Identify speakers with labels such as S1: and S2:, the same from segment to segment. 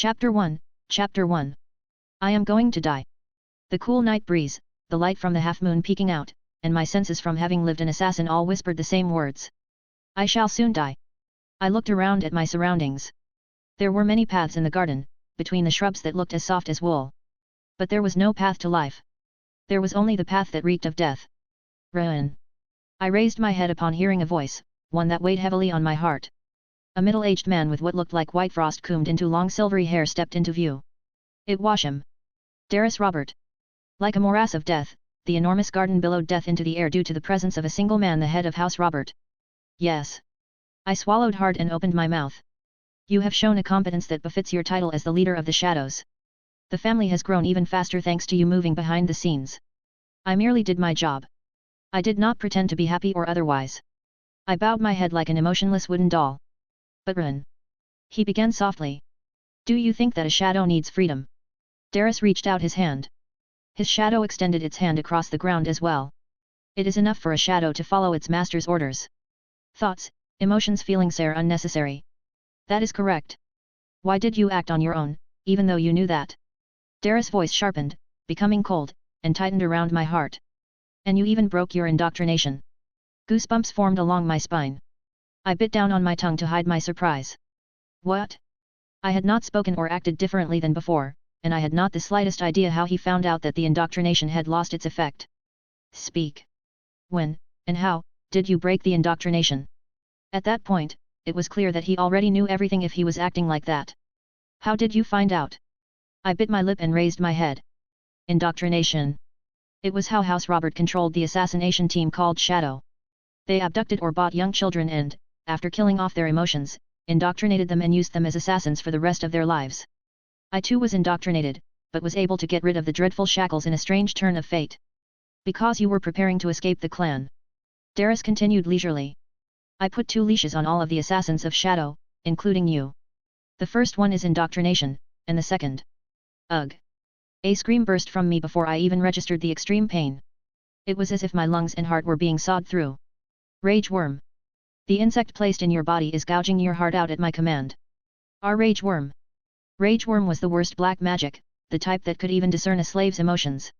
S1: Chapter 1, Chapter 1. I am going to die. The cool night breeze, the light from the half-moon peeking out, and my senses from having lived an assassin all whispered the same words. I shall soon die. I looked around at my surroundings. There were many paths in the garden, between the shrubs that looked as soft as wool. But there was no path to life. There was only the path that reeked of death. Ruin. I raised my head upon hearing a voice, one that weighed heavily on my heart. A middle-aged man with what looked like white frost combed into long silvery hair stepped into view. It was him. Darris Robert. Like a morass of death, the enormous garden billowed death into the air due to the presence of a single man, the head of House Robert. Yes. I swallowed hard and opened my mouth. You have shown a competence that befits your title as the leader of the shadows. The family has grown even faster thanks to you moving behind the scenes. I merely did my job. I did not pretend to be happy or otherwise. I bowed my head like an emotionless wooden doll. But run. He began softly. Do you think that a shadow needs freedom? Darris reached out his hand. His shadow extended its hand across the ground as well. It is enough for a shadow to follow its master's orders. Thoughts, emotions, feelings are unnecessary. That is correct. Why did you act on your own, even though you knew that? Darris' voice sharpened, becoming cold, and tightened around my heart. And you even broke your indoctrination. Goosebumps formed along my spine. I bit down on my tongue to hide my surprise. What? I had not spoken or acted differently than before, and I had not the slightest idea how he found out that the indoctrination had lost its effect. Speak. When, and how, did you break the indoctrination? At that point, it was clear that he already knew everything if he was acting like that. How did you find out? I bit my lip and raised my head. Indoctrination. It was how House Robert controlled the assassination team called Shadow. They abducted or bought young children and, after killing off their emotions, indoctrinated them and used them as assassins for the rest of their lives. I too was indoctrinated, but was able to get rid of the dreadful shackles in a strange turn of fate. Because you were preparing to escape the clan. Darris continued leisurely. I put 2 leashes on all of the assassins of Shadow, including you. The first one is indoctrination, and the second. Ugh. A scream burst from me before I even registered the extreme pain. It was as if my lungs and heart were being sawed through. Rage worm. The insect placed in your body is gouging your heart out at my command. Our rage worm. Rage worm was the worst black magic, the type that could even discern a slave's emotions.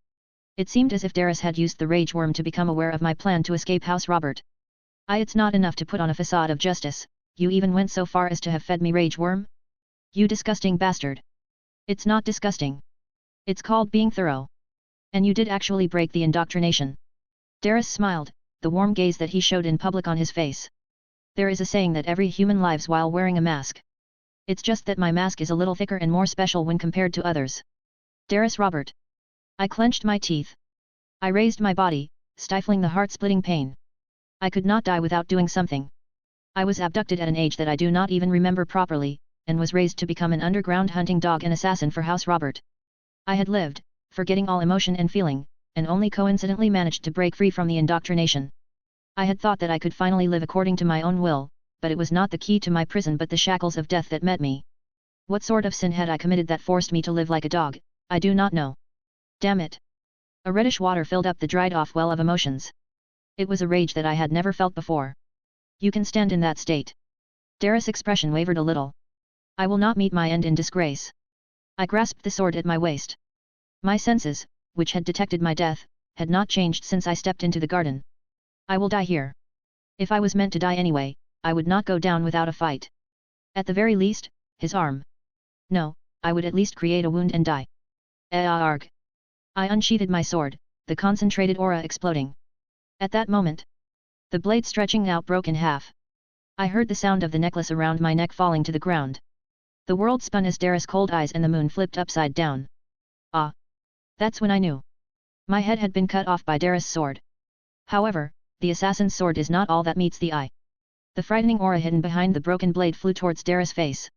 S1: It seemed as if Darris had used the rage worm to become aware of my plan to escape House Robert. It's not enough to put on a facade of justice, you even went so far as to have fed me rage worm? You disgusting bastard. It's not disgusting. It's called being thorough. And you did actually break the indoctrination. Darris smiled, the warm gaze that he showed in public on his face. There is a saying that every human lives while wearing a mask. It's just that my mask is a little thicker and more special when compared to others. Darris Robert. I clenched my teeth. I raised my body, stifling the heart-splitting pain. I could not die without doing something. I was abducted at an age that I do not even remember properly, and was raised to become an underground hunting dog and assassin for House Robert. I had lived, forgetting all emotion and feeling, and only coincidentally managed to break free from the indoctrination. I had thought that I could finally live according to my own will, but it was not the key to my prison but the shackles of death that met me. What sort of sin had I committed that forced me to live like a dog? I do not know. Damn it. A reddish water filled up the dried-off well of emotions. It was a rage that I had never felt before. You can stand in that state. Darris' expression wavered a little. I will not meet my end in disgrace. I grasped the sword at my waist. My senses, which had detected my death, had not changed since I stepped into the garden. I will die here. If I was meant to die anyway, I would not go down without a fight. At the very least, his arm. No, I would at least create a wound and die. Arg. I unsheathed my sword, the concentrated aura exploding. At that moment, the blade stretching out broke in half. I heard the sound of the necklace around my neck falling to the ground. The world spun as Darris' cold eyes and the moon flipped upside down. Ah! That's when I knew. My head had been cut off by Darris' sword. However, the assassin's sword is not all that meets the eye. The frightening aura hidden behind the broken blade flew towards Darris' face.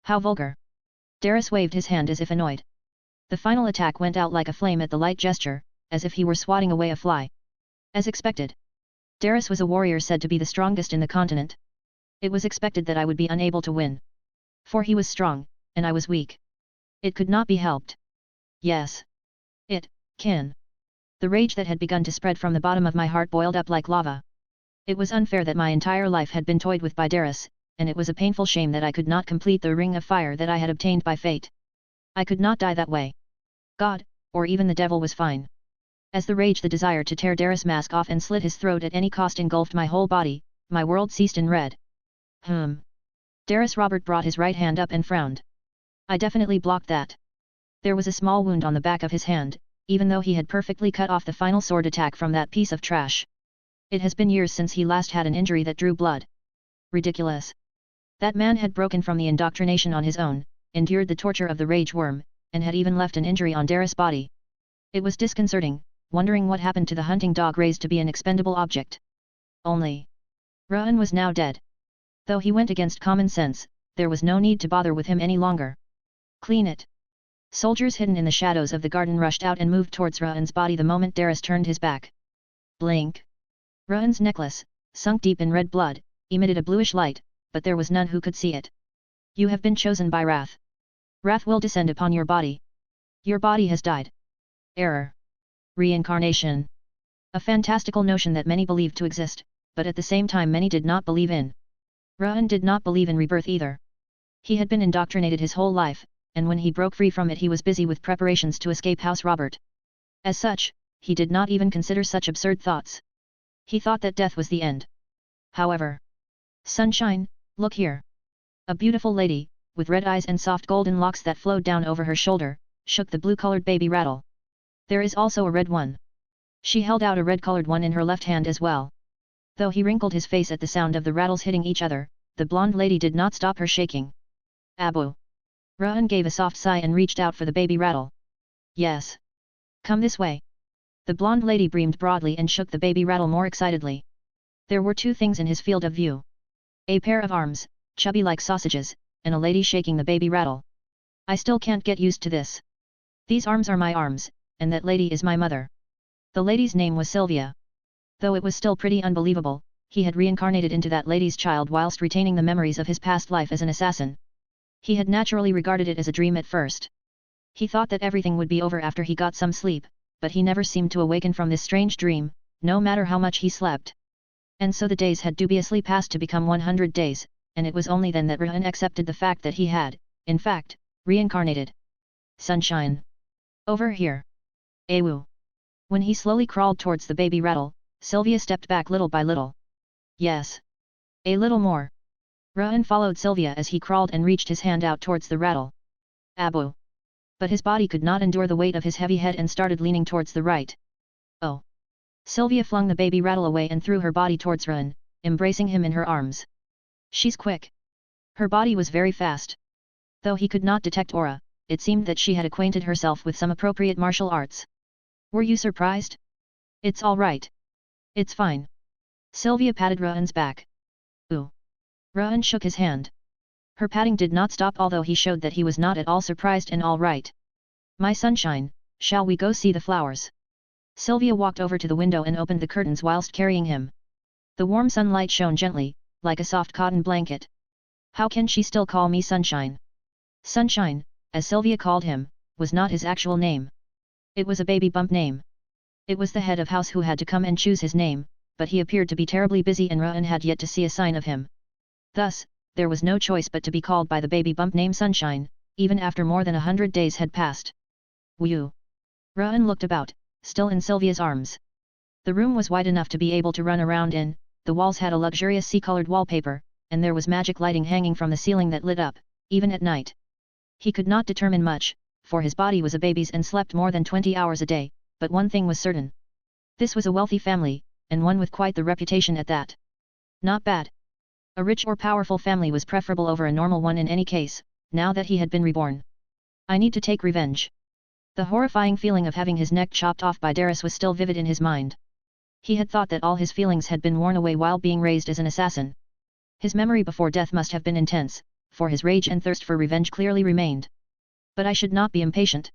S1: How vulgar! Darris waved his hand as if annoyed. The final attack went out like a flame at the light gesture, as if he were swatting away a fly. As expected. Darris was a warrior said to be the strongest in the continent. It was expected that I would be unable to win. For he was strong, and I was weak. It could not be helped. Yes. It can. The rage that had begun to spread from the bottom of my heart boiled up like lava. It was unfair that my entire life had been toyed with by Darris, and it was a painful shame that I could not complete the ring of fire that I had obtained by fate. I could not die that way. God, or even the devil was fine. As the rage, the desire to tear Darius' mask off and slit his throat at any cost engulfed my whole body, my world ceased in red. Darius Robert brought his right hand up and frowned. I definitely blocked that. There was a small wound on the back of his hand, even though he had perfectly cut off the final sword attack from that piece of trash. It has been years since he last had an injury that drew blood. Ridiculous. That man had broken from the indoctrination on his own, endured the torture of the rage worm, and had even left an injury on Darius' body. It was disconcerting, wondering what happened to the hunting dog raised to be an expendable object. Only Ruan was now dead. Though he went against common sense, there was no need to bother with him any longer. Clean it. Soldiers hidden in the shadows of the garden rushed out and moved towards Ruan's body the moment Darius turned his back. Blink. Ruan's necklace, sunk deep in red blood, emitted a bluish light, but there was none who could see it. You have been chosen by Wrath. Wrath will descend upon your body. Your body has died. Error. Reincarnation. A fantastical notion that many believed to exist, but at the same time many did not believe in. Ruan did not believe in rebirth either. He had been indoctrinated his whole life, and when he broke free from it he was busy with preparations to escape House Robert. As such, he did not even consider such absurd thoughts. He thought that death was the end. However. Sunshine, look here. A beautiful lady, with red eyes and soft golden locks that flowed down over her shoulder, shook the blue-colored baby rattle. There is also a red one. She held out a red-colored one in her left hand as well. Though he wrinkled his face at the sound of the rattles hitting each other, the blonde lady did not stop her shaking. Abu. Ruan gave a soft sigh and reached out for the baby rattle. Yes. Come this way. The blonde lady beamed broadly and shook the baby rattle more excitedly. There were two things in his field of view. A pair of arms, chubby like sausages, and a lady shaking the baby rattle. I still can't get used to this. These arms are my arms, and that lady is my mother. The lady's name was Sylvia. Though it was still pretty unbelievable, he had reincarnated into that lady's child whilst retaining the memories of his past life as an assassin. He had naturally regarded it as a dream at first. He thought that everything would be over after he got some sleep, but he never seemed to awaken from this strange dream, no matter how much he slept. And so the days had dubiously passed to become 100 days, and it was only then that Ruan accepted the fact that he had, in fact, reincarnated. Sunshine. Over here. Awu. When he slowly crawled towards the baby rattle, Sylvia stepped back little by little. Yes. A little more. Ruan followed Sylvia as he crawled and reached his hand out towards the rattle. Abu. But his body could not endure the weight of his heavy head and started leaning towards the right. Oh. Sylvia flung the baby rattle away and threw her body towards Ruan, embracing him in her arms. She's quick. Her body was very fast. Though he could not detect aura, it seemed that she had acquainted herself with some appropriate martial arts. Were you surprised? It's all right. It's fine. Sylvia patted Ruan's back. Ooh. Ruan shook his hand. Her patting did not stop, although he showed that he was not at all surprised and all right. My sunshine, shall we go see the flowers? Sylvia walked over to the window and opened the curtains whilst carrying him. The warm sunlight shone gently, like a soft cotton blanket. How can she still call me Sunshine? Sunshine, as Sylvia called him, was not his actual name. It was a baby bump name. It was the head of house who had to come and choose his name, but he appeared to be terribly busy and Ruan had yet to see a sign of him. Thus, there was no choice but to be called by the baby bump name Sunshine, even after more than 100 days had passed. Whew! Ruan looked about, still in Sylvia's arms. The room was wide enough to be able to run around in, the walls had a luxurious sea-colored wallpaper, and there was magic lighting hanging from the ceiling that lit up, even at night. He could not determine much, for his body was a baby's and slept more than 20 hours a day, but one thing was certain. This was a wealthy family, and one with quite the reputation at that. Not bad. A rich or powerful family was preferable over a normal one in any case, now that he had been reborn. I need to take revenge. The horrifying feeling of having his neck chopped off by Darius was still vivid in his mind. He had thought that all his feelings had been worn away while being raised as an assassin. His memory before death must have been intense, for his rage and thirst for revenge clearly remained. But I should not be impatient.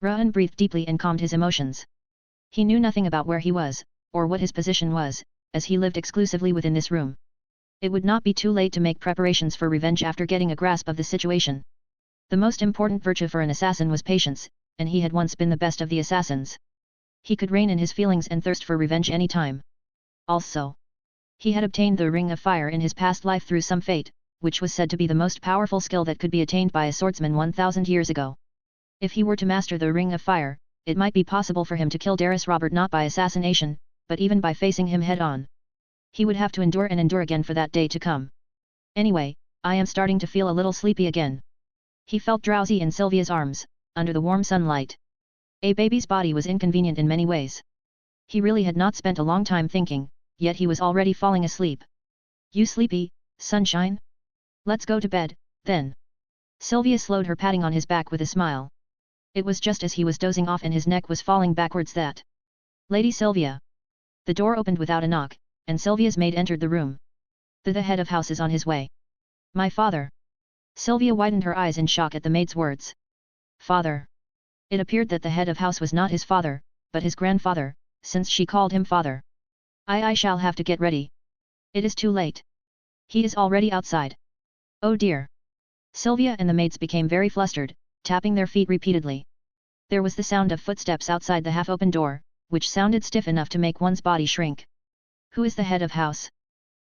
S1: Ruan breathed deeply and calmed his emotions. He knew nothing about where he was, or what his position was, as he lived exclusively within this room. It would not be too late to make preparations for revenge after getting a grasp of the situation. The most important virtue for an assassin was patience, and he had once been the best of the assassins. He could rein in his feelings and thirst for revenge any time. Also, he had obtained the Ring of Fire in his past life through some fate, which was said to be the most powerful skill that could be attained by a swordsman 1000 years ago. If he were to master the Ring of Fire, it might be possible for him to kill Darius Robert not by assassination, but even by facing him head-on. He would have to endure and endure again for that day to come. Anyway, I am starting to feel a little sleepy again. He felt drowsy in Sylvia's arms, under the warm sunlight. A baby's body was inconvenient in many ways. He really had not spent a long time thinking, yet he was already falling asleep. You sleepy, sunshine? Let's go to bed, then. Sylvia slowed her patting on his back with a smile. It was just as he was dozing off and his neck was falling backwards that. Lady Sylvia. The door opened without a knock, and Sylvia's maid entered the room. The head of house is on his way. My father. Sylvia widened her eyes in shock at the maid's words. Father. It appeared that the head of house was not his father, but his grandfather, since she called him father. I shall have to get ready. It is too late. He is already outside. Oh dear. Sylvia and the maids became very flustered, tapping their feet repeatedly. There was the sound of footsteps outside the half-open door, which sounded stiff enough to make one's body shrink. Who is the head of house?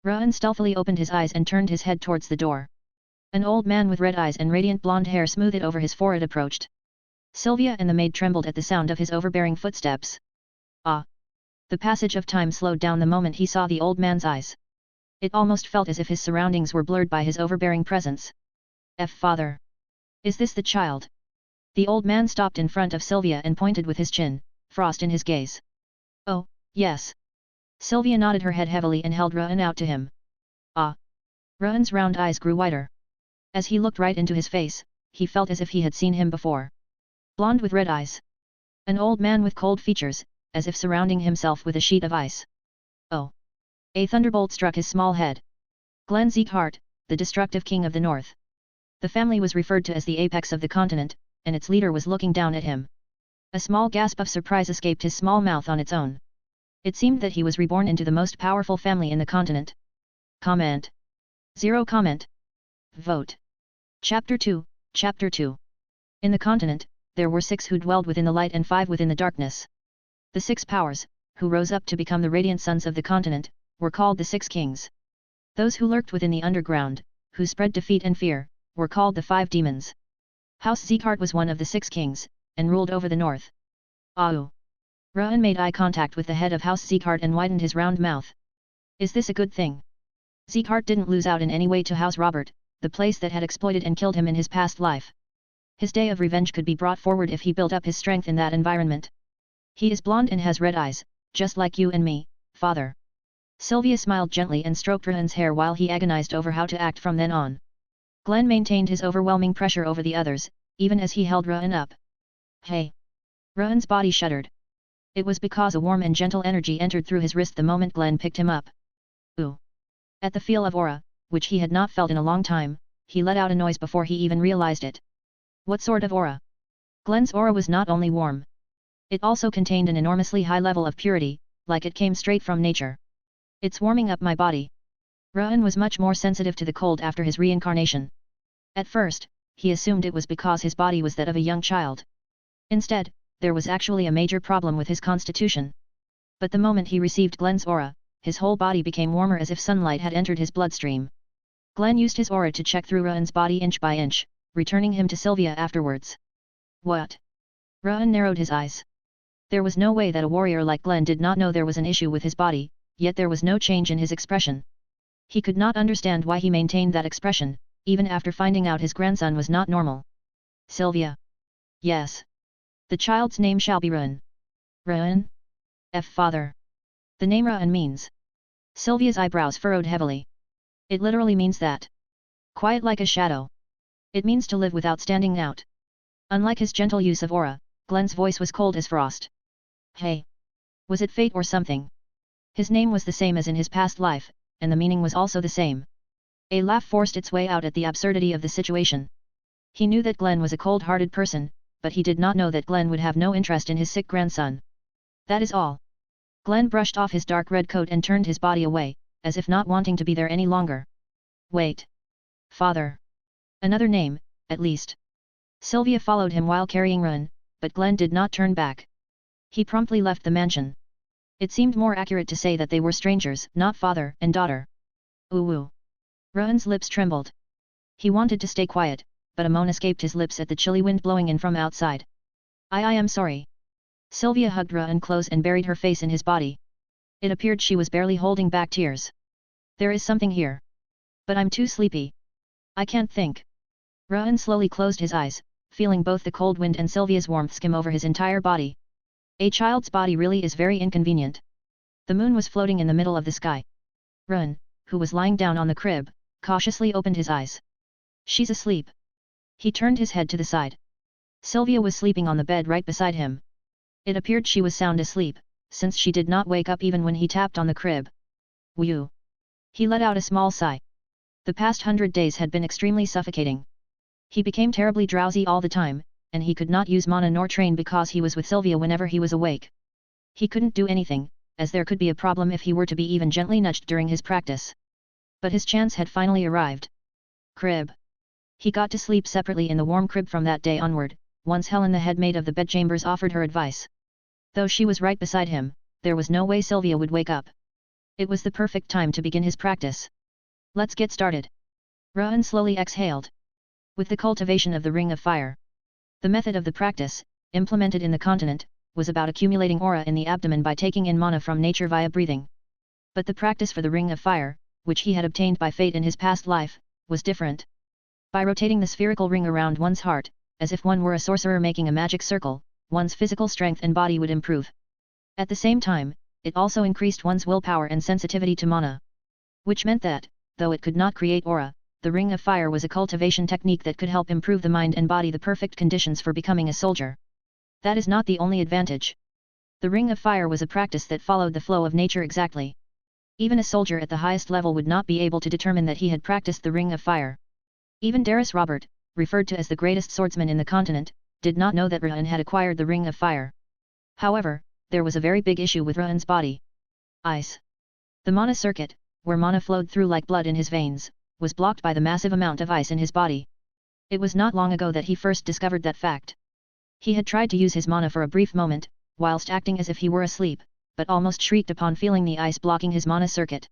S1: Ra'an stealthily opened his eyes and turned his head towards the door. An old man with red eyes and radiant blonde hair smoothed over his forehead approached. Sylvia and the maid trembled at the sound of his overbearing footsteps. Ah! The passage of time slowed down the moment he saw the old man's eyes. It almost felt as if his surroundings were blurred by his overbearing presence. Father. Is this the child? The old man stopped in front of Sylvia and pointed with his chin, frost in his gaze. Oh, yes. Sylvia nodded her head heavily and held Ra'an out to him. Ah! Ra'an's round eyes grew wider. As he looked right into his face, he felt as if he had seen him before. Blonde with red eyes. An old man with cold features, as if surrounding himself with a sheet of ice. Oh! A thunderbolt struck his small head. Glenn Zeekhart, the destructive king of the north. The family was referred to as the apex of the continent, and its leader was looking down at him. A small gasp of surprise escaped his small mouth on its own. It seemed that he was reborn into the most powerful family in the continent. Comment. 0 comment. Vote. Chapter 2, Chapter 2. In the continent, there were 6 who dwelled within the light and 5 within the darkness. The 6 powers, who rose up to become the radiant sons of the continent, were called the 6 kings. Those who lurked within the underground, who spread defeat and fear, were called the 5 demons. House Zeekhart was one of the 6 kings, and ruled over the north. Au! Ra'an made eye contact with the head of House Zeekhart and widened his round mouth. Is this a good thing? Zeekhart didn't lose out in any way to House Robert, the place that had exploited and killed him in his past life. His day of revenge could be brought forward if he built up his strength in that environment. He is blonde and has red eyes, just like you and me, father. Sylvia smiled gently and stroked Ra'an's hair while he agonized over how to act from then on. Glenn maintained his overwhelming pressure over the others, even as he held Ra'an up. Hey! Ra'an's body shuddered. It was because a warm and gentle energy entered through his wrist the moment Glenn picked him up. Ooh! At the feel of aura, which he had not felt in a long time, he let out a noise before he even realized it. What sort of aura? Glenn's aura was not only warm. It also contained an enormously high level of purity, like it came straight from nature. It's warming up my body. Ra'an was much more sensitive to the cold after his reincarnation. At first, he assumed it was because his body was that of a young child. Instead, there was actually a major problem with his constitution. But the moment he received Glenn's aura, his whole body became warmer as if sunlight had entered his bloodstream. Glenn used his aura to check through Ra'an's body inch by inch, returning him to Sylvia afterwards. What? Ra'an narrowed his eyes. There was no way that a warrior like Glenn did not know there was an issue with his body, yet there was no change in his expression. He could not understand why he maintained that expression, even after finding out his grandson was not normal. Sylvia. Yes. The child's name shall be Ra'an. Ra'an? Father. The name Ra'an means. Sylvia's eyebrows furrowed heavily. It literally means that. Quiet like a shadow. It means to live without standing out. Unlike his gentle use of aura, Glenn's voice was cold as frost. Hey! Was it fate or something? His name was the same as in his past life, and the meaning was also the same. A laugh forced its way out at the absurdity of the situation. He knew that Glenn was a cold-hearted person, but he did not know that Glenn would have no interest in his sick grandson. That is all. Glenn brushed off his dark red coat and turned his body away, as if not wanting to be there any longer. Wait. Father. Another name, at least. Sylvia followed him while carrying Ra'an, but Glenn did not turn back. He promptly left the mansion. It seemed more accurate to say that they were strangers, not father and daughter. Ooh. Ra'an's lips trembled. He wanted to stay quiet, but a moan escaped his lips at the chilly wind blowing in from outside. I am sorry. Sylvia hugged Ra'an close and buried her face in his body. It appeared she was barely holding back tears. There is something here. But I'm too sleepy. I can't think. Ra'an slowly closed his eyes, feeling both the cold wind and Sylvia's warmth skim over his entire body. A child's body really is very inconvenient. The moon was floating in the middle of the sky. Ra'an, who was lying down on the crib, cautiously opened his eyes. She's asleep. He turned his head to the side. Sylvia was sleeping on the bed right beside him. It appeared she was sound asleep, since she did not wake up even when he tapped on the crib. Whew! He let out a small sigh. The past 100 days had been extremely suffocating. He became terribly drowsy all the time, and he could not use mana nor train because he was with Sylvia whenever he was awake. He couldn't do anything, as there could be a problem if he were to be even gently nudged during his practice. But his chance had finally arrived. Crib. He got to sleep separately in the warm crib from that day onward, once Helen the head maid of the bedchambers offered her advice. Though she was right beside him, there was no way Sylvia would wake up. It was the perfect time to begin his practice. Let's get started. Ra'an slowly exhaled. With the cultivation of the Ring of Fire. The method of the practice, implemented in the continent, was about accumulating aura in the abdomen by taking in mana from nature via breathing. But the practice for the Ring of Fire, which he had obtained by fate in his past life, was different. By rotating the spherical ring around one's heart, as if one were a sorcerer making a magic circle, one's physical strength and body would improve. At the same time, it also increased one's willpower and sensitivity to mana. Which meant that, though it could not create aura, the Ring of Fire was a cultivation technique that could help improve the mind and body, the perfect conditions for becoming a soldier. That is not the only advantage. The Ring of Fire was a practice that followed the flow of nature exactly. Even a soldier at the highest level would not be able to determine that he had practiced the Ring of Fire. Even Darius Robert, referred to as the greatest swordsman in the continent, did not know that Ra'an had acquired the Ring of Fire. However, there was a very big issue with Ra'an's body. Ice. The mana circuit, where mana flowed through like blood in his veins, was blocked by the massive amount of ice in his body. It was not long ago that he first discovered that fact. He had tried to use his mana for a brief moment, whilst acting as if he were asleep, but almost shrieked upon feeling the ice blocking his mana circuit.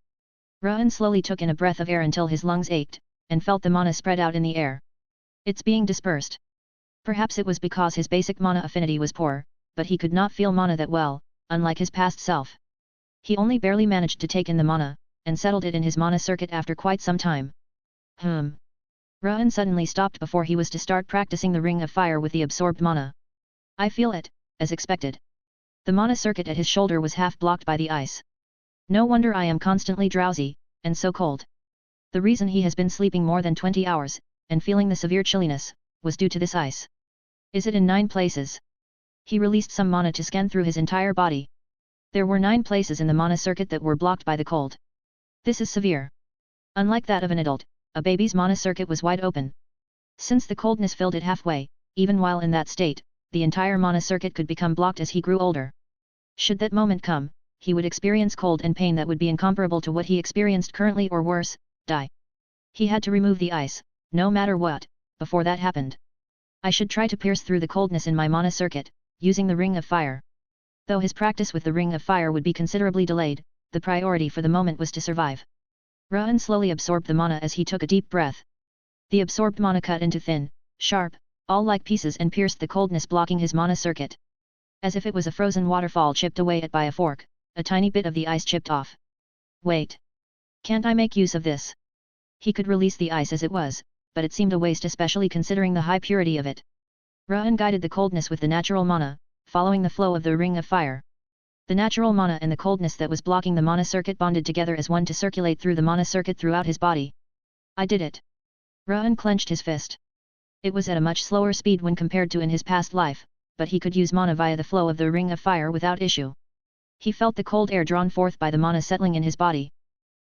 S1: Ra'an slowly took in a breath of air until his lungs ached, and felt the mana spread out in the air. It's being dispersed. Perhaps it was because his basic mana affinity was poor, but he could not feel mana that well, unlike his past self. He only barely managed to take in the mana, and settled it in his mana circuit after quite some time. Ra'an suddenly stopped before he was to start practicing the Ring of Fire with the absorbed mana. I feel it, as expected. The mana circuit at his shoulder was half blocked by the ice. No wonder I am constantly drowsy, and so cold. The reason he has been sleeping more than 20 hours, and feeling the severe chilliness, was due to this ice. Is it in 9 places? He released some mana to scan through his entire body. There were 9 places in the mana circuit that were blocked by the cold. This is severe. Unlike that of an adult, a baby's mana circuit was wide open. Since the coldness filled it halfway, even while in that state, the entire mana circuit could become blocked as he grew older. Should that moment come, he would experience cold and pain that would be incomparable to what he experienced currently, or worse, die. He had to remove the ice, no matter what, before that happened. I should try to pierce through the coldness in my mana circuit, using the Ring of Fire. Though his practice with the Ring of Fire would be considerably delayed, the priority for the moment was to survive. Ra'an slowly absorbed the mana as he took a deep breath. The absorbed mana cut into thin, sharp, awl-like pieces and pierced the coldness blocking his mana circuit. As if it was a frozen waterfall chipped away at by a fork, a tiny bit of the ice chipped off. Wait. Can't I make use of this? He could release the ice as it was, but it seemed a waste, especially considering the high purity of it. Ra'an guided the coldness with the natural mana, following the flow of the Ring of Fire. The natural mana and the coldness that was blocking the mana circuit bonded together as one to circulate through the mana circuit throughout his body. I did it. Ra'an clenched his fist. It was at a much slower speed when compared to in his past life, but he could use mana via the flow of the Ring of Fire without issue. He felt the cold air drawn forth by the mana settling in his body.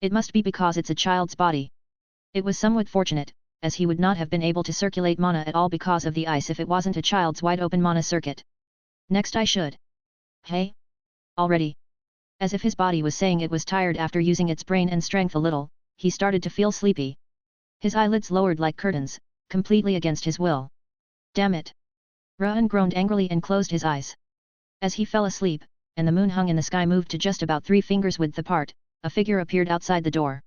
S1: It must be because it's a child's body. It was somewhat fortunate, as he would not have been able to circulate mana at all because of the ice if it wasn't a child's wide-open mana circuit. Next I should. Hey? Already. As if his body was saying it was tired after using its brain and strength a little, he started to feel sleepy. His eyelids lowered like curtains, completely against his will. Damn it! Ra'an groaned angrily and closed his eyes. As he fell asleep, and the moon hung in the sky moved to just about 3 fingers width apart, a figure appeared outside the door.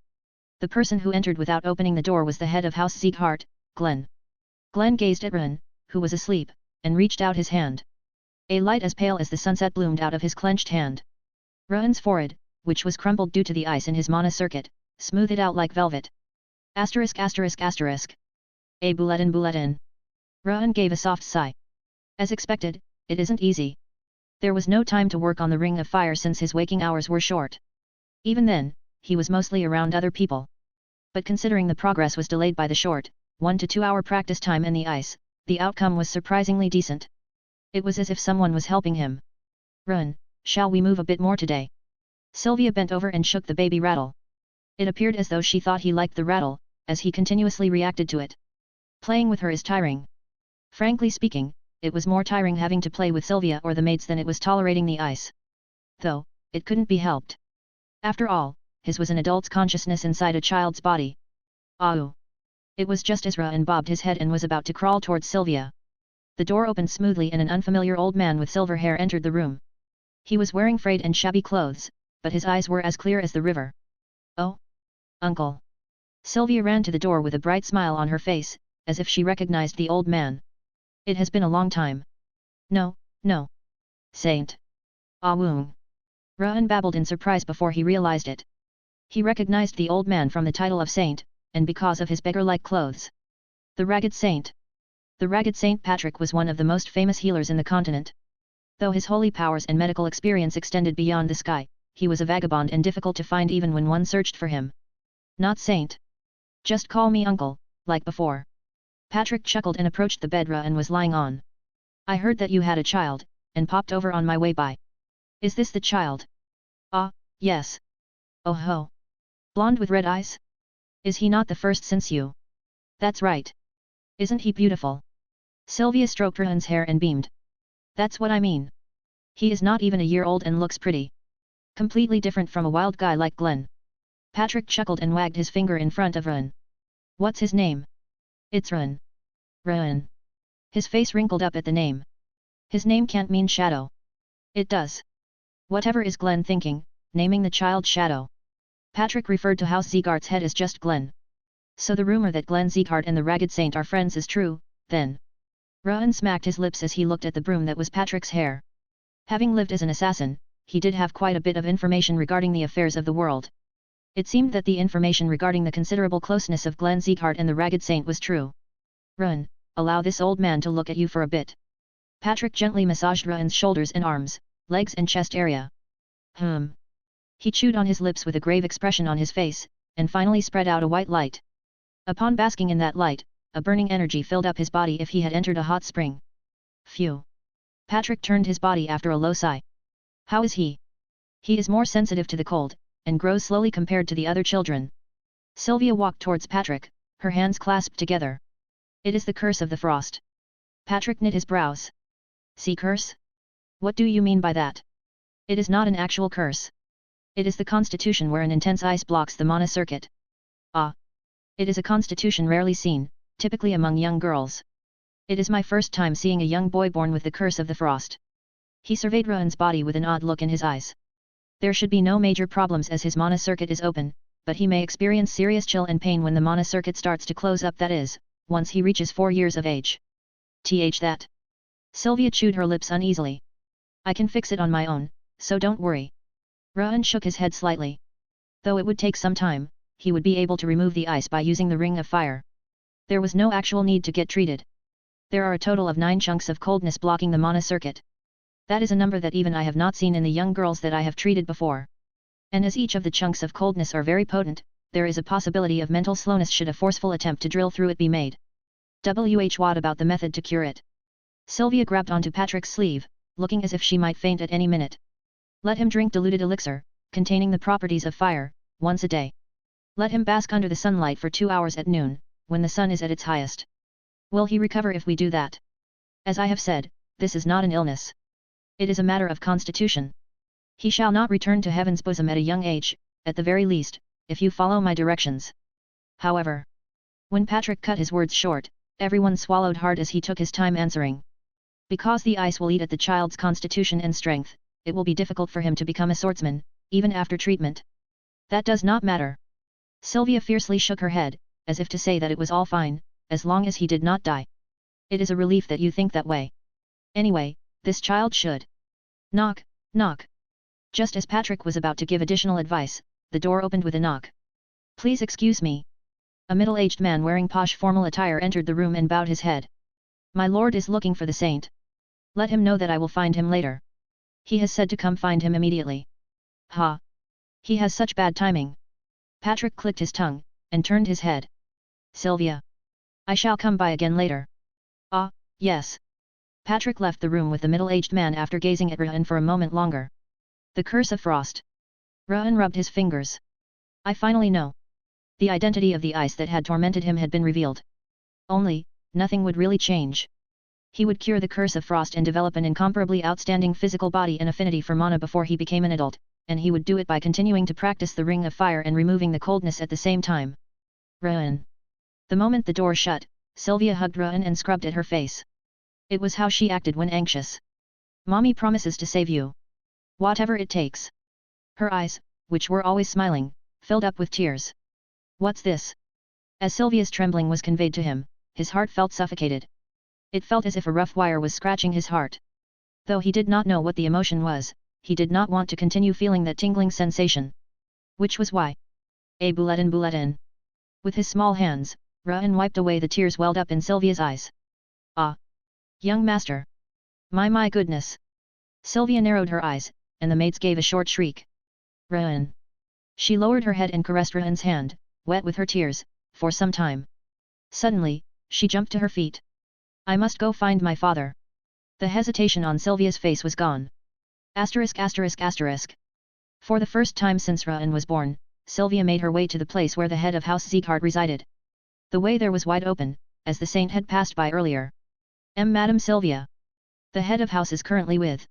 S1: The person who entered without opening the door was the head of House Sieghart, Glenn. Glenn gazed at Run, who was asleep, and reached out his hand. A light as pale as the sunset bloomed out of his clenched hand. Run's forehead, which was crumpled due to the ice in his mana circuit, smoothed out like velvet. Asterisk asterisk asterisk. A bulletin bulletin. Run gave a soft sigh. As expected, it isn't easy. There was no time to work on the Ring of Fire since his waking hours were short. Even then, he was mostly around other people. But considering the progress was delayed by the short, 1 to 2 hour practice time in the ice, the outcome was surprisingly decent. It was as if someone was helping him. Run, shall we move a bit more today? Sylvia bent over and shook the baby rattle. It appeared as though she thought he liked the rattle, as he continuously reacted to it. Playing with her is tiring. Frankly speaking, it was more tiring having to play with Sylvia or the maids than it was tolerating the ice. Though, it couldn't be helped. After all, his was an adult's consciousness inside a child's body. Ahoo! It was just as Run bobbed his head and was about to crawl towards Sylvia. The door opened smoothly and an unfamiliar old man with silver hair entered the room. He was wearing frayed and shabby clothes, but his eyes were as clear as the river. Oh! Uncle! Sylvia ran to the door with a bright smile on her face, as if she recognized the old man. It has been a long time. No, no. Saint. Ah woong. Run babbled in surprise before he realized it. He recognized the old man from the title of saint, and because of his beggar-like clothes. The Ragged Saint. The Ragged Saint Patrick was one of the most famous healers in the continent. Though his holy powers and medical experience extended beyond the sky, he was a vagabond and difficult to find even when one searched for him. Not Saint. Just call me uncle, like before. Patrick chuckled and approached the bed Run was lying on. I heard that you had a child, and popped over on my way by. Is this the child? Ah, yes. Oh ho. Blonde with red eyes? Is he not the first since you? That's right. Isn't he beautiful? Sylvia stroked Run's hair and beamed. That's what I mean. He is not even a year old and looks pretty. Completely different from a wild guy like Glenn. Patrick chuckled and wagged his finger in front of Run. What's his name? It's Run. Run. His face wrinkled up at the name. His name can't mean Shadow. It does. Whatever is Glenn thinking, naming the child Shadow? Patrick referred to House Sieghart's head as just Glenn. So the rumor that Glenn Sieghart and the Ragged Saint are friends is true, then. Run smacked his lips as he looked at the broom that was Patrick's hair. Having lived as an assassin, he did have quite a bit of information regarding the affairs of the world. It seemed that the information regarding the considerable closeness of Glenn Sieghart and the Ragged Saint was true. Run, allow this old man to look at you for a bit. Patrick gently massaged Run's shoulders and arms, legs and chest area. He chewed on his lips with a grave expression on his face, and finally spread out a white light. Upon basking in that light, a burning energy filled up his body if he had entered a hot spring. Phew! Patrick turned his body after a low sigh. How is he? He is more sensitive to the cold, and grows slowly compared to the other children. Sylvia walked towards Patrick, her hands clasped together. It is the curse of the frost. Patrick knit his brows. Sea curse? What do you mean by that? It is not an actual curse. It is the constitution where an intense ice blocks the mana circuit. Ah! It is a constitution rarely seen, typically among young girls. It is my first time seeing a young boy born with the curse of the frost. He surveyed Run's body with an odd look in his eyes. There should be no major problems as his mana circuit is open, but he may experience serious chill and pain when the mana circuit starts to close up, that is, once he reaches 4 years of age. That. Sylvia chewed her lips uneasily. I can fix it on my own, so don't worry. Run shook his head slightly. Though it would take some time, he would be able to remove the ice by using the Ring of Fire. There was no actual need to get treated. There are a total of 9 chunks of coldness blocking the mana circuit. That is a number that even I have not seen in the young girls that I have treated before. And as each of the chunks of coldness are very potent, there is a possibility of mental slowness should a forceful attempt to drill through it be made. What about the method to cure it? Sylvia grabbed onto Patrick's sleeve, looking as if she might faint at any minute. Let him drink diluted elixir, containing the properties of fire, once a day. Let him bask under the sunlight for 2 hours at noon, when the sun is at its highest. Will he recover if we do that? As I have said, this is not an illness. It is a matter of constitution. He shall not return to heaven's bosom at a young age, at the very least, if you follow my directions. However, when Patrick cut his words short, everyone swallowed hard as he took his time answering. Because the ice will eat at the child's constitution and strength, it will be difficult for him to become a swordsman, even after treatment. That does not matter. Sylvia fiercely shook her head, as if to say that it was all fine, as long as he did not die. It is a relief that you think that way. Anyway, this child should. Knock, knock. Just as Patrick was about to give additional advice, the door opened with a knock. Please excuse me. A middle-aged man wearing posh formal attire entered the room and bowed his head. My lord is looking for the saint. Let him know that I will find him later. He has said to come find him immediately. Ha! He has such bad timing. Patrick clicked his tongue, and turned his head. Sylvia. I shall come by again later. Ah, yes. Patrick left the room with the middle-aged man after gazing at Ra'an for a moment longer. The curse of frost. Ra'an rubbed his fingers. I finally know. The identity of the ice that had tormented him had been revealed. Only, nothing would really change. He would cure the curse of frost and develop an incomparably outstanding physical body and affinity for mana before he became an adult, and he would do it by continuing to practice the ring of fire and removing the coldness at the same time. Ra'an. The moment the door shut, Sylvia hugged Ra'an and scrubbed at her face. It was how she acted when anxious. Mommy promises to save you. Whatever it takes. Her eyes, which were always smiling, filled up with tears. What's this? As Sylvia's trembling was conveyed to him, his heart felt suffocated. It felt as if a rough wire was scratching his heart. Though he did not know what the emotion was, he did not want to continue feeling that tingling sensation. Which was why. A bulletin bulletin. With his small hands, Ra'an wiped away the tears welled up in Sylvia's eyes. Ah! Young master! My goodness! Sylvia narrowed her eyes, and the maids gave a short shriek. Ra'an! She lowered her head and caressed Ra'an's hand, wet with her tears, for some time. Suddenly, she jumped to her feet. I must go find my father. The hesitation on Sylvia's face was gone. Asterisk asterisk asterisk. For the first time since Ra'an was born, Sylvia made her way to the place where the head of House Sieghart resided. The way there was wide open, as the saint had passed by earlier. Madam Sylvia. The head of house is currently with.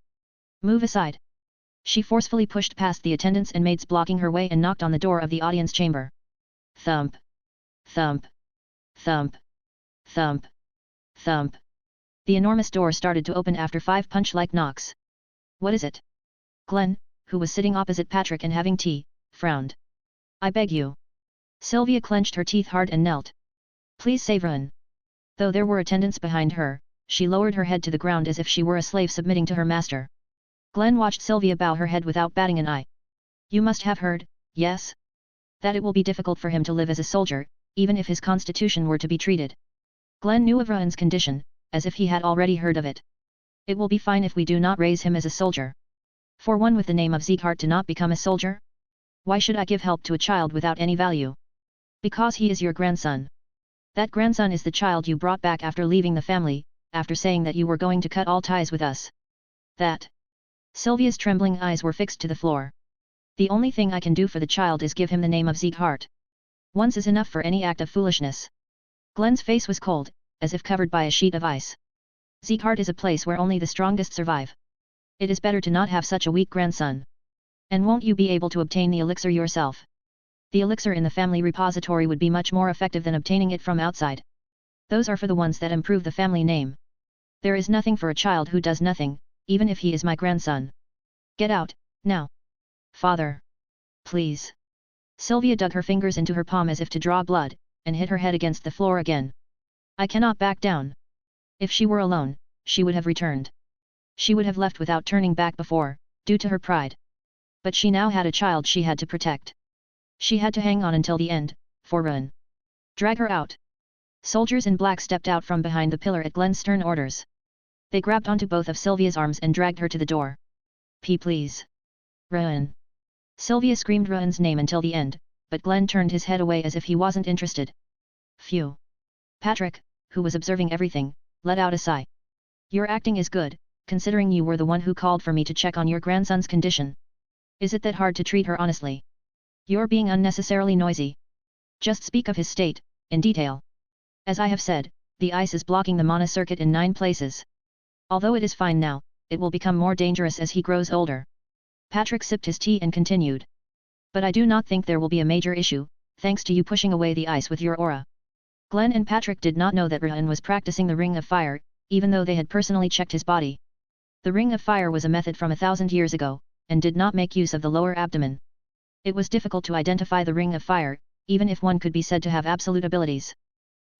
S1: Move aside. She forcefully pushed past the attendants and maids blocking her way and knocked on the door of the audience chamber. Thump. Thump. Thump. Thump. Thump. The enormous door started to open after 5 punch-like knocks. What is it? Glenn, who was sitting opposite Patrick and having tea, frowned. I beg you. Sylvia clenched her teeth hard and knelt. Please save Ra'an. Though there were attendants behind her, she lowered her head to the ground as if she were a slave submitting to her master. Glenn watched Sylvia bow her head without batting an eye. You must have heard, yes? That it will be difficult for him to live as a soldier, even if his constitution were to be treated. Glenn knew of Ra'an's condition, as if he had already heard of it. It will be fine if we do not raise him as a soldier. For one with the name of Sieghart to not become a soldier? Why should I give help to a child without any value? Because he is your grandson. That grandson is the child you brought back after leaving the family, after saying that you were going to cut all ties with us. That. Sylvia's trembling eyes were fixed to the floor. The only thing I can do for the child is give him the name of Sieghart. Once is enough for any act of foolishness. Glenn's face was cold, as if covered by a sheet of ice. Sieghart is a place where only the strongest survive. It is better to not have such a weak grandson. And won't you be able to obtain the elixir yourself? The elixir in the family repository would be much more effective than obtaining it from outside. Those are for the ones that improve the family name. There is nothing for a child who does nothing, even if he is my grandson. Get out, now. Father. Please. Sylvia dug her fingers into her palm as if to draw blood, and hit her head against the floor again. I cannot back down. If she were alone, she would have returned. She would have left without turning back before, due to her pride. But she now had a child she had to protect. She had to hang on until the end, for Ra'an. Drag her out. Soldiers in black stepped out from behind the pillar at Glenn's stern orders. They grabbed onto both of Sylvia's arms and dragged her to the door. Please. Ra'an. Sylvia screamed Ra'an's name until the end, but Glenn turned his head away as if he wasn't interested. Phew. Patrick, who was observing everything, let out a sigh. Your acting is good, considering you were the one who called for me to check on your grandson's condition. Is it that hard to treat her honestly? You're being unnecessarily noisy. Just speak of his state, in detail. As I have said, the ice is blocking the mana circuit in 9 places. Although it is fine now, it will become more dangerous as he grows older. Patrick sipped his tea and continued. But I do not think there will be a major issue, thanks to you pushing away the ice with your aura. Glenn and Patrick did not know that Ra'an was practicing the Ring of Fire, even though they had personally checked his body. The Ring of Fire was a method from 1,000 years ago, and did not make use of the lower abdomen. It was difficult to identify the Ring of Fire, even if one could be said to have absolute abilities.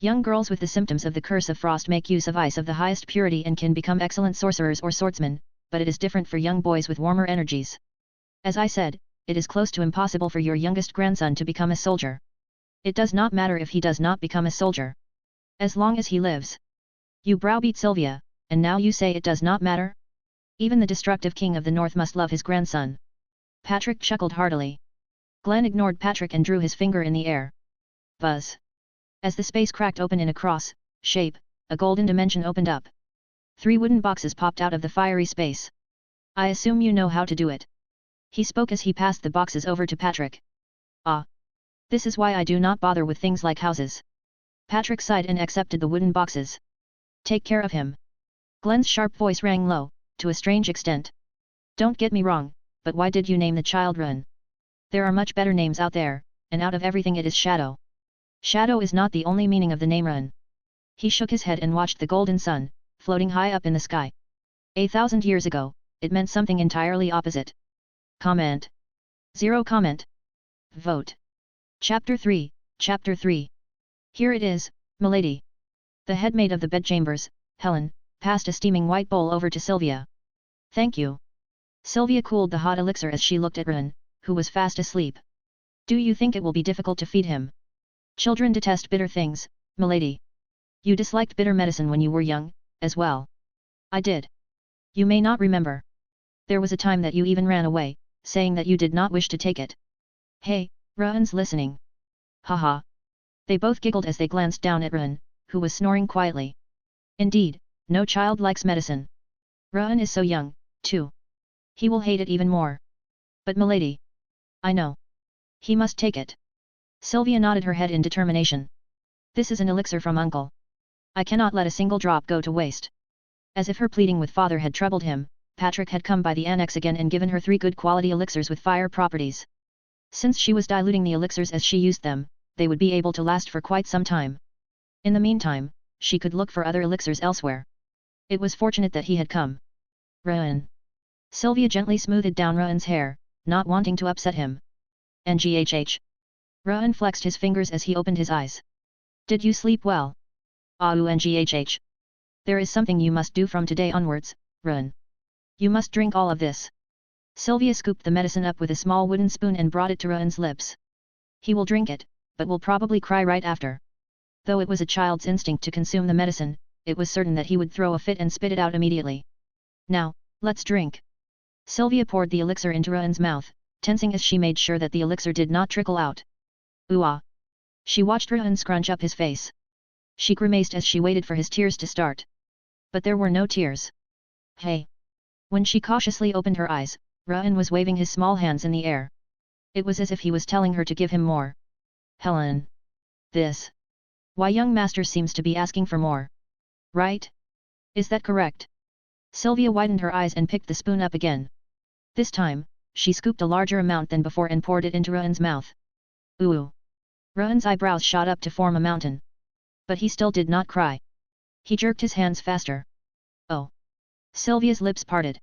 S1: Young girls with the symptoms of the curse of frost make use of ice of the highest purity and can become excellent sorcerers or swordsmen, but it is different for young boys with warmer energies. As I said, it is close to impossible for your youngest grandson to become a soldier. It does not matter if he does not become a soldier. As long as he lives. You browbeat Sylvia, and now you say it does not matter? Even the destructive king of the north must love his grandson. Patrick chuckled heartily. Glenn ignored Patrick and drew his finger in the air. Buzz. As the space cracked open in a cross shape, a golden dimension opened up. 3 wooden boxes popped out of the fiery space. I assume you know how to do it. He spoke as he passed the boxes over to Patrick. Ah. This is why I do not bother with things like houses. Patrick sighed and accepted the wooden boxes. Take care of him. Glenn's sharp voice rang low, to a strange extent. Don't get me wrong, but why did you name the child Run? There are much better names out there, and out of everything it is Shadow. Shadow is not the only meaning of the name Run. He shook his head and watched the golden sun, floating high up in the sky. 1,000 years ago, it meant something entirely opposite. Comment. 0 comment. Vote. Chapter 3, Chapter 3. Here it is, milady. The headmaid of the bedchambers, Helen, passed a steaming white bowl over to Sylvia. Thank you. Sylvia cooled the hot elixir as she looked at Run, who was fast asleep. Do you think it will be difficult to feed him? Children detest bitter things, milady. You disliked bitter medicine when you were young, as well. I did. You may not remember. There was a time that you even ran away, saying that you did not wish to take it. Hey, Run's listening. Haha. They both giggled as they glanced down at Run, who was snoring quietly. Indeed, no child likes medicine. Run is so young, too. He will hate it even more. But milady. I know. He must take it. Sylvia nodded her head in determination. This is an elixir from uncle. I cannot let a single drop go to waste. As if her pleading with father had troubled him, Patrick had come by the annex again and given her 3 good quality elixirs with fire properties. Since she was diluting the elixirs as she used them, they would be able to last for quite some time. In the meantime, she could look for other elixirs elsewhere. It was fortunate that he had come. Run. Sylvia gently smoothed down Run's hair, not wanting to upset him. Nghh. Run flexed his fingers as he opened his eyes. Did you sleep well? Nghh. There is something you must do from today onwards, Run. You must drink all of this. Sylvia scooped the medicine up with a small wooden spoon and brought it to Run's lips. He will drink it, but will probably cry right after. Though it was a child's instinct to consume the medicine, it was certain that he would throw a fit and spit it out immediately. Now, let's drink. Sylvia poured the elixir into Run's mouth, tensing as she made sure that the elixir did not trickle out. Ooh-ah. She watched Run scrunch up his face. She grimaced as she waited for his tears to start. But there were no tears. Hey! When she cautiously opened her eyes, Run was waving his small hands in the air. It was as if he was telling her to give him more. Helen. This. Why young master seems to be asking for more. Right? Is that correct? Sylvia widened her eyes and picked the spoon up again. This time, she scooped a larger amount than before and poured it into Run's mouth. Ooh! Run's eyebrows shot up to form a mountain. But he still did not cry. He jerked his hands faster. Oh! Sylvia's lips parted.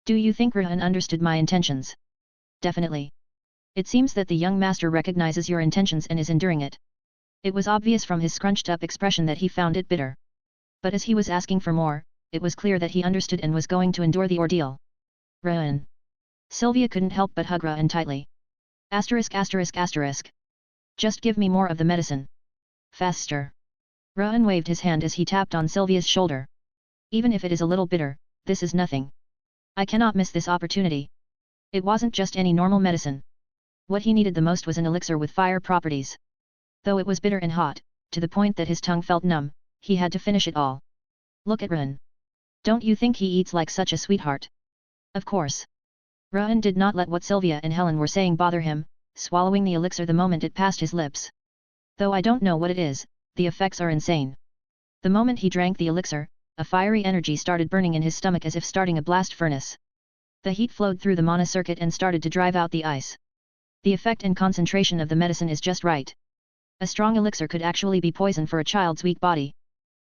S1: Do you think Run understood my intentions? Definitely. It seems that the young master recognizes your intentions and is enduring it. It was obvious from his scrunched-up expression that he found it bitter. But as he was asking for more, it was clear that he understood and was going to endure the ordeal. Run. Sylvia couldn't help but hug Run tightly. Asterisk asterisk asterisk. Just give me more of the medicine. Faster. Run waved his hand as he tapped on Sylvia's shoulder. Even if it is a little bitter, this is nothing. I cannot miss this opportunity. It wasn't just any normal medicine. What he needed the most was an elixir with fire properties. Though it was bitter and hot, to the point that his tongue felt numb, he had to finish it all. Look at Run. Don't you think he eats like such a sweetheart? Of course. Run did not let what Sylvia and Helen were saying bother him, swallowing the elixir the moment it passed his lips. Though I don't know what it is, the effects are insane. The moment he drank the elixir, a fiery energy started burning in his stomach as if starting a blast furnace. The heat flowed through the mana circuit and started to drive out the ice. The effect and concentration of the medicine is just right. A strong elixir could actually be poison for a child's weak body.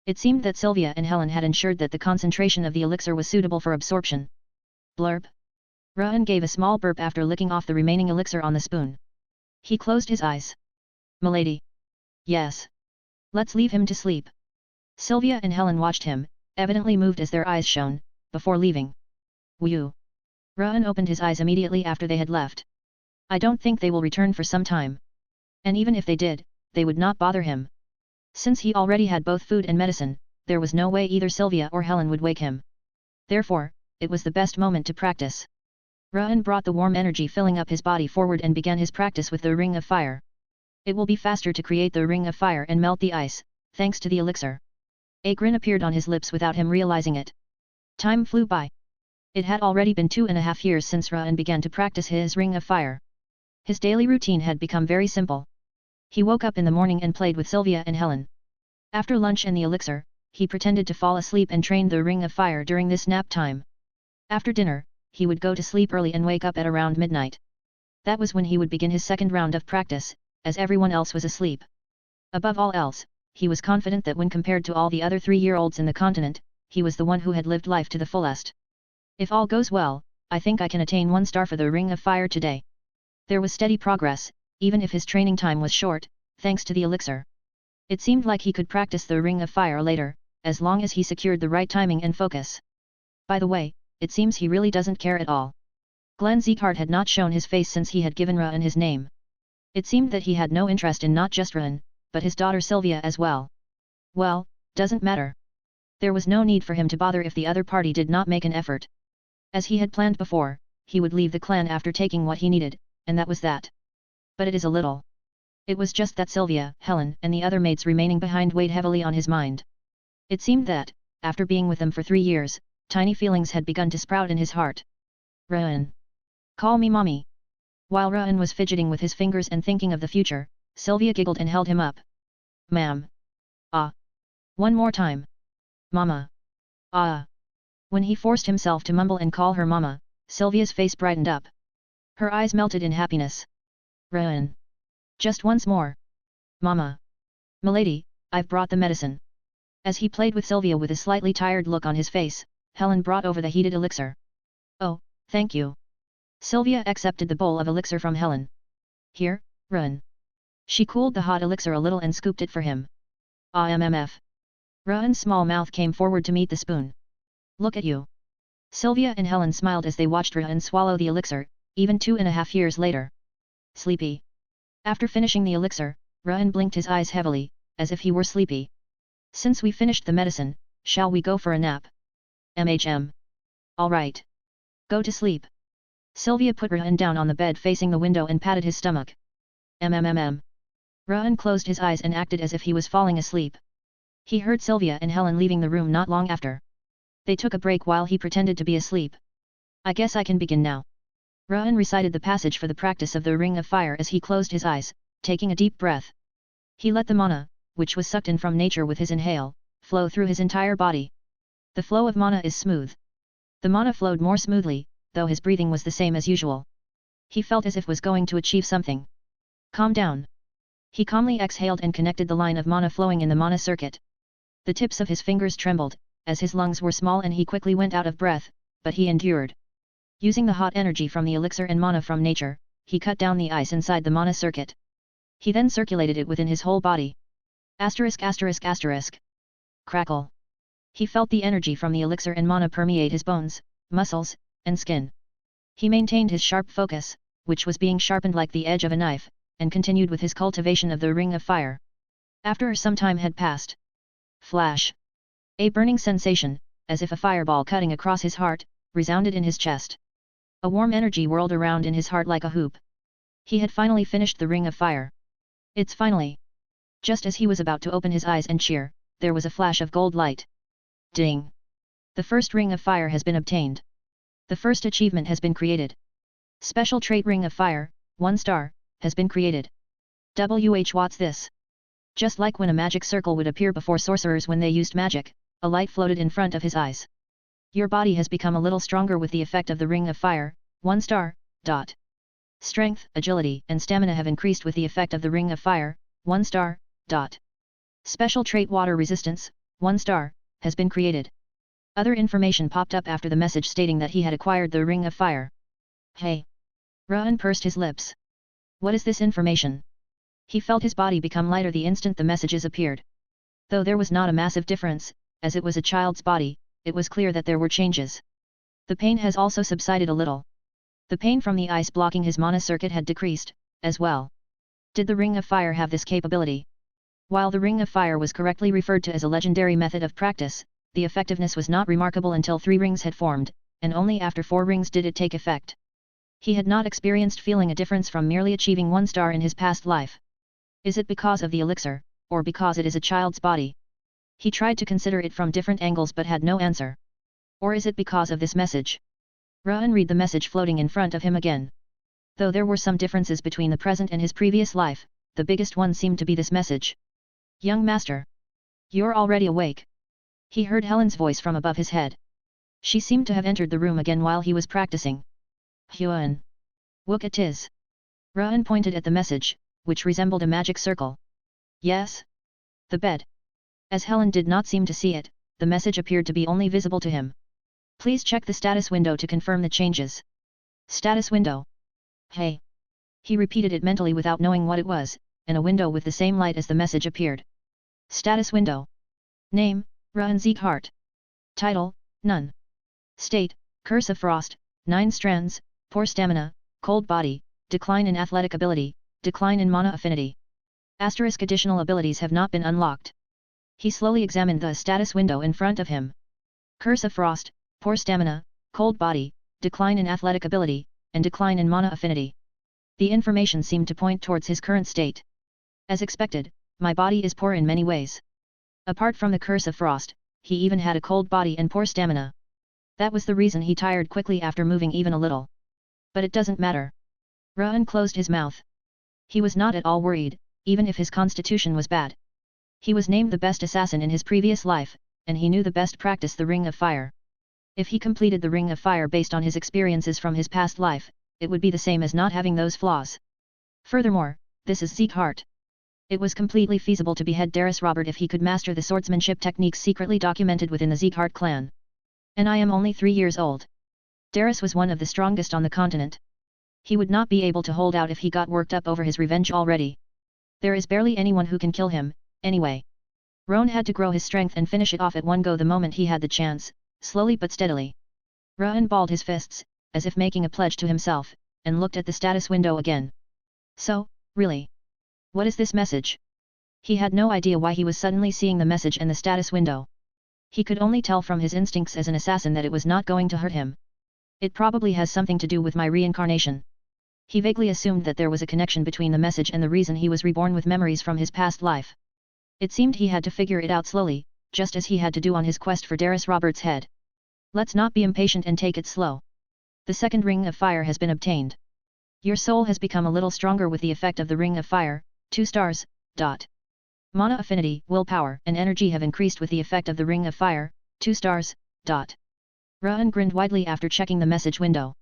S1: It seemed that Sylvia and Helen had ensured that the concentration of the elixir was suitable for absorption. Blurb. Run gave a small burp after licking off the remaining elixir on the spoon. He closed his eyes. Milady. Yes. Let's leave him to sleep. Sylvia and Helen watched him, evidently moved as their eyes shone, before leaving. Whew. Ruan opened his eyes immediately after they had left. I don't think they will return for some time. And even if they did, they would not bother him. Since he already had both food and medicine, there was no way either Sylvia or Helen would wake him. Therefore, it was the best moment to practice. Ruan brought the warm energy filling up his body forward and began his practice with the ring of fire. It will be faster to create the ring of fire and melt the ice, thanks to the elixir. A grin appeared on his lips without him realizing it. Time flew by. It had already been 2.5 years since Ruan began to practice his ring of fire. His daily routine had become very simple. He woke up in the morning and played with Sylvia and Helen. After lunch and the elixir, he pretended to fall asleep and trained the ring of fire during this nap time. After dinner, he would go to sleep early and wake up at around midnight. That was when he would begin his second round of practice, as everyone else was asleep. Above all else, he was confident that when compared to all the other 3-year-olds in the continent, he was the one who had lived life to the fullest. If all goes well, I think I can attain 1 star for the ring of fire today. There was steady progress, even if his training time was short, thanks to the elixir. It seemed like he could practice the ring of fire later, as long as he secured the right timing and focus. By the way, it seems he really doesn't care at all. Glenn Zeekhart had not shown his face since he had given Ruan his name. It seemed that he had no interest in not just Ruan, but his daughter Sylvia as well. Well, doesn't matter. There was no need for him to bother if the other party did not make an effort. As he had planned before, he would leave the clan after taking what he needed, and that was that. But it is a little. It was just that Sylvia, Helen and the other maids remaining behind weighed heavily on his mind. It seemed that, after being with them for 3 years, tiny feelings had begun to sprout in his heart. Ruan. Call me mommy. While Ruan was fidgeting with his fingers and thinking of the future, Sylvia giggled and held him up. Ma'am. Ah. One more time. Mama. Ah. When he forced himself to mumble and call her mama, Sylvia's face brightened up. Her eyes melted in happiness. Ruan. Just once more. Mama. Milady, I've brought the medicine. As he played with Sylvia with a slightly tired look on his face, Helen brought over the heated elixir. Oh, thank you. Sylvia accepted the bowl of elixir from Helen. Here, Ruan. She cooled the hot elixir a little and scooped it for him. Ruan's small mouth came forward to meet the spoon. Look at you. Sylvia and Helen smiled as they watched Ruan swallow the elixir, even 2.5 years later. Sleepy. After finishing the elixir, Ruan blinked his eyes heavily, as if he were sleepy. Since we finished the medicine, shall we go for a nap? All right. Go to sleep. Sylvia put Ruan down on the bed facing the window and patted his stomach. Ruan closed his eyes and acted as if he was falling asleep. He heard Sylvia and Helen leaving the room not long after. They took a break while he pretended to be asleep. I guess I can begin now. Ruan recited the passage for the practice of the ring of fire as he closed his eyes, taking a deep breath. He let the mana, which was sucked in from nature with his inhale, flow through his entire body. The flow of mana is smooth. The mana flowed more smoothly, though his breathing was the same as usual. He felt as if was going to achieve something. Calm down. He calmly exhaled and connected the line of mana flowing in the mana circuit. The tips of his fingers trembled, as his lungs were small and he quickly went out of breath, but he endured. Using the hot energy from the elixir and mana from nature, he cut down the ice inside the mana circuit. He then circulated it within his whole body. Crackle. He felt the energy from the elixir and mana permeate his bones, muscles, and skin. He maintained his sharp focus, which was being sharpened like the edge of a knife, and continued with his cultivation of the ring of fire. After some time had passed. Flash. A burning sensation, as if a fireball cutting across his heart, resounded in his chest. A warm energy whirled around in his heart like a hoop. He had finally finished the ring of fire. It's finally. Just as he was about to open his eyes and cheer, there was a flash of gold light. Ding! The first ring of fire has been obtained. The first achievement has been created. Special trait ring of fire, 1 star, has been created. What's this? Just like when a magic circle would appear before sorcerers when they used magic, a light floated in front of his eyes. Your body has become a little stronger with the effect of the ring of fire, 1 star. Strength, agility and stamina have increased with the effect of the ring of fire, 1 star. Special trait water resistance, 1 star, has been created. Other information popped up after the message stating that he had acquired the ring of fire. Hey! Ruan pursed his lips. What is this information? He felt his body become lighter the instant the messages appeared. Though there was not a massive difference, as it was a child's body, it was clear that there were changes. The pain has also subsided a little. The pain from the ice blocking his mana circuit had decreased, as well. Did the Ring of Fire have this capability? While the Ring of Fire was correctly referred to as a legendary method of practice, the effectiveness was not remarkable until 3 rings had formed, and only after 4 rings did it take effect. He had not experienced feeling a difference from merely achieving 1 star in his past life. Is it because of the elixir, or because it is a child's body? He tried to consider it from different angles but had no answer. Or is it because of this message? Ra'an read the message floating in front of him again. Though there were some differences between the present and his previous life, the biggest one seemed to be this message. Young master. You're already awake. He heard Helen's voice from above his head. She seemed to have entered the room again while he was practicing. Huan. Wook it is. Ra'an pointed at the message, which resembled a magic circle. Yes? The bed. As Helen did not seem to see it, the message appeared to be only visible to him. Please check the status window to confirm the changes. Status window. Hey. He repeated it mentally without knowing what it was, and a window with the same light as the message appeared. Status window. Name, Ra'an Zeekhart. Title, None. State, Curse of Frost, 9 strands, poor stamina, cold body, decline in athletic ability, decline in mana affinity. Asterisk additional abilities have not been unlocked. He slowly examined the status window in front of him. Curse of Frost, poor stamina, cold body, decline in athletic ability, and decline in mana affinity. The information seemed to point towards his current state. As expected, my body is poor in many ways. Apart from the Curse of Frost, he even had a cold body and poor stamina. That was the reason he tired quickly after moving even a little. But it doesn't matter. Ra'an closed his mouth. He was not at all worried, even if his constitution was bad. He was named the best assassin in his previous life, and he knew the best practice the Ring of Fire. If he completed the Ring of Fire based on his experiences from his past life, it would be the same as not having those flaws. Furthermore, this is Zeekhart. It was completely feasible to behead Darius Robert if he could master the swordsmanship techniques secretly documented within the Zeekhart clan. And I am only 3 years old. Darius was one of the strongest on the continent. He would not be able to hold out if he got worked up over his revenge already. There is barely anyone who can kill him, anyway. Roan had to grow his strength and finish it off at one go the moment he had the chance, slowly but steadily. Ra'an balled his fists, as if making a pledge to himself, and looked at the status window again. So, really? What is this message? He had no idea why he was suddenly seeing the message and the status window. He could only tell from his instincts as an assassin that it was not going to hurt him. It probably has something to do with my reincarnation. He vaguely assumed that there was a connection between the message and the reason he was reborn with memories from his past life. It seemed he had to figure it out slowly, just as he had to do on his quest for Darius Robert's head. Let's not be impatient and take it slow. The second Ring of Fire has been obtained. Your soul has become a little stronger with the effect of the Ring of Fire, 2 stars. Mana affinity, willpower, and energy have increased with the effect of the Ring of Fire, 2 stars. Ra'an grinned widely after checking the message window.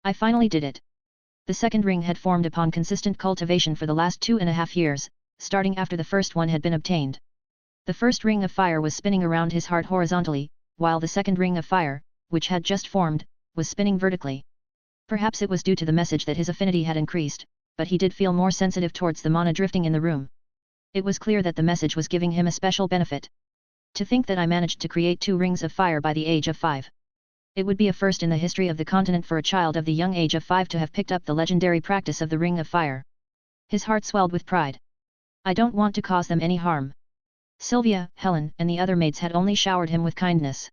S1: I finally did it. The second ring had formed upon consistent cultivation for the last 2.5 years, starting after the first one had been obtained. The first Ring of Fire was spinning around his heart horizontally, while the second Ring of Fire, which had just formed, was spinning vertically. Perhaps it was due to the message that his affinity had increased, but he did feel more sensitive towards the mana drifting in the room. It was clear that the message was giving him a special benefit. To think that I managed to create 2 Rings of Fire by the age of 5. It would be a first in the history of the continent for a child of the young age of 5 to have picked up the legendary practice of the Ring of Fire. His heart swelled with pride. I don't want to cause them any harm. Sylvia, Helen, and the other maids had only showered him with kindness.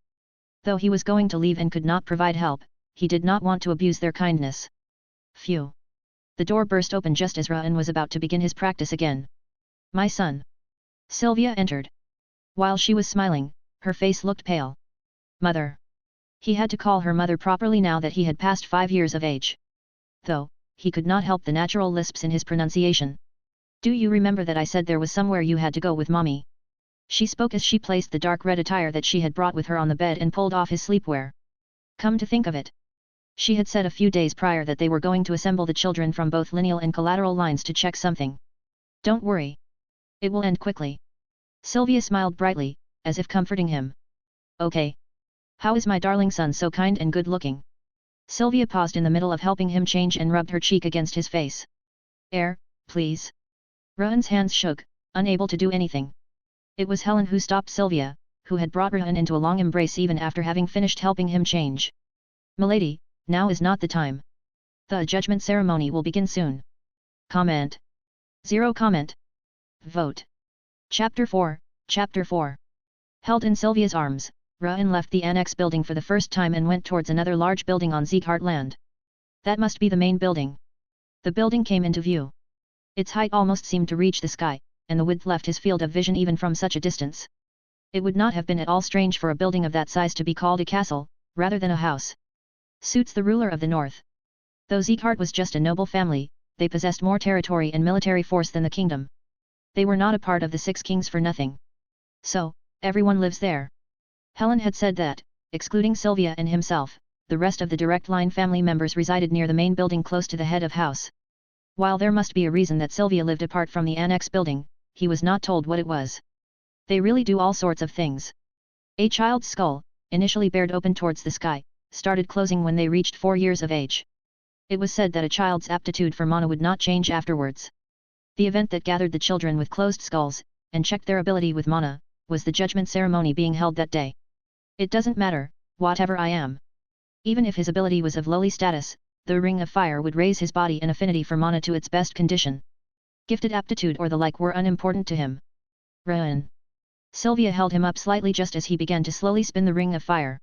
S1: Though he was going to leave and could not provide help, he did not want to abuse their kindness. Phew. The door burst open just as Ra'an was about to begin his practice again. My son. Sylvia entered. While she was smiling, her face looked pale. Mother. He had to call her mother properly now that he had passed 5 years of age. Though, he could not help the natural lisps in his pronunciation. Do you remember that I said there was somewhere you had to go with mommy? She spoke as she placed the dark red attire that she had brought with her on the bed and pulled off his sleepwear. Come to think of it. She had said a few days prior that they were going to assemble the children from both lineal and collateral lines to check something. Don't worry. It will end quickly. Sylvia smiled brightly, as if comforting him. Okay. How is my darling son so kind and good-looking? Sylvia paused in the middle of helping him change and rubbed her cheek against his face. Air, please. Ruan's hands shook, unable to do anything. It was Helen who stopped Sylvia, who had brought Ruan into a long embrace even after having finished helping him change. "Milady, now is not the time. The judgment ceremony will begin soon." Comment. Zero comment. Vote. Chapter 4, Chapter 4. Held in Sylvia's arms, Ruan left the annex building for the first time and went towards another large building on Sieghart land. That must be the main building. The building came into view. Its height almost seemed to reach the sky, and the width left his field of vision even from such a distance. It would not have been at all strange for a building of that size to be called a castle, rather than a house. Suits the ruler of the north. Though Sieghart was just a noble family, they possessed more territory and military force than the kingdom. They were not a part of the Six Kings for nothing. So, everyone lives there. Helen had said that, excluding Sylvia and himself, the rest of the direct line family members resided near the main building close to the head of house. While there must be a reason that Sylvia lived apart from the annex building, he was not told what it was. They really do all sorts of things. A child's skull, initially bared open towards the sky, started closing when they reached 4 years of age. It was said that a child's aptitude for mana would not change afterwards. The event that gathered the children with closed skulls, and checked their ability with mana, was the judgment ceremony being held that day. It doesn't matter, whatever I am. Even if his ability was of lowly status, the ring of fire would raise his body and affinity for mana to its best condition. Gifted aptitude or the like were unimportant to him. Ruan. Sylvia held him up slightly just as he began to slowly spin the ring of fire.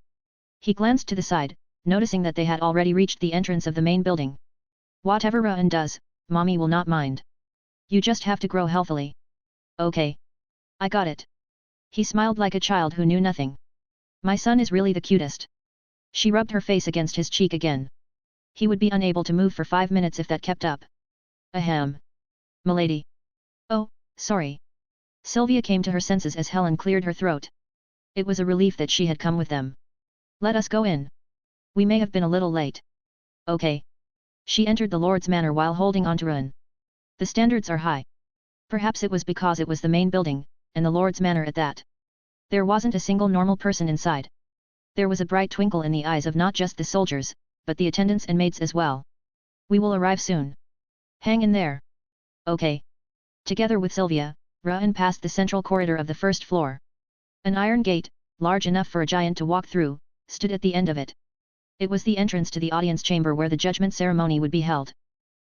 S1: He glanced to the side, noticing that they had already reached the entrance of the main building. "Whatever Ruan does, Mommy will not mind. You just have to grow healthily." "Okay. I got it." He smiled like a child who knew nothing. "My son is really the cutest." She rubbed her face against his cheek again. He would be unable to move for 5 minutes if that kept up. "Ahem. Milady." "Oh, sorry." Sylvia came to her senses as Helen cleared her throat. It was a relief that she had come with them. "Let us go in. We may have been a little late." "Okay." She entered the Lord's Manor while holding on to Ruan. The standards are high. Perhaps it was because it was the main building, and the Lord's Manor at that. There wasn't a single normal person inside. There was a bright twinkle in the eyes of not just the soldiers, but the attendants and maids as well. "We will arrive soon. Hang in there." "Okay." Together with Sylvia, Ruan passed the central corridor of the first floor. An iron gate, large enough for a giant to walk through, stood at the end of it. It was the entrance to the audience chamber where the judgment ceremony would be held.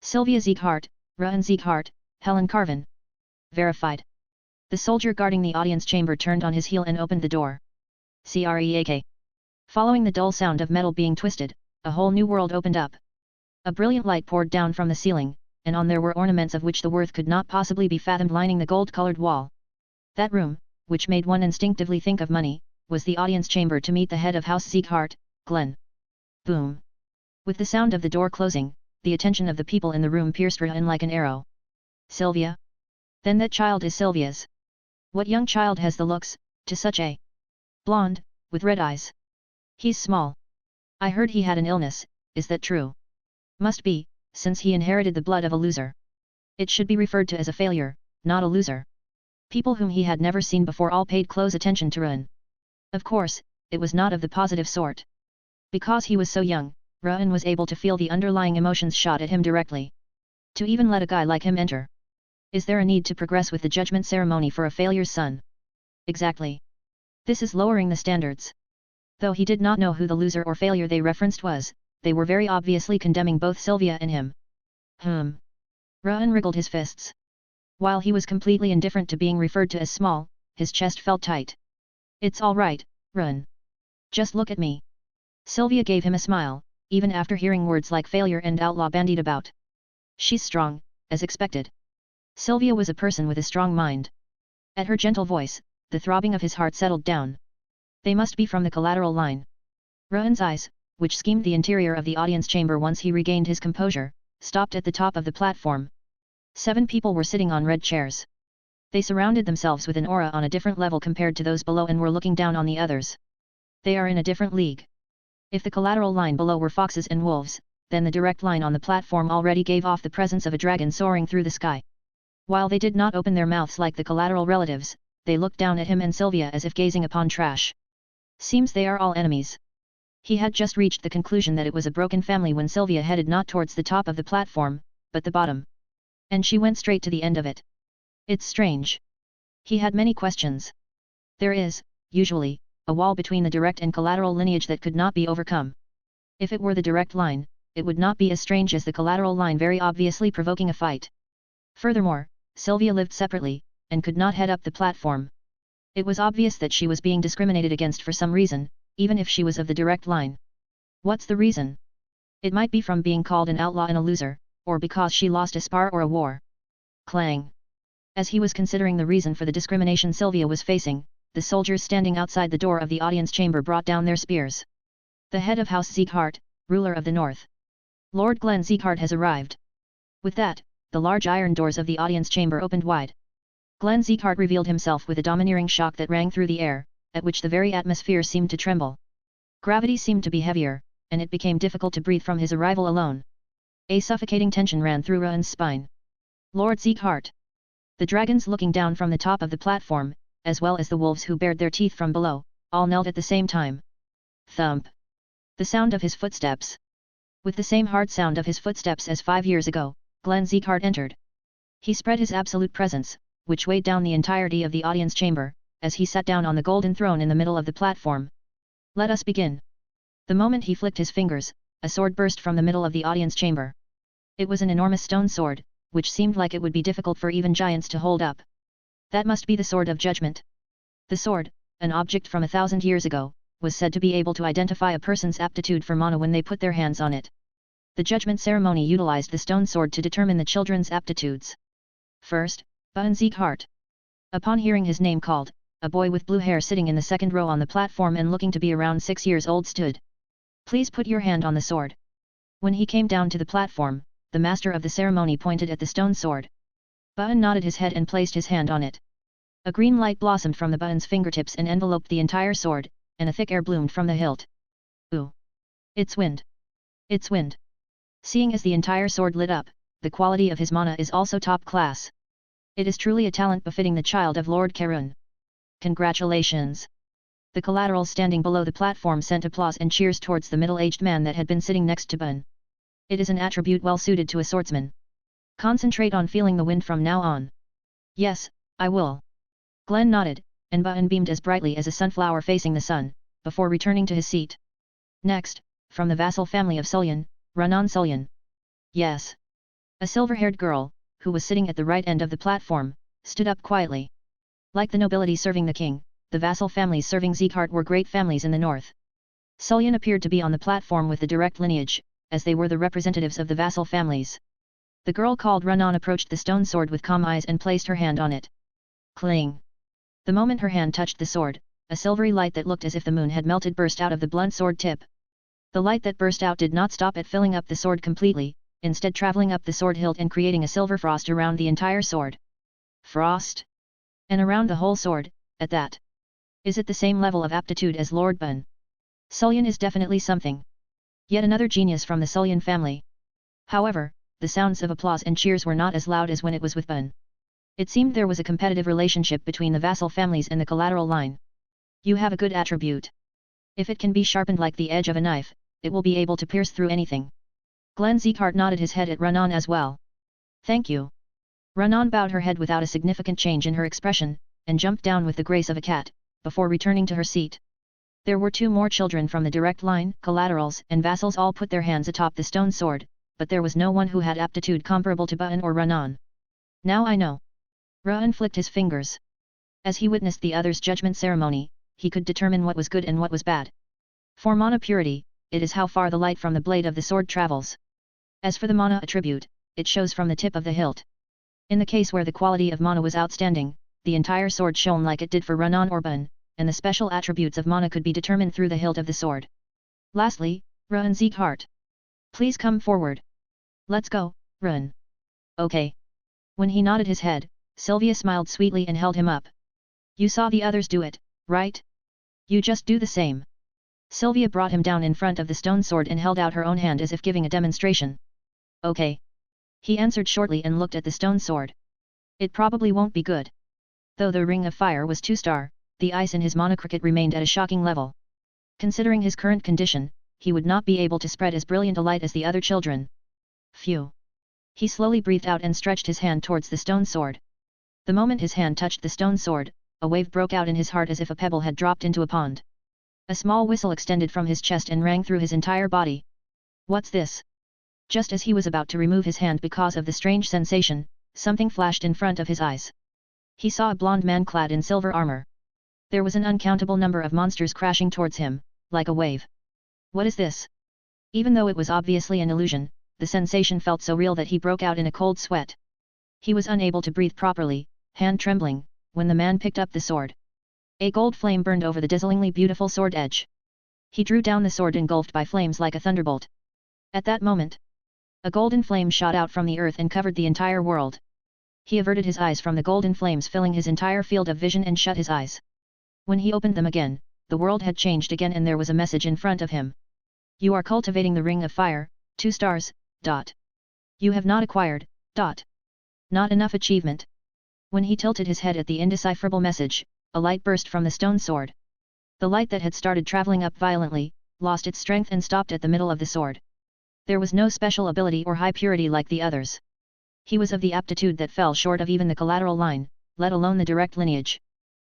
S1: Sylvia Sieghart, Ruan Sieghart, Helen Carvin. Verified. The soldier guarding the audience chamber turned on his heel and opened the door. Creak. Following the dull sound of metal being twisted, a whole new world opened up. A brilliant light poured down from the ceiling, and on there were ornaments of which the worth could not possibly be fathomed lining the gold-colored wall. That room, which made one instinctively think of money, was the audience chamber to meet the head of House Sieghart, Glenn. Boom. With the sound of the door closing, the attention of the people in the room pierced Ruan like an arrow. "Sylvia? Then that child is Sylvia's. What young child has the looks, to such a blonde, with red eyes? He's small. I heard he had an illness, is that true?" "Must be, since he inherited the blood of a loser. It should be referred to as a failure, not a loser." People whom he had never seen before all paid close attention to Ruan. Of course, it was not of the positive sort. Because he was so young, Ruan was able to feel the underlying emotions shot at him directly. To even let a guy like him enter. Is there a need to progress with the judgment ceremony for a failure's son? Exactly. This is lowering the standards. Though he did not know who the loser or failure they referenced was, they were very obviously condemning both Sylvia and him. Ruan wriggled his fists. While he was completely indifferent to being referred to as small, his chest felt tight. "It's all right, Ruan. Just look at me." Sylvia gave him a smile, even after hearing words like failure and outlaw bandied about. "She's strong, as expected." Sylvia was a person with a strong mind. At her gentle voice, the throbbing of his heart settled down. They must be from the collateral line. Ruan's eyes, which schemed the interior of the audience chamber once he regained his composure, stopped at the top of the platform. 7 people were sitting on red chairs. They surrounded themselves with an aura on a different level compared to those below and were looking down on the others. They are in a different league. If the collateral line below were foxes and wolves, then the direct line on the platform already gave off the presence of a dragon soaring through the sky. While they did not open their mouths like the collateral relatives, they looked down at him and Sylvia as if gazing upon trash. Seems they are all enemies. He had just reached the conclusion that it was a broken family when Sylvia headed not towards the top of the platform, but the bottom. And she went straight to the end of it. It's strange. He had many questions. There is, usually, a wall between the direct and collateral lineage that could not be overcome. If it were the direct line, it would not be as strange as the collateral line very obviously provoking a fight. Furthermore, Sylvia lived separately, and could not head up the platform. It was obvious that she was being discriminated against for some reason, even if she was of the direct line. What's the reason? It might be from being called an outlaw and a loser, or because she lost a spar or a war. Clang. As he was considering the reason for the discrimination Sylvia was facing, the soldiers standing outside the door of the audience chamber brought down their spears. The head of House Sieghart, ruler of the North. Lord Glenn Sieghart has arrived. With that, the large iron doors of the audience chamber opened wide. Glenn Sieghart revealed himself with a domineering shock that rang through the air, at which the very atmosphere seemed to tremble. Gravity seemed to be heavier, and it became difficult to breathe from his arrival alone. A suffocating tension ran through Ruan's spine. Lord Sieghart. The dragons looking down from the top of the platform, as well as the wolves who bared their teeth from below, all knelt at the same time. Thump. The sound of his footsteps. With the same hard sound of his footsteps as 5 years ago, Glenn Sieghart entered. He spread his absolute presence, which weighed down the entirety of the audience chamber, as he sat down on the golden throne in the middle of the platform. Let us begin. The moment he flicked his fingers, a sword burst from the middle of the audience chamber. It was an enormous stone sword, which seemed like it would be difficult for even giants to hold up. That must be the Sword of Judgment. The sword, an object from 1,000 years ago, was said to be able to identify a person's aptitude for mana when they put their hands on it. The judgment ceremony utilized the stone sword to determine the children's aptitudes. First, Glenn Sieghart. Upon hearing his name called, a boy with blue hair sitting in the second row on the platform and looking to be around 6 years old stood. Please put your hand on the sword. When he came down to the platform, the master of the ceremony pointed at the stone sword. Glenn nodded his head and placed his hand on it. A green light blossomed from the Glenn's fingertips and enveloped the entire sword, and a thick air bloomed from the hilt. Ooh! It's wind! It's wind! Seeing as the entire sword lit up, the quality of his mana is also top class. It is truly a talent befitting the child of Lord Karun. Congratulations! The collaterals standing below the platform sent applause and cheers towards the middle-aged man that had been sitting next to Glenn. It is an attribute well suited to a swordsman. Concentrate on feeling the wind from now on. Yes, I will. Glenn nodded, and Glenn beamed as brightly as a sunflower facing the sun, before returning to his seat. Next, from the vassal family of Sullion, Renan Sullion. Yes. A silver-haired girl, who was sitting at the right end of the platform, stood up quietly. Like the nobility serving the king, the vassal families serving Sieghart were great families in the north. Sullion appeared to be on the platform with the direct lineage, as they were the representatives of the vassal families. The girl called Renan approached the stone sword with calm eyes and placed her hand on it. Cling! The moment her hand touched the sword, a silvery light that looked as if the moon had melted burst out of the blunt sword tip. The light that burst out did not stop at filling up the sword completely, instead traveling up the sword hilt and creating a silver frost around the entire sword. Frost? And around the whole sword, at that. Is it the same level of aptitude as Lord Glenn? Sullion is definitely something. Yet another genius from the Sullion family. However, the sounds of applause and cheers were not as loud as when it was with Glenn. It seemed there was a competitive relationship between the vassal families and the collateral line. You have a good attribute. If it can be sharpened like the edge of a knife, it will be able to pierce through anything. Glenn Sieghart nodded his head at Renan as well. Thank you. Renan bowed her head without a significant change in her expression, and jumped down with the grace of a cat, before returning to her seat. There were 2 more children from the direct line, collaterals and vassals all put their hands atop the stone sword, but there was no one who had aptitude comparable to Glenn or Renan. Now I know. Renan flicked his fingers. As he witnessed the others' judgment ceremony, he could determine what was good and what was bad. For mana purity, it is how far the light from the blade of the sword travels. As for the mana attribute, it shows from the tip of the hilt. In the case where the quality of mana was outstanding, the entire sword shone like it did for Renan or Glenn, and the special attributes of mana could be determined through the hilt of the sword. Lastly, Renan Sieghart. Please come forward. Let's go, Renan. Okay. When he nodded his head, Sylvia smiled sweetly and held him up. You saw the others do it, right? You just do the same. Sylvia brought him down in front of the stone sword and held out her own hand as if giving a demonstration. Okay. He answered shortly and looked at the stone sword. It probably won't be good. Though the ring of fire was 2-star, the ice in his mana cricket remained at a shocking level. Considering his current condition, he would not be able to spread as brilliant a light as the other children. Phew. He slowly breathed out and stretched his hand towards the stone sword. The moment his hand touched the stone sword, a wave broke out in his heart as if a pebble had dropped into a pond. A small whistle extended from his chest and rang through his entire body. What's this? Just as he was about to remove his hand because of the strange sensation, something flashed in front of his eyes. He saw a blond man clad in silver armor. There was an uncountable number of monsters crashing towards him, like a wave. What is this? Even though it was obviously an illusion, the sensation felt so real that he broke out in a cold sweat. He was unable to breathe properly, hand trembling, when the man picked up the sword. A gold flame burned over the dazzlingly beautiful sword edge. He drew down the sword engulfed by flames like a thunderbolt. At that moment, a golden flame shot out from the earth and covered the entire world. He averted his eyes from the golden flames filling his entire field of vision and shut his eyes. When he opened them again, the world had changed again and there was a message in front of him. You are cultivating the Ring of Fire, 2 stars, ... You have not acquired, ... Not enough achievement. When he tilted his head at the indecipherable message, a light burst from the stone sword. The light that had started traveling up violently, lost its strength and stopped at the middle of the sword. There was no special ability or high purity like the others. He was of the aptitude that fell short of even the collateral line, let alone the direct lineage.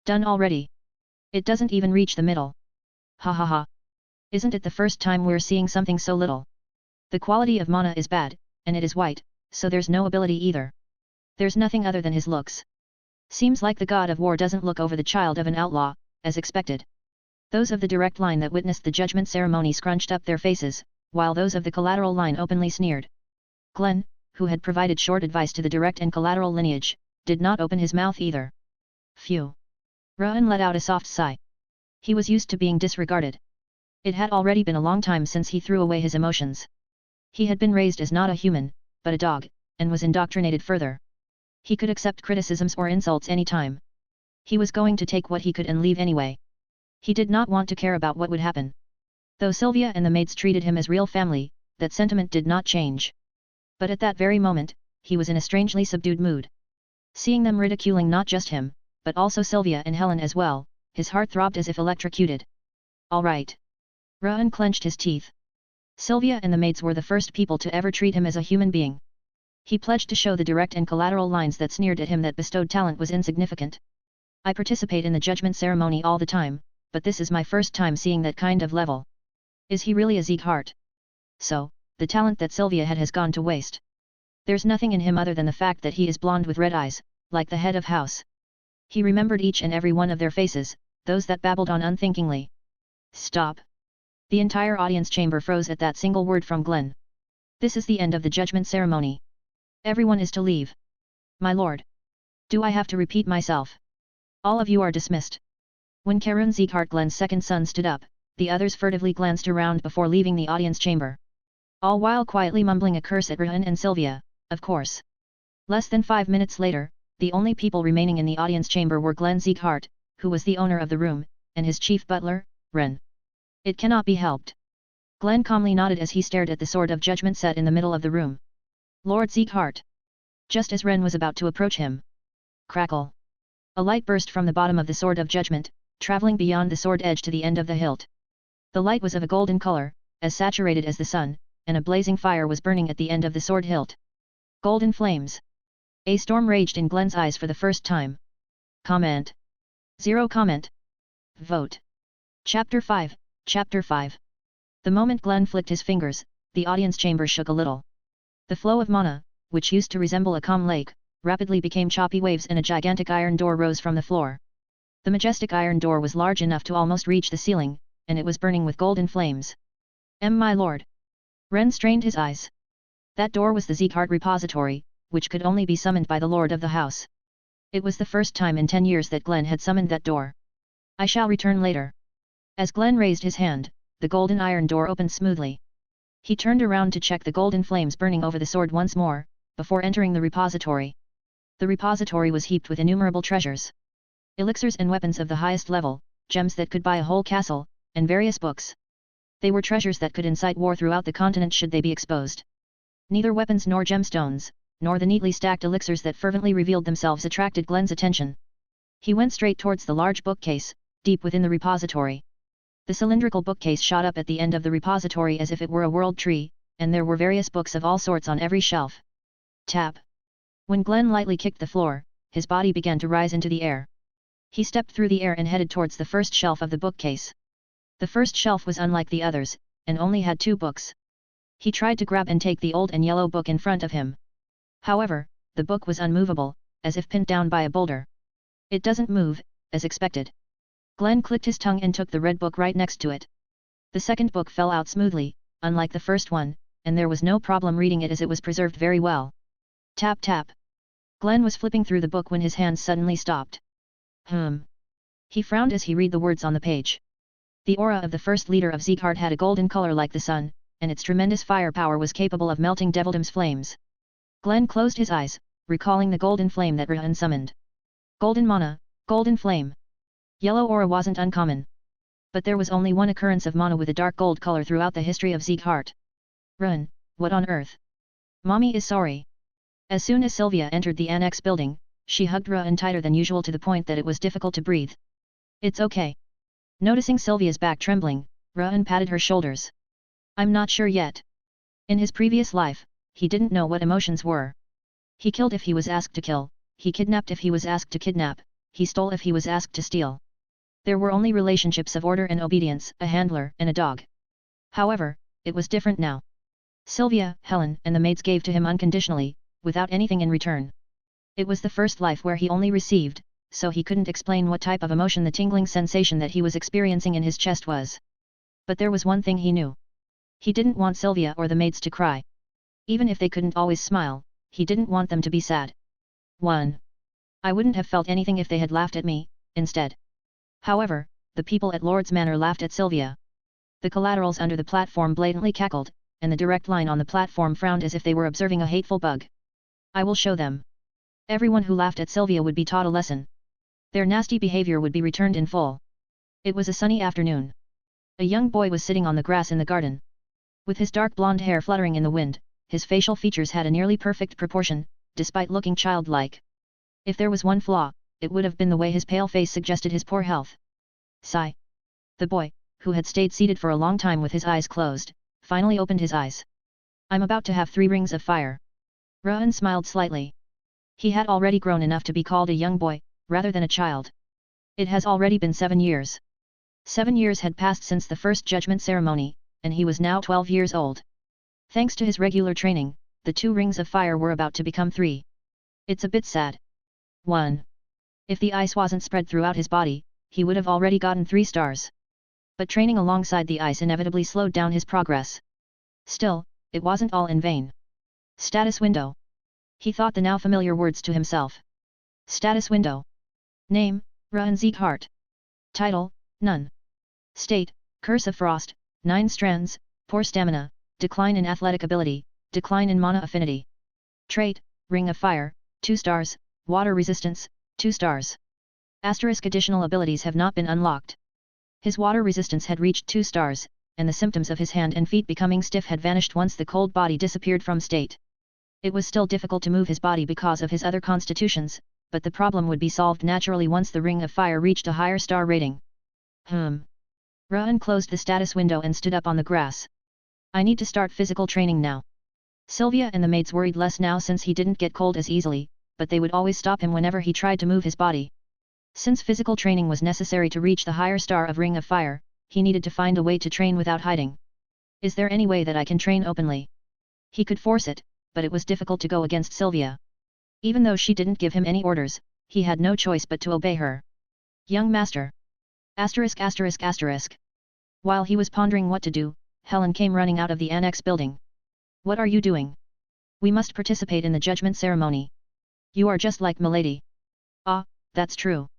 S1: Done already. It doesn't even reach the middle. Ha ha ha. Isn't it the first time we're seeing something so little? The quality of mana is bad, and it is white, so there's no ability either. There's nothing other than his looks. Seems like the god of war doesn't look over the child of an outlaw, as expected. Those of the direct line that witnessed the judgment ceremony scrunched up their faces, while those of the collateral line openly sneered. Glenn, who had provided short advice to the direct and collateral lineage, did not open his mouth either. Phew. Rohan let out a soft sigh. He was used to being disregarded. It had already been a long time since he threw away his emotions. He had been raised as not a human, but a dog, and was indoctrinated further. He could accept criticisms or insults any time. He was going to take what he could and leave anyway. He did not want to care about what would happen. Though Sylvia and the maids treated him as real family, that sentiment did not change. But at that very moment, he was in a strangely subdued mood. Seeing them ridiculing not just him, but also Sylvia and Helen as well, his heart throbbed as if electrocuted. All right. Rohan clenched his teeth. Sylvia and the maids were the first people to ever treat him as a human being. He pledged to show the direct and collateral lines that sneered at him that bestowed talent was insignificant. I participate in the judgment ceremony all the time, but this is my first time seeing that kind of level. Is he really a Sieghart? So, the talent that Sylvia had has gone to waste. There's nothing in him other than the fact that he is blonde with red eyes, like the head of house. He remembered each and every one of their faces, those that babbled on unthinkingly. Stop. The entire audience chamber froze at that single word from Glenn. This is the end of the judgment ceremony. Everyone is to leave. My lord. Do I have to repeat myself? All of you are dismissed. When Karun Sieghart, Glenn's second son, stood up, the others furtively glanced around before leaving the audience chamber. All while quietly mumbling a curse at Rohan and Sylvia, of course. Less than 5 minutes later, the only people remaining in the audience chamber were Glenn Sieghart, who was the owner of the room, and his chief butler, Ren. It cannot be helped. Glenn calmly nodded as he stared at the sword of judgment set in the middle of the room. Lord Sieghart. Just as Ren was about to approach him. Crackle. A light burst from the bottom of the sword of judgment, traveling beyond the sword edge to the end of the hilt. The light was of a golden color, as saturated as the sun, and a blazing fire was burning at the end of the sword hilt. Golden flames. A storm raged in Glenn's eyes for the first time. Comment. 0 comment. Vote. Chapter 5, Chapter 5. The moment Glenn flicked his fingers, the audience chamber shook a little. The flow of mana, which used to resemble a calm lake, rapidly became choppy waves and a gigantic iron door rose from the floor. The majestic iron door was large enough to almost reach the ceiling, and it was burning with golden flames. My lord. Ren strained his eyes. That door was the Sieghart repository, which could only be summoned by the lord of the house. It was the first time in 10 years that Glenn had summoned that door. I shall return later. As Glenn raised his hand, the golden iron door opened smoothly. He turned around to check the golden flames burning over the sword once more, before entering the repository. The repository was heaped with innumerable treasures. Elixirs and weapons of the highest level, gems that could buy a whole castle, and various books. They were treasures that could incite war throughout the continent should they be exposed. Neither weapons nor gemstones, nor the neatly stacked elixirs that fervently revealed themselves attracted Glenn's attention. He went straight towards the large bookcase, deep within the repository. The cylindrical bookcase shot up at the end of the repository as if it were a world tree, and there were various books of all sorts on every shelf. Tap. When Glenn lightly kicked the floor, his body began to rise into the air. He stepped through the air and headed towards the first shelf of the bookcase. The first shelf was unlike the others, and only had 2 books. He tried to grab and take the old and yellow book in front of him. However, the book was unmovable, as if pinned down by a boulder. It doesn't move, as expected. Glenn clicked his tongue and took the red book right next to it. The second book fell out smoothly, unlike the first one, and there was no problem reading it as it was preserved very well. Tap tap. Glenn was flipping through the book when his hands suddenly stopped. He frowned as he read the words on the page. The aura of the first leader of Sieghart had a golden color like the sun, and its tremendous firepower was capable of melting Devildam's flames. Glenn closed his eyes, recalling the golden flame that Ra'an summoned. Golden mana, golden flame. Yellow aura wasn't uncommon. But there was only one occurrence of mana with a dark gold color throughout the history of Sieghart. Run, what on earth? Mommy is sorry. As soon as Sylvia entered the annex building, she hugged Ra'an tighter than usual to the point that it was difficult to breathe. It's okay. Noticing Sylvia's back trembling, Ra'an patted her shoulders. I'm not sure yet. In his previous life, he didn't know what emotions were. He killed if he was asked to kill, he kidnapped if he was asked to kidnap, he stole if he was asked to steal. There were only relationships of order and obedience, a handler and a dog. However, it was different now. Sylvia, Helen, and the maids gave to him unconditionally, without anything in return. It was the first life where he only received, so he couldn't explain what type of emotion the tingling sensation that he was experiencing in his chest was. But there was one thing he knew. He didn't want Sylvia or the maids to cry. Even if they couldn't always smile, he didn't want them to be sad. 1. I wouldn't have felt anything if they had laughed at me, instead. However, the people at Lord's Manor laughed at Sylvia. The collaterals under the platform blatantly cackled, and the direct line on the platform frowned as if they were observing a hateful bug. I will show them. Everyone who laughed at Sylvia would be taught a lesson. Their nasty behavior would be returned in full. It was a sunny afternoon. A young boy was sitting on the grass in the garden. With his dark blonde hair fluttering in the wind, his facial features had a nearly perfect proportion, despite looking childlike. If there was one flaw, it would have been the way his pale face suggested his poor health. Sigh. The boy, who had stayed seated for a long time with his eyes closed, finally opened his eyes. I'm about to have 3 rings of fire. Ra'an smiled slightly. He had already grown enough to be called a young boy, rather than a child. It has already been 7 years. 7 years had passed since the first judgment ceremony, and he was now 12 years old. Thanks to his regular training, the 2 rings of fire were about to become 3. It's a bit sad. 1. If the ice wasn't spread throughout his body, he would have already gotten 3 stars. But training alongside the ice inevitably slowed down his progress. Still, it wasn't all in vain. Status window. He thought the now familiar words to himself. Status window. Name, Ra'an Sieghart. Title, None. State, Curse of Frost, 9 strands, poor stamina, decline in athletic ability, decline in mana affinity. Trait, Ring of Fire, 2 stars, water resistance, 2 stars. Asterisk additional abilities have not been unlocked. His water resistance had reached 2 stars, and the symptoms of his hand and feet becoming stiff had vanished once the cold body disappeared from state. It was still difficult to move his body because of his other constitutions, but the problem would be solved naturally once the Ring of Fire reached a higher star rating. Ra'an closed the status window and stood up on the grass. I need to start physical training now. Sylvia and the maids worried less now since he didn't get cold as easily, but they would always stop him whenever he tried to move his body. Since physical training was necessary to reach the higher star of Ring of Fire, he needed to find a way to train without hiding. Is there any way that I can train openly? He could force it, but it was difficult to go against Sylvia. Even though she didn't give him any orders, he had no choice but to obey her. Young master. Asterisk asterisk asterisk. While he was pondering what to do, Helen came running out of the annex building. What are you doing? We must participate in the judgment ceremony. You are just like Milady. Ah, that's true.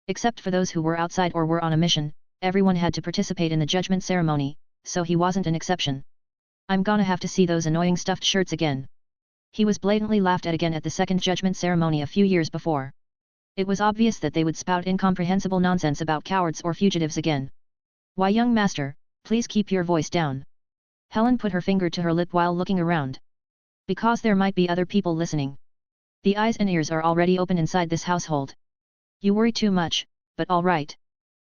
S1: Except for those who were outside or were on a mission, everyone had to participate in the judgment ceremony, so he wasn't an exception. I'm gonna have to see those annoying stuffed shirts again. He was blatantly laughed at again at the second judgment ceremony a few years before. It was obvious that they would spout incomprehensible nonsense about cowards or fugitives again. Why, young master, please keep your voice down. Helen put her finger to her lip while looking around. Because there might be other people listening. The eyes and ears are already open inside this household. You worry too much, but all right.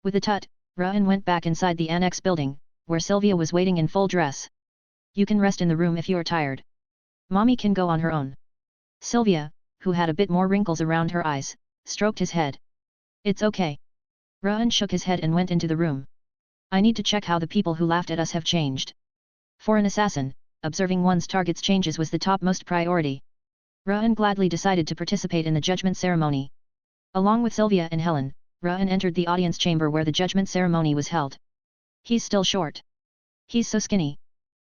S1: With a tut, Ra'an went back inside the annex building, where Sylvia was waiting in full dress. You can rest in the room if you're tired. Mommy can go on her own. Sylvia, who had a bit more wrinkles around her eyes, stroked his head. It's okay. Ra'an shook his head and went into the room. I need to check how the people who laughed at us have changed. For an assassin, observing one's target's changes was the topmost priority. Ra'an gladly decided to participate in the judgment ceremony. Along with Sylvia and Helen, Ra'an entered the audience chamber where the judgment ceremony was held. He's still short. He's so skinny.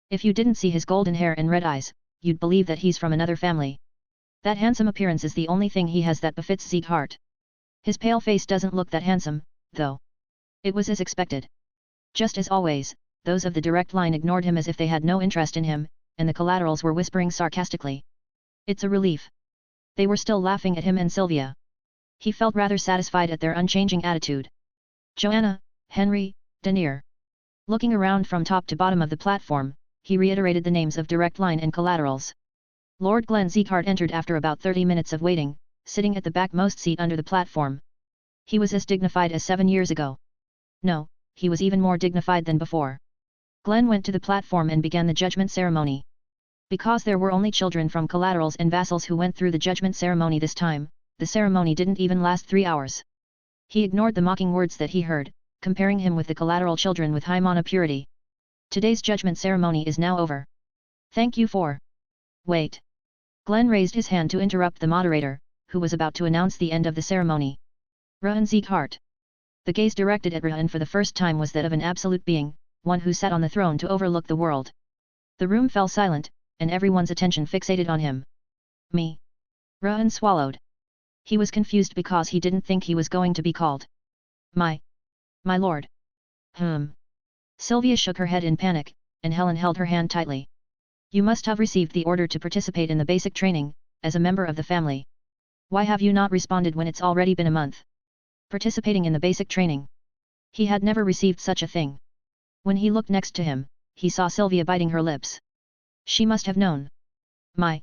S1: If you didn't see his golden hair and red eyes, you'd believe that he's from another family. That handsome appearance is the only thing he has that befits Sieghart. His pale face doesn't look that handsome, though. It was as expected. Just as always, those of the direct line ignored him as if they had no interest in him, and the collaterals were whispering sarcastically. It's a relief. They were still laughing at him and Sylvia. He felt rather satisfied at their unchanging attitude. Joanna, Henry, Denier. Looking around from top to bottom of the platform, he reiterated the names of direct line and collaterals. Lord Glenn Sieghart entered after about 30 minutes of waiting, sitting at the backmost seat under the platform. He was as dignified as 7 years ago. No, he was even more dignified than before. Glenn went to the platform and began the judgment ceremony. Because there were only children from collaterals and vassals who went through the judgment ceremony this time, the ceremony didn't even last 3 hours. He ignored the mocking words that he heard, comparing him with the collateral children with high mana purity. Today's judgment ceremony is now over. Thank you for... Wait. Glenn raised his hand to interrupt the moderator, who was about to announce the end of the ceremony. Ra'an Sieghart. The gaze directed at Ra'an for the first time was that of an absolute being, one who sat on the throne to overlook the world. The room fell silent, and everyone's attention fixated on him. Me. Ra'an swallowed. He was confused because he didn't think he was going to be called. My lord. Sylvia shook her head in panic, and Helen held her hand tightly. You must have received the order to participate in the basic training, as a member of the family. Why have you not responded when it's already been a month? Participating in the basic training. He had never received such a thing. When he looked next to him, he saw Sylvia biting her lips. She must have known. My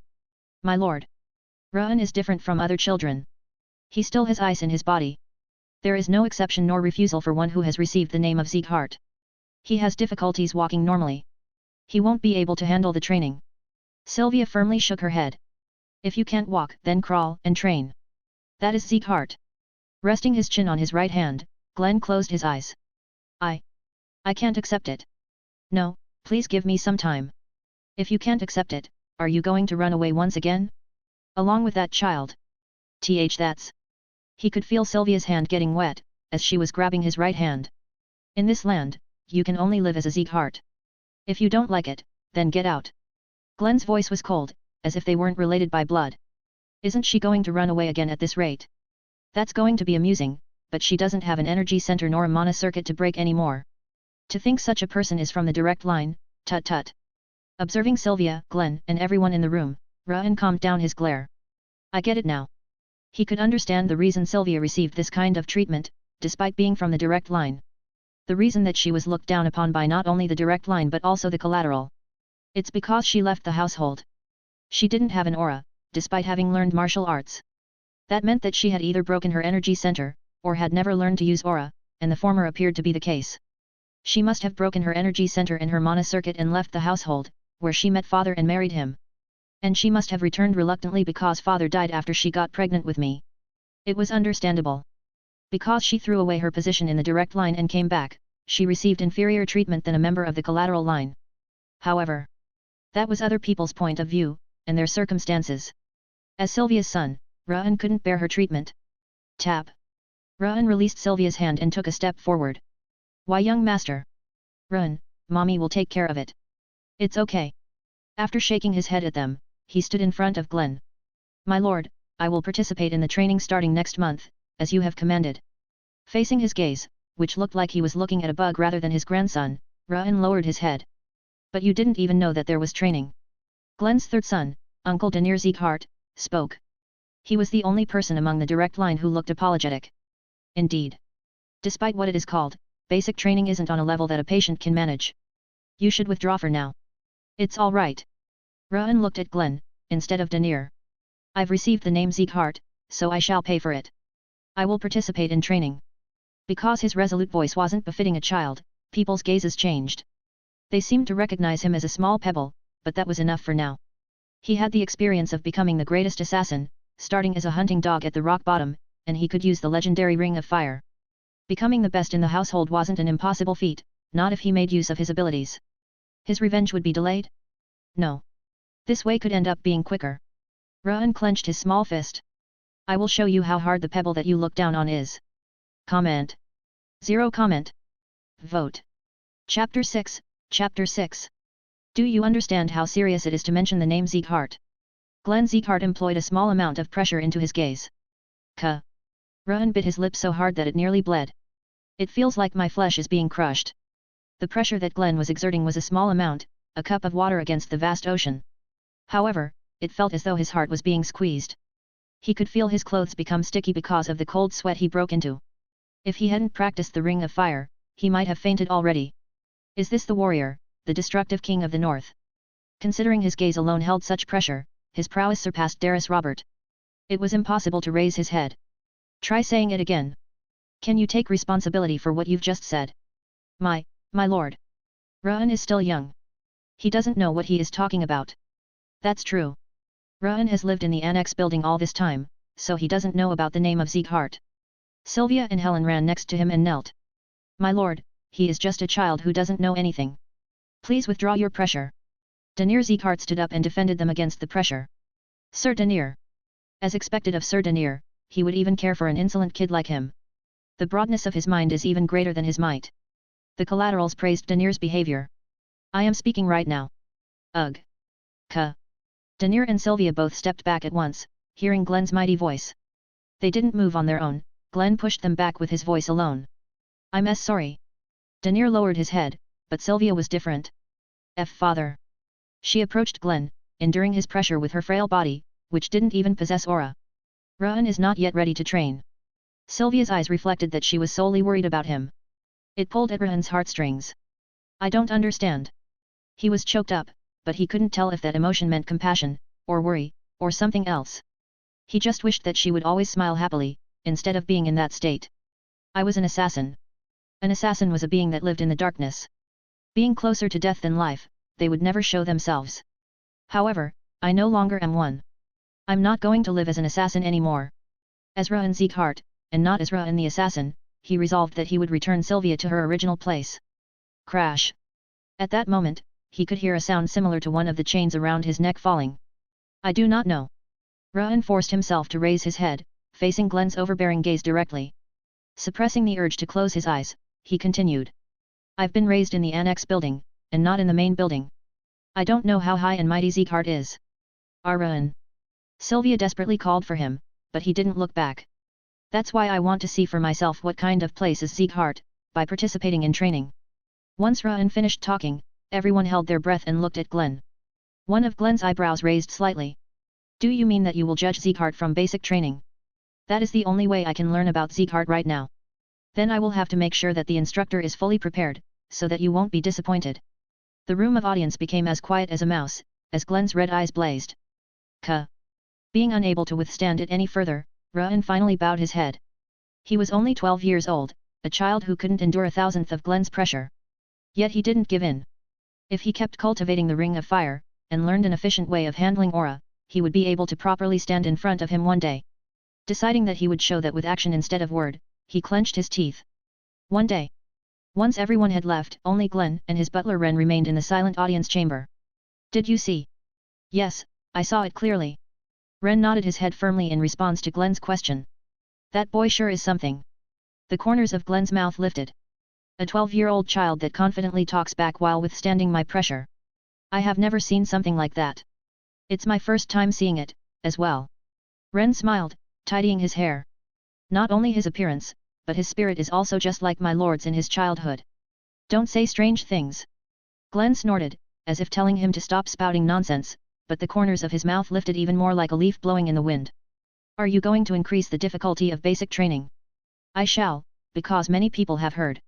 S1: lord. Ra'an is different from other children. He still has ice in his body. There is no exception nor refusal for one who has received the name of Sieghart. He has difficulties walking normally. He won't be able to handle the training. Sylvia firmly shook her head. If you can't walk, then crawl and train. That is Sieghart. Resting his chin on his right hand, Glenn closed his eyes. I can't accept it. No, please give me some time. If you can't accept it, are you going to run away once again? Along with that child? That's... He could feel Sylvia's hand getting wet, as she was grabbing his right hand. In this land, you can only live as a Sieghart. If you don't like it, then get out. Glenn's voice was cold, as if they weren't related by blood. Isn't she going to run away again at this rate? That's going to be amusing, but she doesn't have an energy center nor a mana circuit to break anymore. To think such a person is from the direct line, tut. Observing Sylvia, Glenn, and everyone in the room, Ra'an calmed down his glare. I get it now. He could understand the reason Sylvia received this kind of treatment, despite being from the direct line. The reason that she was looked down upon by not only the direct line but also the collateral. It's because she left the household. She didn't have an aura, despite having learned martial arts. That meant that she had either broken her energy center, or had never learned to use aura, and the former appeared to be the case. She must have broken her energy center in her mana circuit and left the household, where she met father and married him. And she must have returned reluctantly because father died after she got pregnant with me. It was understandable. Because she threw away her position in the direct line and came back, she received inferior treatment than a member of the collateral line. However, that was other people's point of view, and their circumstances. As Sylvia's son, Ra'an couldn't bear her treatment. Tap. Ra'an released Sylvia's hand and took a step forward. Why, young master? Run, mommy will take care of it. It's okay. After shaking his head at them, he stood in front of Glenn. My lord, I will participate in the training starting next month, as you have commanded. Facing his gaze, which looked like he was looking at a bug rather than his grandson, Ra'an lowered his head. But you didn't even know that there was training. Glenn's third son, Uncle Denier Sieghart, spoke. He was the only person among the direct line who looked apologetic. Indeed. Despite what it is called, basic training isn't on a level that a patient can manage. You should withdraw for now. It's all right. Ra'an looked at Glenn, instead of Denier. I've received the name Sieghart, so I shall pay for it. I will participate in training. Because his resolute voice wasn't befitting a child, people's gazes changed. They seemed to recognize him as a small pebble, but that was enough for now. He had the experience of becoming the greatest assassin, starting as a hunting dog at the rock bottom, and he could use the legendary Ring of Fire. Becoming the best in the household wasn't an impossible feat, not if he made use of his abilities. His revenge would be delayed? No. This way could end up being quicker. Ruan clenched his small fist. I will show you how hard the pebble that you look down on is. Comment. 0 comment. Vote. Chapter 6, Chapter 6. Do you understand how serious it is to mention the name Sieghart? Glenn Sieghart employed a small amount of pressure into his gaze. Ruan bit his lip so hard that it nearly bled. It feels like my flesh is being crushed. The pressure that Glenn was exerting was a small amount, a cup of water against the vast ocean. However, it felt as though his heart was being squeezed. He could feel his clothes become sticky because of the cold sweat he broke into. If he hadn't practiced the Ring of Fire, he might have fainted already. Is this the warrior, the destructive king of the north? Considering his gaze alone held such pressure, his prowess surpassed Darius Robert. It was impossible to raise his head. Try saying it again. Can you take responsibility for what you've just said? My lord. Ruan is still young. He doesn't know what he is talking about. That's true. Ruan has lived in the annex building all this time, so he doesn't know about the name of Sieghart. Sylvia and Helen ran next to him and knelt. My lord, he is just a child who doesn't know anything. Please withdraw your pressure. Daenerys Sieghart stood up and defended them against the pressure. Sir Daenerys. As expected of Sir Daenerys, he would even care for an insolent kid like him. The broadness of his mind is even greater than his might. The collaterals praised Daenerys' behavior. I am speaking right now. Ugh. Daenerys and Sylvia both stepped back at once, hearing Glenn's mighty voice. They didn't move on their own, Glenn pushed them back with his voice alone. I'm sorry. Daenerys lowered his head, but Sylvia was different. Father. She approached Glenn, enduring his pressure with her frail body, which didn't even possess aura. Ruan is not yet ready to train. Sylvia's eyes reflected that she was solely worried about him. It pulled at Ruan's heartstrings. I don't understand. He was choked up, but he couldn't tell if that emotion meant compassion, or worry, or something else. He just wished that she would always smile happily, instead of being in that state. I was an assassin. An assassin was a being that lived in the darkness. Being closer to death than life, they would never show themselves. However, I no longer am one. I'm not going to live as an assassin anymore. As Ruan Sieghart, and not as Ruan the assassin, he resolved that he would return Sylvia to her original place. Crash. At that moment, he could hear a sound similar to one of the chains around his neck falling. I do not know. Ruan forced himself to raise his head, facing Glenn's overbearing gaze directly. Suppressing the urge to close his eyes, he continued. I've been raised in the annex building, and not in the main building. I don't know how high and mighty Sieghart is. Ruan. Sylvia desperately called for him, but he didn't look back. That's why I want to see for myself what kind of place is Sieghart, by participating in training. Once Ruan finished talking, everyone held their breath and looked at Glenn. One of Glenn's eyebrows raised slightly. Do you mean that you will judge Sieghart from basic training? That is the only way I can learn about Sieghart right now. Then I will have to make sure that the instructor is fully prepared, so that you won't be disappointed. The room of audience became as quiet as a mouse, as Glenn's red eyes blazed. Being unable to withstand it any further, Ruan finally bowed his head. He was only 12 years old, a child who couldn't endure a thousandth of Glenn's pressure. Yet he didn't give in. If he kept cultivating the Ring of Fire, and learned an efficient way of handling aura, he would be able to properly stand in front of him one day. Deciding that he would show that with action instead of word, he clenched his teeth. One day. Once everyone had left, only Glenn and his butler Ren remained in the silent audience chamber. Did you see? Yes, I saw it clearly. Ren nodded his head firmly in response to Glenn's question. That boy sure is something. The corners of Glenn's mouth lifted. A 12-year-old child that confidently talks back while withstanding my pressure. I have never seen something like that. It's my first time seeing it, as well. Ren smiled, tidying his hair. Not only his appearance, but his spirit is also just like my lord's in his childhood. Don't say strange things. Glenn snorted, as if telling him to stop spouting nonsense, but the corners of his mouth lifted even more like a leaf blowing in the wind. Are you going to increase the difficulty of basic training? I shall, because many people have heard.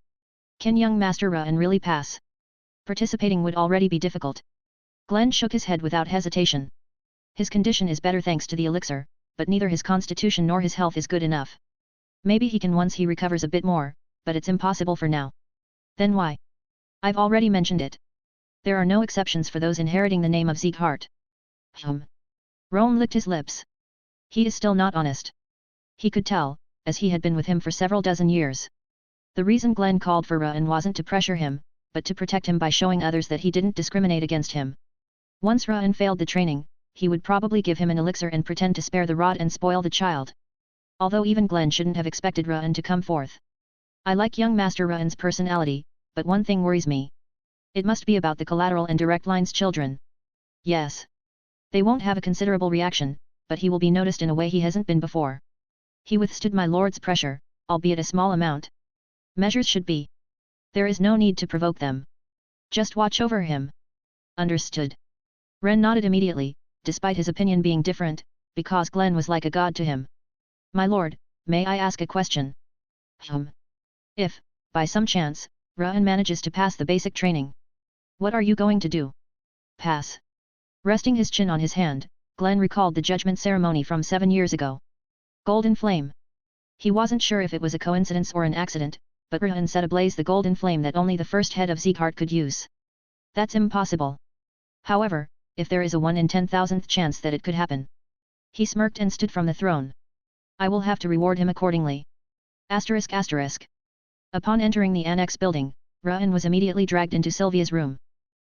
S1: Can young Master Ruan really pass? Participating would already be difficult. Glenn shook his head without hesitation. His condition is better thanks to the elixir, but neither his constitution nor his health is good enough. Maybe he can once he recovers a bit more, but it's impossible for now. Then why? I've already mentioned it. There are no exceptions for those inheriting the name of Sieghart. Rome licked his lips. He is still not honest. He could tell, as he had been with him for several dozen years. The reason Glenn called for Ruan wasn't to pressure him, but to protect him by showing others that he didn't discriminate against him. Once Ruan failed the training, he would probably give him an elixir and pretend to spare the rod and spoil the child. Although even Glenn shouldn't have expected Ruan to come forth. I like young Master Ruan's personality, but one thing worries me. It must be about the collateral and direct line's children. Yes. They won't have a considerable reaction, but he will be noticed in a way he hasn't been before. He withstood my lord's pressure, albeit a small amount. Measures should be. There is no need to provoke them. Just watch over him. Understood. Ren nodded immediately, despite his opinion being different, because Glenn was like a god to him. My lord, may I ask a question? If, by some chance, Ruan manages to pass the basic training, what are you going to do? Pass. Resting his chin on his hand, Glenn recalled the judgment ceremony from 7 years ago. Golden flame. He wasn't sure if it was a coincidence or an accident, but Ruan set ablaze the golden flame that only the first head of Sieghart could use. That's impossible. However, if there is a 1 in 10,000th chance that it could happen. He smirked and stood from the throne. I will have to reward him accordingly. Asterisk asterisk. Upon entering the annex building, Ruan was immediately dragged into Sylvia's room.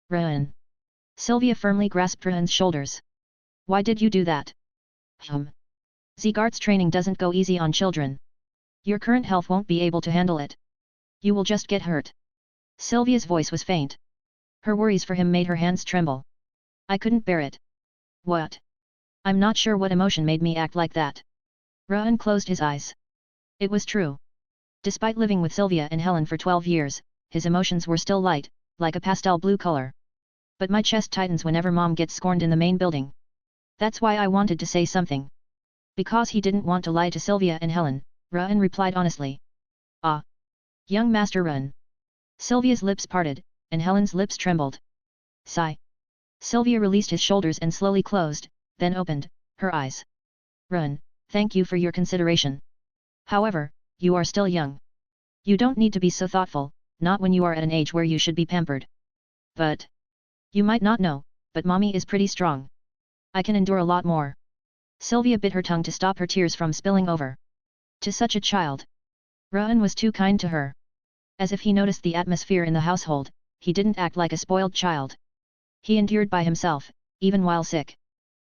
S1: Ruan. Sylvia firmly grasped Ruan's shoulders. Why did you do that? Sieghart's training doesn't go easy on children. Your current health won't be able to handle it. You will just get hurt. Sylvia's voice was faint. Her worries for him made her hands tremble. I couldn't bear it. What? I'm not sure what emotion made me act like that. Ruan closed his eyes. It was true. Despite living with Sylvia and Helen for 12 years, his emotions were still light, like a pastel blue color. But my chest tightens whenever Mom gets scorned in the main building. That's why I wanted to say something. Because he didn't want to lie to Sylvia and Helen, Ruan replied honestly. Ah. Young Master Ruan. Sylvia's lips parted, and Helen's lips trembled. Sigh. Sylvia released his shoulders and slowly closed, then opened her eyes. Ruan, thank you for your consideration. However, you are still young. You don't need to be so thoughtful, not when you are at an age where you should be pampered. But you might not know, but Mommy is pretty strong. I can endure a lot more. Sylvia bit her tongue to stop her tears from spilling over. To such a child. Ruan was too kind to her. As if he noticed the atmosphere in the household, he didn't act like a spoiled child. He endured by himself, even while sick.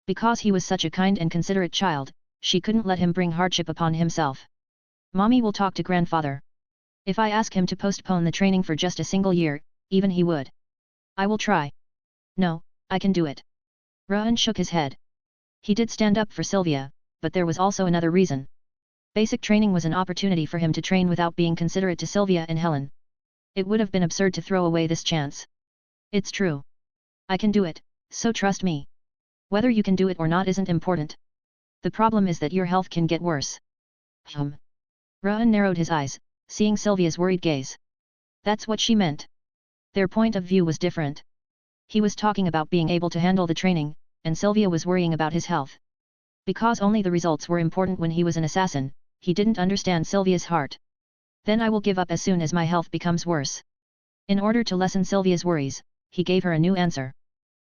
S1: Because he was such a kind and considerate child, she couldn't let him bring hardship upon himself. Mommy will talk to grandfather. If I ask him to postpone the training for just a single year, even he would. I will try. No, I can do it. Ruan shook his head. He did stand up for Sylvia, but there was also another reason. Basic training was an opportunity for him to train without being considerate to Sylvia and Helen. It would have been absurd to throw away this chance. It's true. I can do it, so trust me. Whether you can do it or not isn't important. The problem is that your health can get worse. Ruan narrowed his eyes, seeing Sylvia's worried gaze. That's what she meant. Their point of view was different. He was talking about being able to handle the training, and Sylvia was worrying about his health. Because only the results were important when he was an assassin, he didn't understand Sylvia's heart. Then I will give up as soon as my health becomes worse. In order to lessen Sylvia's worries, he gave her a new answer.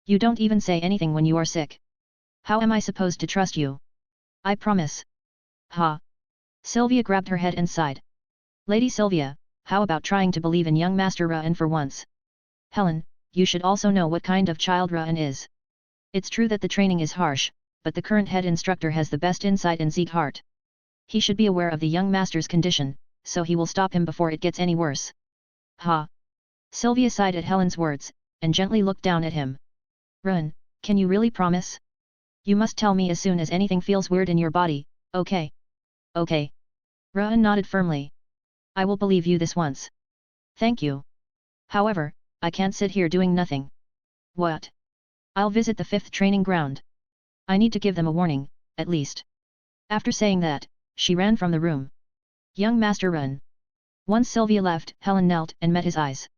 S1: You don't even say anything when you are sick. How am I supposed to trust you? I promise. Ha. Sylvia grabbed her head and sighed. Lady Sylvia, how about trying to believe in young Master Ruan for once? Helen, you should also know what kind of child Ruan is. It's true that the training is harsh, but the current head instructor has the best insight in Sieghart. He should be aware of the young master's condition, so he will stop him before it gets any worse. Ha! Sylvia sighed at Helen's words, and gently looked down at him. Ruan, can you really promise? You must tell me as soon as anything feels weird in your body, okay? Okay. Ruan nodded firmly. I will believe you this once. Thank you. However, I can't sit here doing nothing. What? I'll visit the 5th training ground. I need to give them a warning, at least. After saying that, she ran from the room. Young Master Ruan. Once Sylvia left, Helen knelt and met his eyes.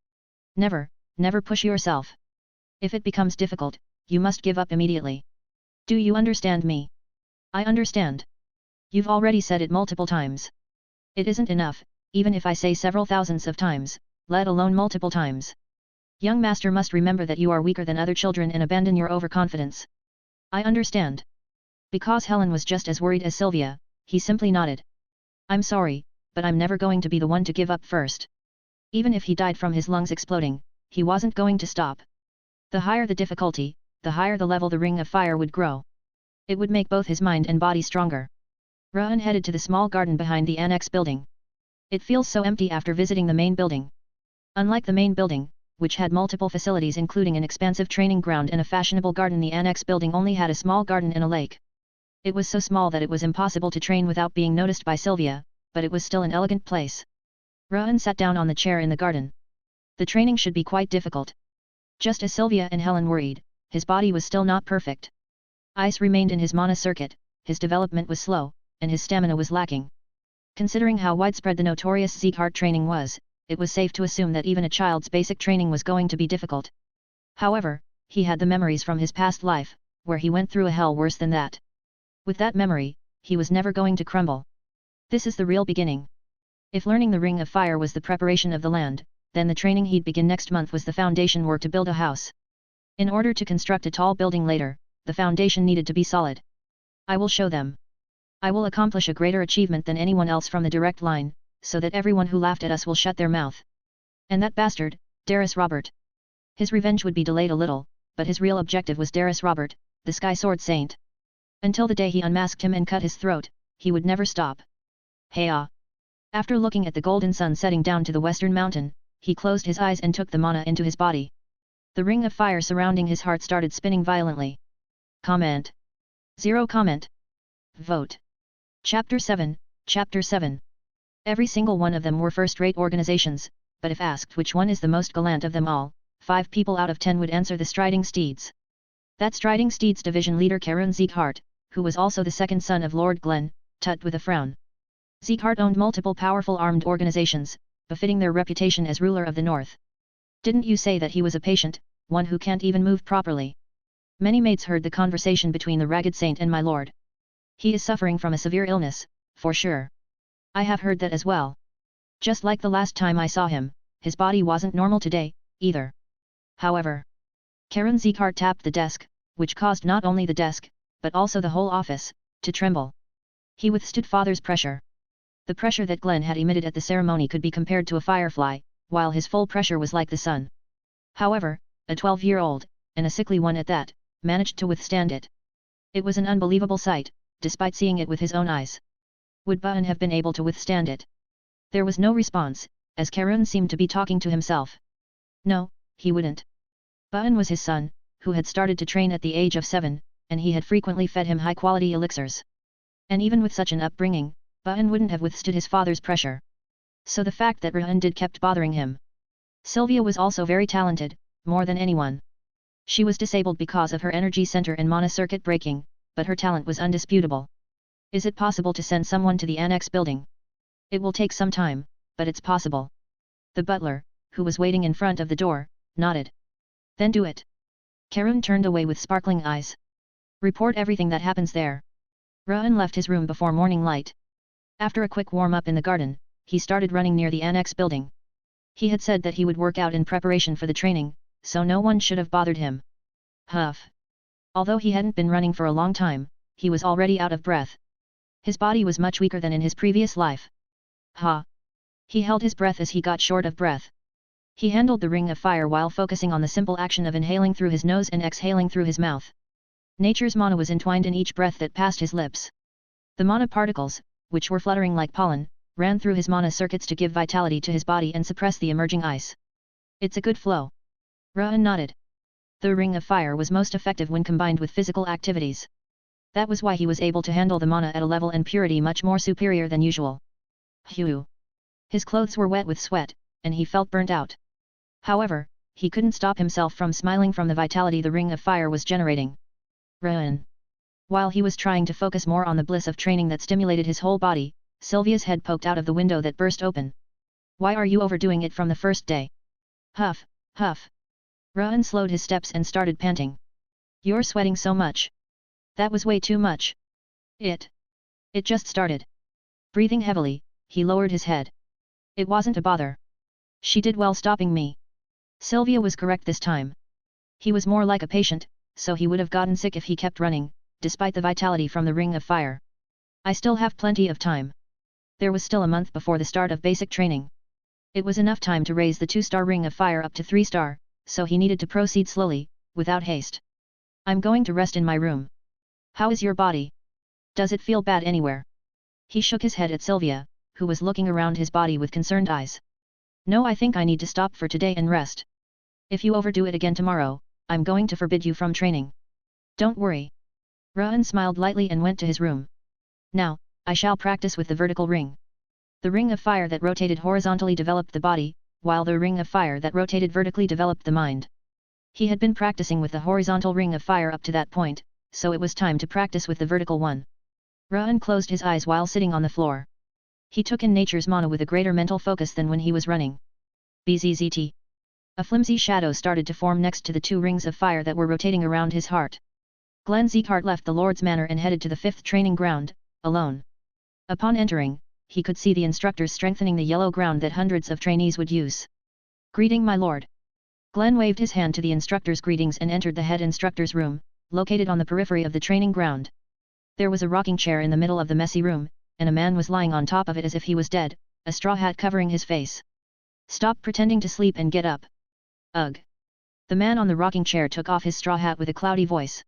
S1: Never, never push yourself. If it becomes difficult, you must give up immediately. Do you understand me? I understand. You've already said it multiple times. It isn't enough, even if I say several thousands of times, let alone multiple times. Young Master must remember that you are weaker than other children and abandon your overconfidence. I understand. Because Helen was just as worried as Sylvia, he simply nodded. I'm sorry, but I'm never going to be the one to give up first. Even if he died from his lungs exploding, he wasn't going to stop. The higher the difficulty, the higher the level the ring of fire would grow. It would make both his mind and body stronger. Ra'an headed to the small garden behind the annex building. It feels so empty after visiting the main building. Unlike the main building, which had multiple facilities including an expansive training ground and a fashionable garden, the annex building only had a small garden and a lake. It was so small that it was impossible to train without being noticed by Sylvia, but it was still an elegant place. Ra'an sat down on the chair in the garden. The training should be quite difficult. Just as Sylvia and Helen worried, his body was still not perfect. Ice remained in his mana circuit, his development was slow, and his stamina was lacking. Considering how widespread the notorious Sieghart training was, it was safe to assume that even a child's basic training was going to be difficult. However, he had the memories from his past life, where he went through a hell worse than that. With that memory, he was never going to crumble. This is the real beginning. If learning the Ring of Fire was the preparation of the land, then the training he'd begin next month was the foundation work to build a house. In order to construct a tall building later, the foundation needed to be solid. I will show them. I will accomplish a greater achievement than anyone else from the direct line, so that everyone who laughed at us will shut their mouth. And that bastard, Darius Robert. His revenge would be delayed a little, but his real objective was Darius Robert, the Sky Sword Saint. Until the day he unmasked him and cut his throat, he would never stop. Hey-ah! After looking at the golden sun setting down to the western mountain, he closed his eyes and took the mana into his body. The ring of fire surrounding his heart started spinning violently. Comment. 0 comment. Vote. Chapter 7, Chapter 7. Every single one of them were first-rate organizations, but if asked which one is the most gallant of them all, 5 people out of 10 would answer the Striding Steeds. That Striding Steeds division leader Karun Sieghart, who was also the second son of Lord Glenn, tut with a frown. Sieghart owned multiple powerful armed organizations, befitting their reputation as ruler of the North. Didn't you say that he was a patient, one who can't even move properly? Many maids heard the conversation between the Ragged Saint and my lord. He is suffering from a severe illness, for sure. I have heard that as well. Just like the last time I saw him, his body wasn't normal today, either. However, Karun Sieghart tapped the desk, which caused not only the desk, but also the whole office, to tremble. He withstood father's pressure. The pressure that Glenn had emitted at the ceremony could be compared to a firefly, while his full pressure was like the sun. However, a 12-year-old, and a sickly one at that, managed to withstand it. It was an unbelievable sight, despite seeing it with his own eyes. Would Ba'an have been able to withstand it? There was no response, as Karun seemed to be talking to himself. No, he wouldn't. Ba'an was his son, who had started to train at the age of 7, and he had frequently fed him high-quality elixirs. And even with such an upbringing, Ba'an wouldn't have withstood his father's pressure. So the fact that Ra'an did kept bothering him. Sylvia was also very talented, more than anyone. She was disabled because of her energy center and mana circuit breaking, but her talent was undisputable. Is it possible to send someone to the annex building? It will take some time, but it's possible. The butler, who was waiting in front of the door, nodded. Then do it. Karun turned away with sparkling eyes. Report everything that happens there. Ra'an left his room before morning light. After a quick warm-up in the garden, he started running near the annex building. He had said that he would work out in preparation for the training, so no one should have bothered him. Huff. Although he hadn't been running for a long time, he was already out of breath. His body was much weaker than in his previous life. Ha! He held his breath as he got short of breath. He handled the ring of fire while focusing on the simple action of inhaling through his nose and exhaling through his mouth. Nature's mana was entwined in each breath that passed his lips. The mana particles, which were fluttering like pollen, ran through his mana circuits to give vitality to his body and suppress the emerging ice. It's a good flow. Ra'an nodded. The ring of fire was most effective when combined with physical activities. That was why he was able to handle the mana at a level and purity much more superior than usual. Phew! His clothes were wet with sweat, and he felt burnt out. However, he couldn't stop himself from smiling from the vitality the ring of fire was generating. Ra'an. While he was trying to focus more on the bliss of training that stimulated his whole body, Sylvia's head poked out of the window that burst open. Why are you overdoing it from the first day? Huff, huff. Ra'an slowed his steps and started panting. You're sweating so much. That was way too much. It just started. Breathing heavily, he lowered his head. It wasn't a bother. She did well stopping me. Sylvia was correct this time. He was more like a patient, so he would have gotten sick if he kept running, despite the vitality from the Ring of Fire. I still have plenty of time. There was still a month before the start of basic training. It was enough time to raise the 2-star Ring of Fire up to 3-star, so he needed to proceed slowly, without haste. I'm going to rest in my room. How is your body? Does it feel bad anywhere? He shook his head at Sylvia, who was looking around his body with concerned eyes. No, I think I need to stop for today and rest. If you overdo it again tomorrow, I'm going to forbid you from training. Don't worry. Ra'an smiled lightly and went to his room. Now, I shall practice with the vertical ring. The Ring of Fire that rotated horizontally developed the body, while the Ring of Fire that rotated vertically developed the mind. He had been practicing with the horizontal Ring of Fire up to that point, so it was time to practice with the vertical one. Ra'an closed his eyes while sitting on the floor. He took in nature's mana with a greater mental focus than when he was running. Bzzzt. A flimsy shadow started to form next to the 2 rings of fire that were rotating around his heart. Glenn Zeekhart left the Lord's Manor and headed to the 5th training ground, alone. Upon entering, he could see the instructors strengthening the yellow ground that hundreds of trainees would use. Greeting, my lord. Glenn waved his hand to the instructor's greetings and entered the head instructor's room, located on the periphery of the training ground. There was a rocking chair in the middle of the messy room, and a man was lying on top of it as if he was dead, a straw hat covering his face. Stop pretending to sleep and get up. Ugh. The man on the rocking chair took off his straw hat with a cloudy voice.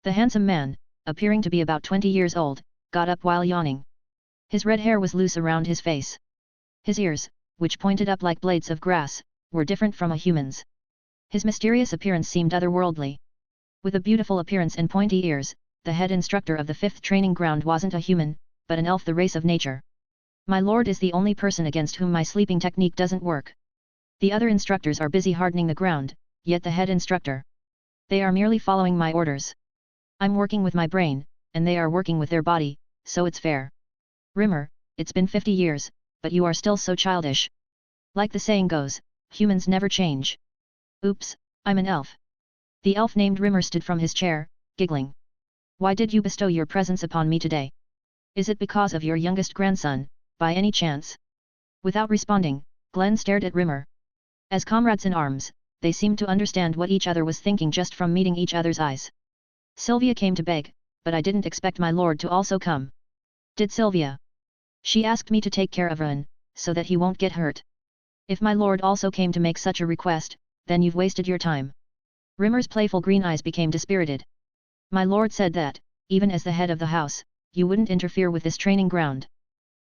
S1: The handsome man, appearing to be about 20 years old, got up while yawning. His red hair was loose around his face. His ears, which pointed up like blades of grass, were different from a human's. His mysterious appearance seemed otherworldly. With a beautiful appearance and pointy ears, the head instructor of the 5th training ground wasn't a human, but an elf, the race of nature. My lord is the only person against whom my sleeping technique doesn't work. The other instructors are busy hardening the ground, yet the head instructor. They are merely following my orders. I'm working with my brain, and they are working with their body, so it's fair. Rimmer, it's been 50 years, but you are still so childish. Like the saying goes, humans never change. Oops, I'm an elf. The elf named Rimmer stood from his chair, giggling. Why did you bestow your presence upon me today? Is it because of your youngest grandson, by any chance? Without responding, Glenn stared at Rimmer. As comrades in arms, they seemed to understand what each other was thinking just from meeting each other's eyes. Sylvia came to beg, but I didn't expect my lord to also come. Did Sylvia? She asked me to take care of Ra'an, so that he won't get hurt. If my lord also came to make such a request, then you've wasted your time. Rimmer's playful green eyes became dispirited. My lord said that, even as the head of the house, you wouldn't interfere with this training ground.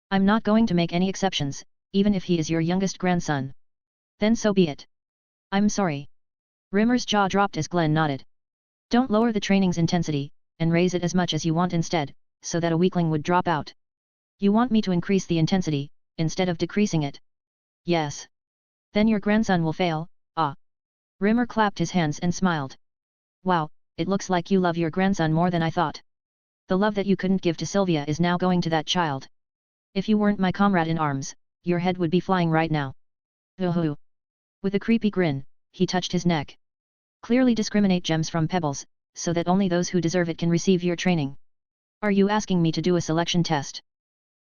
S1: I'm not going to make any exceptions, even if he is your youngest grandson. Then so be it. I'm sorry. Rimmer's jaw dropped as Glenn nodded. Don't lower the training's intensity, and raise it as much as you want instead, so that a weakling would drop out. You want me to increase the intensity, instead of decreasing it? Yes. Then your grandson will fail, ah. Rimmer clapped his hands and smiled. Wow, it looks like you love your grandson more than I thought. The love that you couldn't give to Sylvia is now going to that child. If you weren't my comrade in arms, your head would be flying right now. Hoo-hoo. With a creepy grin, he touched his neck. Clearly discriminate gems from pebbles, so that only those who deserve it can receive your training. Are you asking me to do a selection test?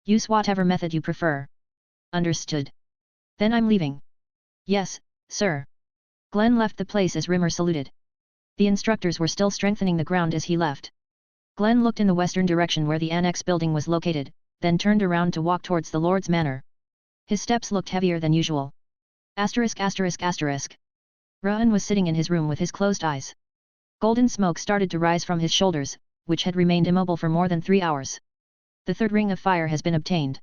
S1: Use whatever method you prefer. Understood. Then I'm leaving. Yes, sir. Glenn left the place as Rimmer saluted. The instructors were still strengthening the ground as he left. Glenn looked in the western direction where the annex building was located, then turned around to walk towards the Lord's Manor. His steps looked heavier than usual. Ra'an was sitting in his room with his closed eyes. Golden smoke started to rise from his shoulders, which had remained immobile for more than 3 hours. The 3rd ring of fire has been obtained.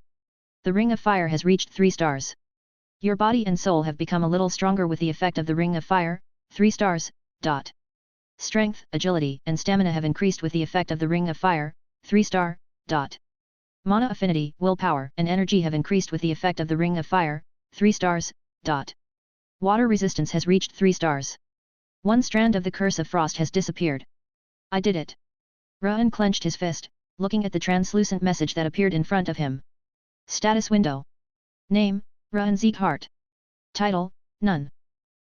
S1: The ring of fire has reached 3 stars. Your body and soul have become a little stronger with the effect of the ring of fire, 3 stars. Strength, agility, and stamina have increased with the effect of the ring of fire, 3 star. Mana affinity, willpower, and energy have increased with the effect of the ring of fire, 3 stars. Water resistance has reached 3 stars. 1 strand of the curse of frost has disappeared. I did it. Ra'an clenched his fist, looking at the translucent message that appeared in front of him. Status window. Name, Ra'an Zeekhart. Title, None.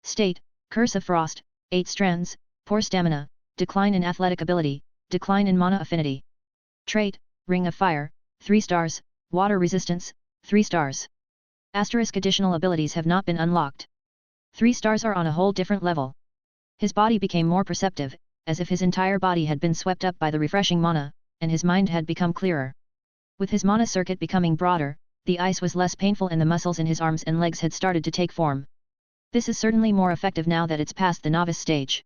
S1: State, Curse of Frost, 8 strands, poor stamina, decline in athletic ability, decline in mana affinity. Trait, Ring of Fire, 3 stars, water resistance, 3 stars. Asterisk additional abilities have not been unlocked. 3 stars are on a whole different level. His body became more perceptive, as if his entire body had been swept up by the refreshing mana, and his mind had become clearer. With his mana circuit becoming broader, the ice was less painful and the muscles in his arms and legs had started to take form. This is certainly more effective now that it's past the novice stage.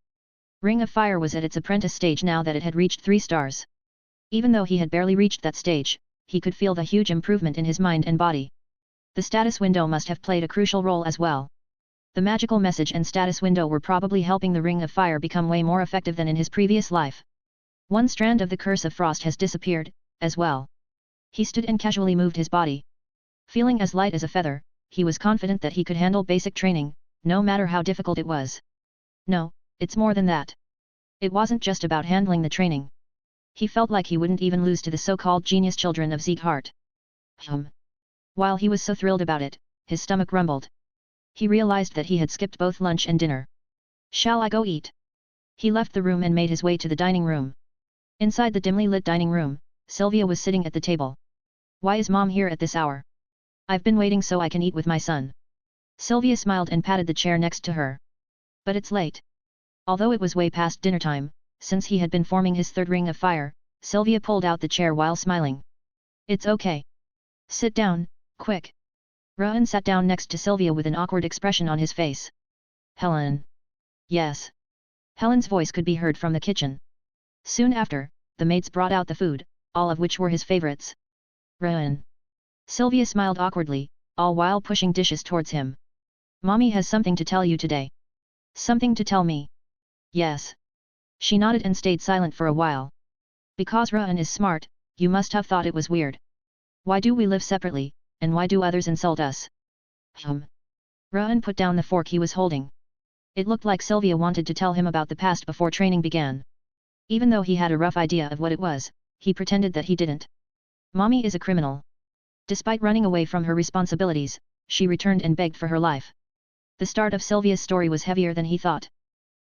S1: Ring of Fire was at its apprentice stage now that it had reached 3 stars. Even though he had barely reached that stage, he could feel the huge improvement in his mind and body. The status window must have played a crucial role as well. The magical message and status window were probably helping the Ring of Fire become way more effective than in his previous life. One strand of the Curse of Frost has disappeared, as well. He stood and casually moved his body. Feeling as light as a feather, he was confident that he could handle basic training, no matter how difficult it was. No, it's more than that. It wasn't just about handling the training. He felt like he wouldn't even lose to the so-called genius children of Sieghart. While he was so thrilled about it, his stomach rumbled. He realized that he had skipped both lunch and dinner. Shall I go eat? He left the room and made his way to the dining room. Inside the dimly lit dining room, Sylvia was sitting at the table. Why is Mom here at this hour? I've been waiting so I can eat with my son. Sylvia smiled and patted the chair next to her. But it's late. Although it was way past dinner time, since he had been forming his 3rd Ring of Fire, Sylvia pulled out the chair while smiling. It's okay. Sit down, quick. Rohan sat down next to Sylvia with an awkward expression on his face. Helen. Yes. Helen's voice could be heard from the kitchen. Soon after, the maids brought out the food, all of which were his favorites. Rohan. Sylvia smiled awkwardly, all while pushing dishes towards him. Mommy has something to tell you today. Something to tell me? Yes. She nodded and stayed silent for a while. Because Rohan is smart, you must have thought it was weird. Why do we live separately, and why do others insult us? Rohan put down the fork he was holding. It looked like Sylvia wanted to tell him about the past before training began. Even though he had a rough idea of what it was, he pretended that he didn't. Mommy is a criminal. Despite running away from her responsibilities, she returned and begged for her life. The start of Sylvia's story was heavier than he thought.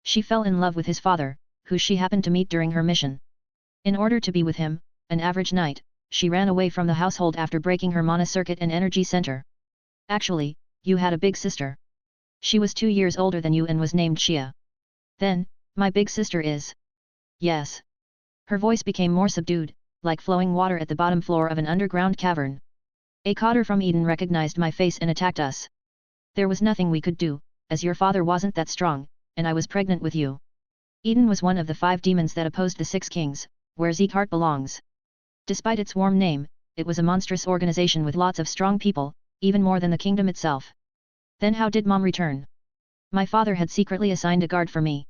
S1: She fell in love with his father, who she happened to meet during her mission. In order to be with him, an average night, she ran away from the household after breaking her mana circuit and energy center. Actually, you had a big sister. She was 2 years older than you and was named Shia. Then, my big sister is. Yes. Her voice became more subdued, like flowing water at the bottom floor of an underground cavern. A cotter from Eden recognized my face and attacked us. There was nothing we could do, as your father wasn't that strong, and I was pregnant with you. Eden was one of the 5 demons that opposed the 6 kings, where Sieghart belongs. Despite its warm name, it was a monstrous organization with lots of strong people, even more than the kingdom itself. Then how did Mom return? My father had secretly assigned a guard for me.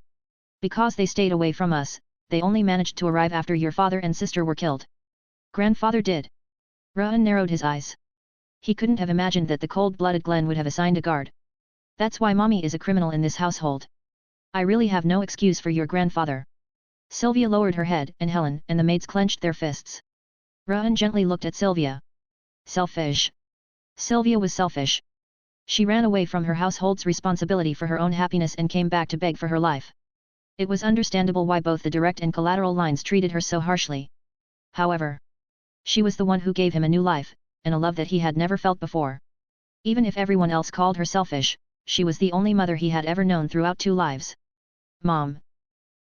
S1: Because they stayed away from us, they only managed to arrive after your father and sister were killed. Grandfather did. Rohan narrowed his eyes. He couldn't have imagined that the cold-blooded Glenn would have assigned a guard. That's why Mommy is a criminal in this household. I really have no excuse for your grandfather. Sylvia lowered her head and Helen and the maids clenched their fists. Rohan gently looked at Sylvia. Selfish. Sylvia was selfish. She ran away from her household's responsibility for her own happiness and came back to beg for her life. It was understandable why both the direct and collateral lines treated her so harshly. However, she was the one who gave him a new life, and a love that he had never felt before. Even if everyone else called her selfish, she was the only mother he had ever known throughout 2 lives. Mom.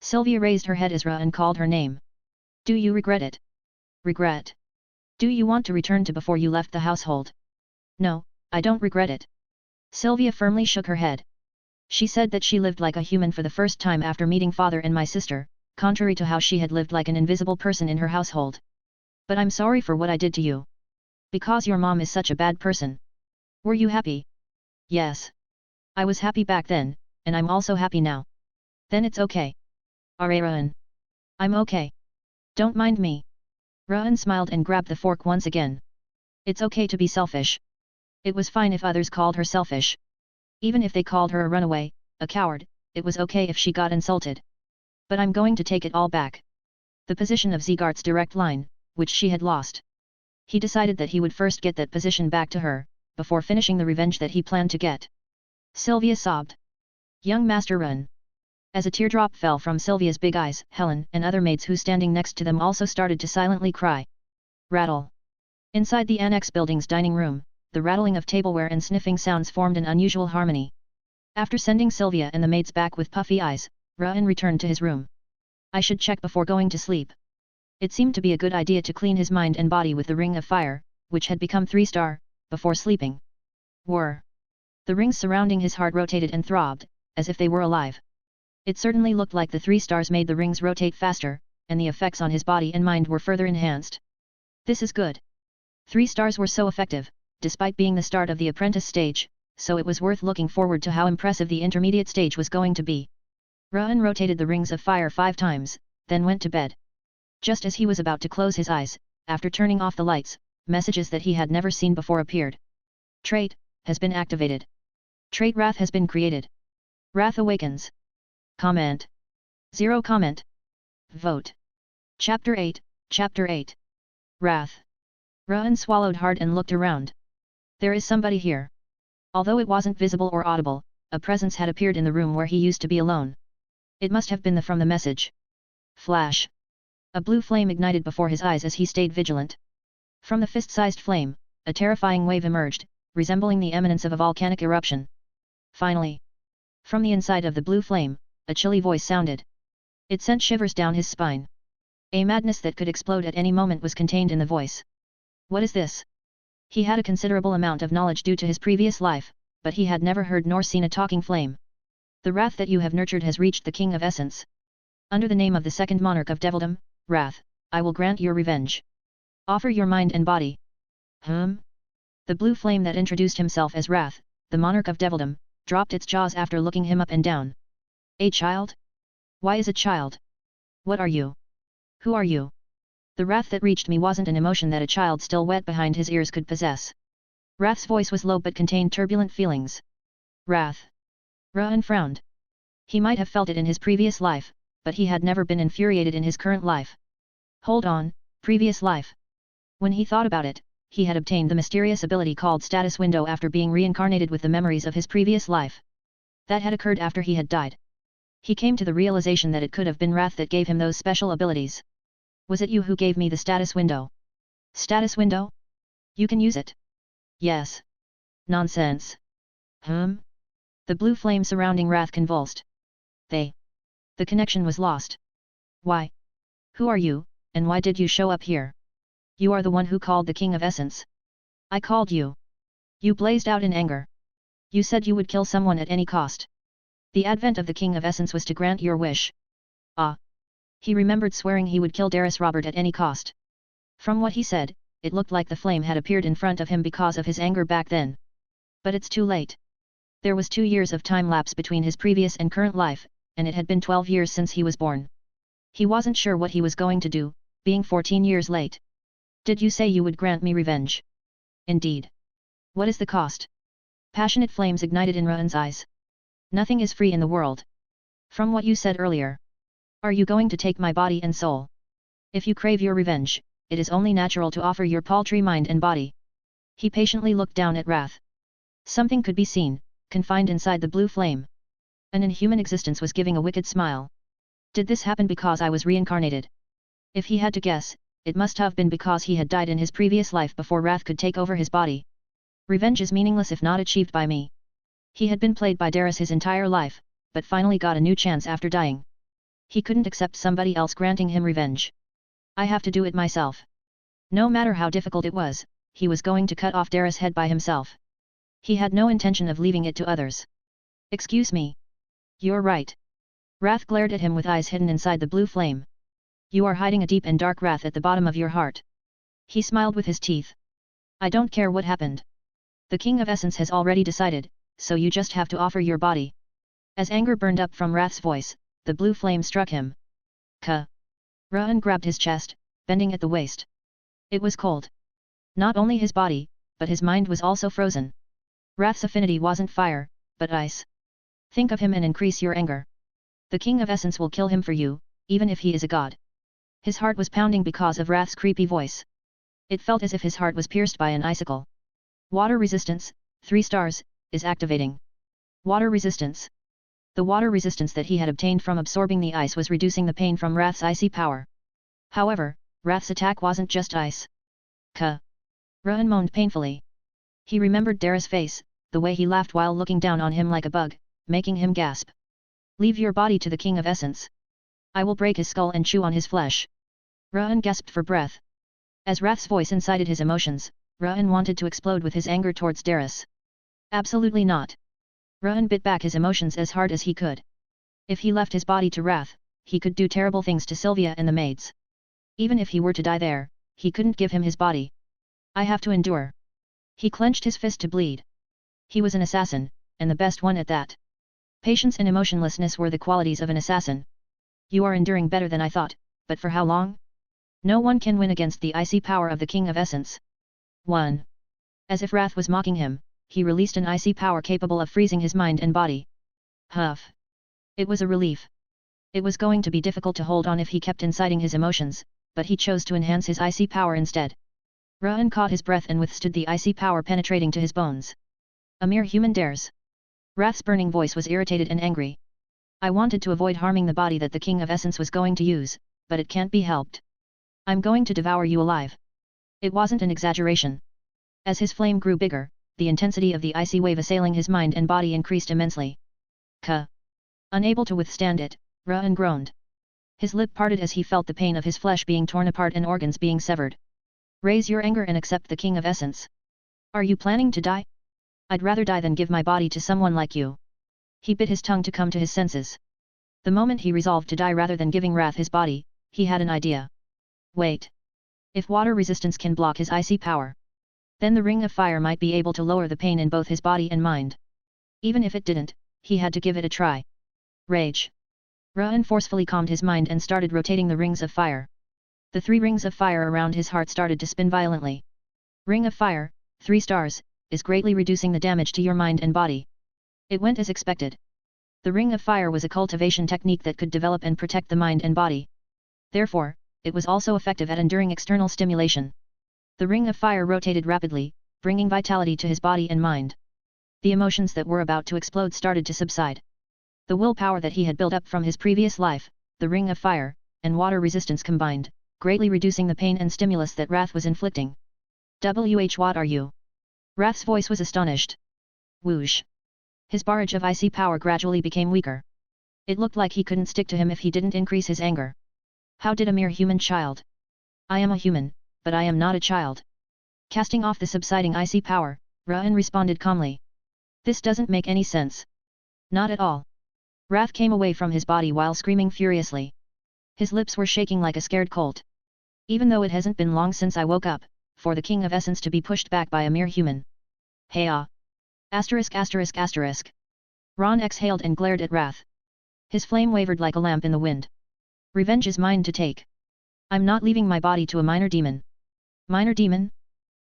S1: Sylvia raised her head as Rohan called her name. Do you regret it? Regret? Do you want to return to before you left the household? No, I don't regret it. Sylvia firmly shook her head. She said that she lived like a human for the first time after meeting father and my sister, contrary to how she had lived like an invisible person in her household. But I'm sorry for what I did to you. Because your mom is such a bad person. Were you happy? Yes. I was happy back then, and I'm also happy now. Then it's okay. Rohan. I'm okay. Don't mind me. Rohan smiled and grabbed the fork once again. It's okay to be selfish. It was fine if others called her selfish. Even if they called her a runaway, a coward, it was okay if she got insulted. But I'm going to take it all back. The position of Sieghart's direct line, which she had lost. He decided that he would first get that position back to her, before finishing the revenge that he planned to get. Sylvia sobbed. Young Master Run. As a teardrop fell from Sylvia's big eyes, Helen and other maids who standing next to them also started to silently cry. Rattle. Inside the annex building's dining room, the rattling of tableware and sniffing sounds formed an unusual harmony. After sending Sylvia and the maids back with puffy eyes, Rohan returned to his room. I should check before going to sleep. It seemed to be a good idea to clean his mind and body with the Ring of Fire, which had become 3-star, before sleeping. Whir. The rings surrounding his heart rotated and throbbed, as if they were alive. It certainly looked like the 3 stars made the rings rotate faster, and the effects on his body and mind were further enhanced. This is good. 3 stars were so effective, despite being the start of the apprentice stage, so it was worth looking forward to how impressive the intermediate stage was going to be. Ra'an rotated the rings of fire 5 times, then went to bed. Just as he was about to close his eyes, after turning off the lights, messages that he had never seen before appeared. Trait has been activated. Trait Wrath has been created. Wrath awakens. Comment. 0 comment. Vote. Chapter 8, Chapter 8. Wrath. Ra'an swallowed hard and looked around. There is somebody here. Although it wasn't visible or audible, a presence had appeared in the room where he used to be alone. It must have been from the message. Flash. A blue flame ignited before his eyes as he stayed vigilant. From the fist-sized flame, a terrifying wave emerged, resembling the eminence of a volcanic eruption. Finally. From the inside of the blue flame, a chilly voice sounded. It sent shivers down his spine. A madness that could explode at any moment was contained in the voice. What is this? He had a considerable amount of knowledge due to his previous life, but he had never heard nor seen a talking flame. The wrath that you have nurtured has reached the King of Essence. Under the name of the second monarch of Devildom, Wrath, I will grant your revenge. Offer your mind and body. The blue flame that introduced himself as Wrath, the monarch of Devildom, dropped its jaws after looking him up and down. A child? Why is a child? What are you? Who are you? The wrath that reached me wasn't an emotion that a child still wet behind his ears could possess. Wrath's voice was low but contained turbulent feelings. Wrath. Ra'an frowned. He might have felt it in his previous life, but he had never been infuriated in his current life. Hold on, previous life. When he thought about it, he had obtained the mysterious ability called Status Window after being reincarnated with the memories of his previous life. That had occurred after he had died. He came to the realization that it could have been Wrath that gave him those special abilities. Was it you who gave me the Status Window? Status Window? You can use it. Yes. Nonsense. The blue flame surrounding Wrath convulsed. The connection was lost. Why? Who are you, and why did you show up here? You are the one who called the King of Essence. I called you. You blazed out in anger. You said you would kill someone at any cost. The advent of the King of Essence was to grant your wish. Ah. He remembered swearing he would kill Darius Robert at any cost. From what he said, it looked like the flame had appeared in front of him because of his anger back then. But it's too late. There was 2 years of time lapse between his previous and current life, and it had been 12 years since he was born. He wasn't sure what he was going to do, being 14 years late. Did you say you would grant me revenge? Indeed. What is the cost? Passionate flames ignited in Ra'an's eyes. Nothing is free in the world. From what you said earlier. Are you going to take my body and soul? If you crave your revenge, it is only natural to offer your paltry mind and body. He patiently looked down at Wrath. Something could be seen, confined inside the blue flame. An inhuman existence was giving a wicked smile. Did this happen because I was reincarnated? If he had to guess, it must have been because he had died in his previous life before Wrath could take over his body. Revenge is meaningless if not achieved by me. He had been played by Darius his entire life, but finally got a new chance after dying. He couldn't accept somebody else granting him revenge. I have to do it myself. No matter how difficult it was, he was going to cut off Darius' head by himself. He had no intention of leaving it to others. Excuse me. You're right. Wrath glared at him with eyes hidden inside the blue flame. You are hiding a deep and dark wrath at the bottom of your heart. He smiled with his teeth. I don't care what happened. The King of Essence has already decided, so you just have to offer your body. As anger burned up from Wrath's voice, the blue flame struck him. Ka. Ra'an grabbed his chest, bending at the waist. It was cold. Not only his body, but his mind was also frozen. Wrath's affinity wasn't fire, but ice. Think of him and increase your anger. The King of Essence will kill him for you, even if he is a god. His heart was pounding because of Wrath's creepy voice. It felt as if his heart was pierced by an icicle. Water resistance, 3 stars, is activating. Water resistance. The water resistance that he had obtained from absorbing the ice was reducing the pain from Wrath's icy power. However, Wrath's attack wasn't just ice. Ka. Ra'an moaned painfully. He remembered Dara's face, the way he laughed while looking down on him like a bug, making him gasp. Leave your body to the King of Essence. I will break his skull and chew on his flesh. Ra'an gasped for breath. As Wrath's voice incited his emotions, Ra'an wanted to explode with his anger towards Darius. Absolutely not. Ra'an bit back his emotions as hard as he could. If he left his body to Wrath, he could do terrible things to Sylvia and the maids. Even if he were to die there, he couldn't give him his body. I have to endure. He clenched his fist to bleed. He was an assassin, and the best one at that. Patience and emotionlessness were the qualities of an assassin. You are enduring better than I thought, but for how long? No one can win against the icy power of the King of Essence. 1. As if Wrath was mocking him, he released an icy power capable of freezing his mind and body. Huff. It was a relief. It was going to be difficult to hold on if he kept inciting his emotions, but he chose to enhance his icy power instead. Ra'an caught his breath and withstood the icy power penetrating to his bones. A mere human dares. Wrath's burning voice was irritated and angry. I wanted to avoid harming the body that the King of Essence was going to use, but it can't be helped. I'm going to devour you alive. It wasn't an exaggeration. As his flame grew bigger, the intensity of the icy wave assailing his mind and body increased immensely. Ka. Unable to withstand it, Ra'an groaned. His lip parted as he felt the pain of his flesh being torn apart and organs being severed. Raise your anger and accept the King of Essence. Are you planning to die? I'd rather die than give my body to someone like you. He bit his tongue to come to his senses. The moment he resolved to die rather than giving Wrath his body, he had an idea. Wait. If water resistance can block his icy power, then the ring of fire might be able to lower the pain in both his body and mind. Even if it didn't, he had to give it a try. Rage. Ra'an forcefully calmed his mind and started rotating the rings of fire. The 3 rings of fire around his heart started to spin violently. Ring of fire, 3 stars, is greatly reducing the damage to your mind and body. It went as expected. The ring of fire was a cultivation technique that could develop and protect the mind and body. Therefore, it was also effective at enduring external stimulation. The ring of fire rotated rapidly, bringing vitality to his body and mind. The emotions that were about to explode started to subside. The willpower that he had built up from his previous life, the ring of fire, and water resistance combined, greatly reducing the pain and stimulus that Wrath was inflicting. What are you? Wrath's voice was astonished. Whoosh. His barrage of icy power gradually became weaker. It looked like he couldn't stick to him if he didn't increase his anger. How did a mere human child? I am a human, but I am not a child. Casting off the subsiding icy power, Ra'an responded calmly. This doesn't make any sense. Not at all. Wrath came away from his body while screaming furiously. His lips were shaking like a scared colt. Even though it hasn't been long since I woke up, for the King of Essence to be pushed back by a mere human. Hey ah! ******. Ron exhaled and glared at Wrath. His flame wavered like a lamp in the wind. Revenge is mine to take. I'm not leaving my body to a minor demon. Minor demon?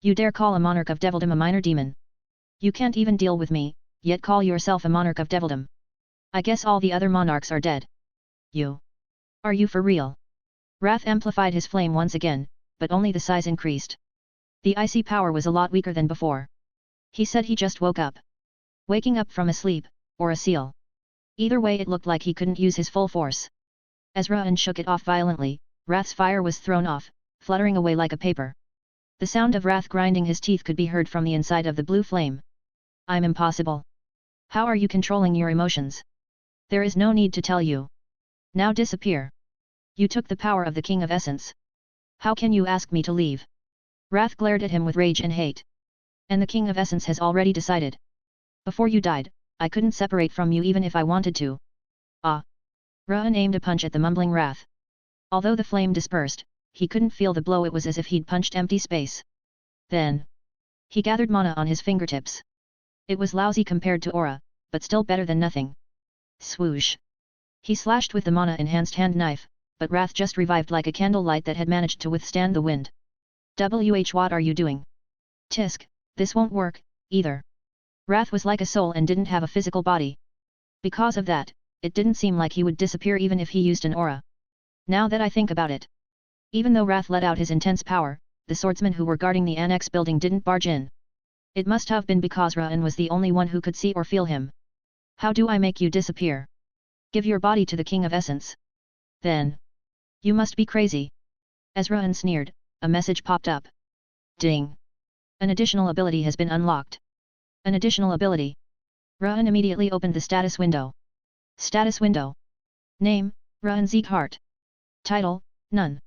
S1: You dare call a monarch of devildom a minor demon? You can't even deal with me, yet call yourself a monarch of devildom. I guess all the other monarchs are dead. You. Are you for real? Wrath amplified his flame once again, but only the size increased. The icy power was a lot weaker than before. He said he just woke up. Waking up from a sleep, or a seal. Either way it looked like he couldn't use his full force. As Ra'an shook it off violently, Wrath's fire was thrown off, fluttering away like a paper. The sound of Wrath grinding his teeth could be heard from the inside of the blue flame. I'm impossible. How are you controlling your emotions? There is no need to tell you. Now disappear. You took the power of the King of Essence. How can you ask me to leave? Wrath glared at him with rage and hate. And the King of Essence has already decided. Before you died, I couldn't separate from you even if I wanted to. Ah! Ra'an aimed a punch at the mumbling Wrath. Although the flame dispersed, he couldn't feel the blow. It was as if he'd punched empty space. Then, he gathered mana on his fingertips. It was lousy compared to aura, but still better than nothing. Swoosh! He slashed with the mana-enhanced hand knife, but Wrath just revived like a candlelight that had managed to withstand the wind. What are you doing? Tisk, this won't work, either. Wrath was like a soul and didn't have a physical body. Because of that, it didn't seem like he would disappear even if he used an aura. Now that I think about it. Even though Wrath let out his intense power, the swordsmen who were guarding the annex building didn't barge in. It must have been because Ra'an was the only one who could see or feel him. How do I make you disappear? Give your body to the King of Essence. Then. You must be crazy. As Ra'an sneered, a message popped up. Ding! An additional ability has been unlocked. An additional ability. Ra'an immediately opened the status window. Status window. Name, Reincarnated Heart. Title, None.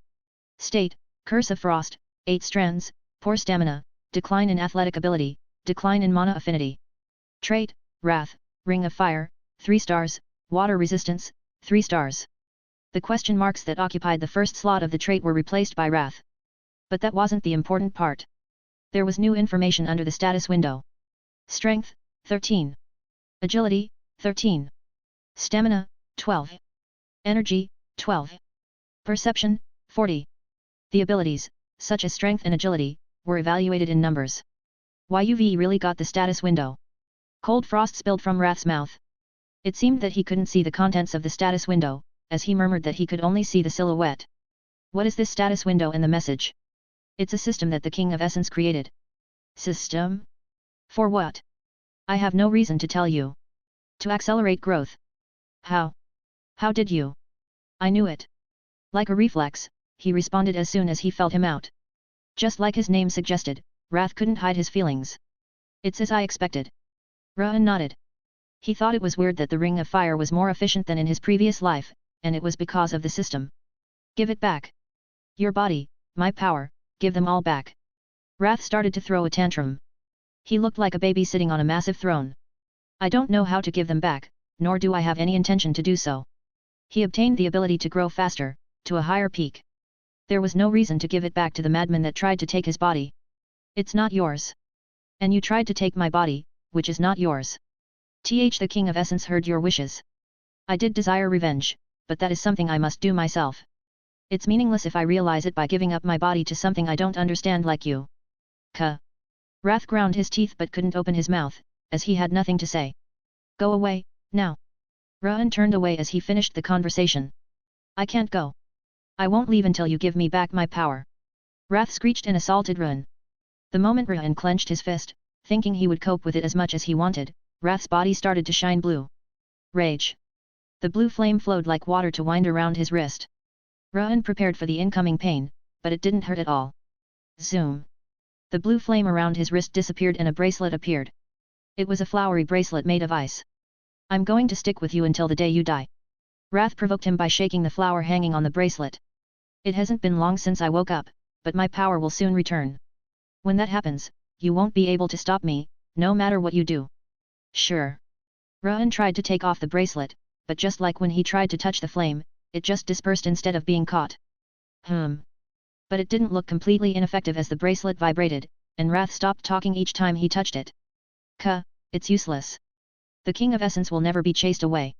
S1: State, Curse of Frost, 8 strands, poor stamina, decline in athletic ability, decline in mana affinity. Trait, Wrath, Ring of Fire, 3 stars, Water Resistance, 3 stars. The question marks that occupied the first slot of the trait were replaced by Wrath. But that wasn't the important part. There was new information under the status window. Strength, 13. Agility, 13. Stamina, 12. Energy, 12. Perception, 40. The abilities, such as strength and agility, were evaluated in numbers. YUV really got the status window. Cold frost spilled from Wrath's mouth. It seemed that he couldn't see the contents of the status window, as he murmured that he could only see the silhouette. What is this status window and the message? It's a system that the King of Essence created. System? For what? I have no reason to tell you. To accelerate growth. How? How did you? I knew it. Like a reflex, he responded as soon as he felt him out. Just like his name suggested, Wrath couldn't hide his feelings. It's as I expected. Ra'an nodded. He thought it was weird that the Ring of Fire was more efficient than in his previous life, and it was because of the system. Give it back. Your body, my power, give them all back. Wrath started to throw a tantrum. He looked like a baby sitting on a massive throne. I don't know how to give them back, nor do I have any intention to do so. He obtained the ability to grow faster, to a higher peak. There was no reason to give it back to the madman that tried to take his body. It's not yours. And you tried to take my body, which is not yours. The King of Essence heard your wishes. I did desire revenge, but that is something I must do myself. It's meaningless if I realize it by giving up my body to something I don't understand like you. Wrath ground his teeth but couldn't open his mouth, as he had nothing to say. Go away, now. Ra'an turned away as he finished the conversation. I can't go. I won't leave until you give me back my power. Wrath screeched and assaulted Ra'an. The moment Ra'an clenched his fist, thinking he would cope with it as much as he wanted, Wrath's body started to shine blue. Rage. The blue flame flowed like water to wind around his wrist. Ra'an prepared for the incoming pain, but it didn't hurt at all. Zoom. The blue flame around his wrist disappeared and a bracelet appeared. It was a flowery bracelet made of ice. I'm going to stick with you until the day you die. Wrath provoked him by shaking the flower hanging on the bracelet. It hasn't been long since I woke up, but my power will soon return. When that happens, you won't be able to stop me, no matter what you do. Sure. Ra'an tried to take off the bracelet, but just like when he tried to touch the flame, it just dispersed instead of being caught. But it didn't look completely ineffective as the bracelet vibrated, and Wrath stopped talking each time he touched it. It's useless. The King of Essence will never be chased away.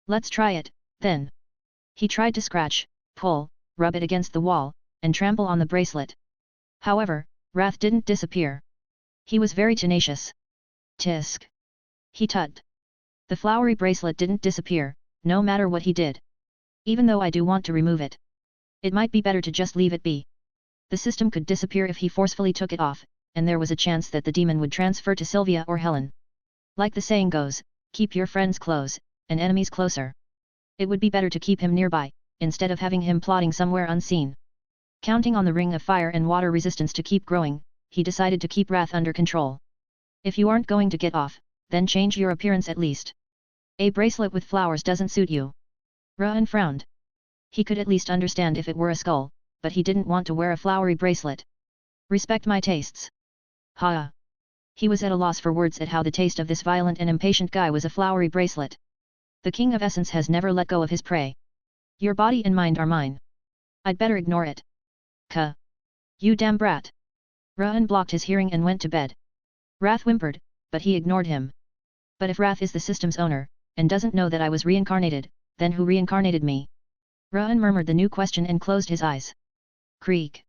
S1: Let's try it, then. He tried to scratch, pull, rub it against the wall, and trample on the bracelet. However, Wrath didn't disappear. He was very tenacious. Tisk. He tugged. The flowery bracelet didn't disappear, no matter what he did. Even though I do want to remove it. It might be better to just leave it be. The system could disappear if he forcefully took it off, and there was a chance that the demon would transfer to Sylvia or Helen. Like the saying goes, keep your friends close, and enemies closer. It would be better to keep him nearby, instead of having him plotting somewhere unseen. Counting on the Ring of Fire and Water Resistance to keep growing, he decided to keep Wrath under control. If you aren't going to get off, then change your appearance at least. A bracelet with flowers doesn't suit you. Ra'an frowned. He could at least understand if it were a skull, but he didn't want to wear a flowery bracelet. Respect my tastes. He was at a loss for words at how the taste of this violent and impatient guy was a flowery bracelet. The King of Essence has never let go of his prey. Your body and mind are mine. I'd better ignore it. You damn brat. Ra'an blocked his hearing and went to bed. Wrath whimpered, but he ignored him. But if Wrath is the system's owner, and doesn't know that I was reincarnated, then who reincarnated me? Ra'an murmured the new question and closed his eyes. Creak.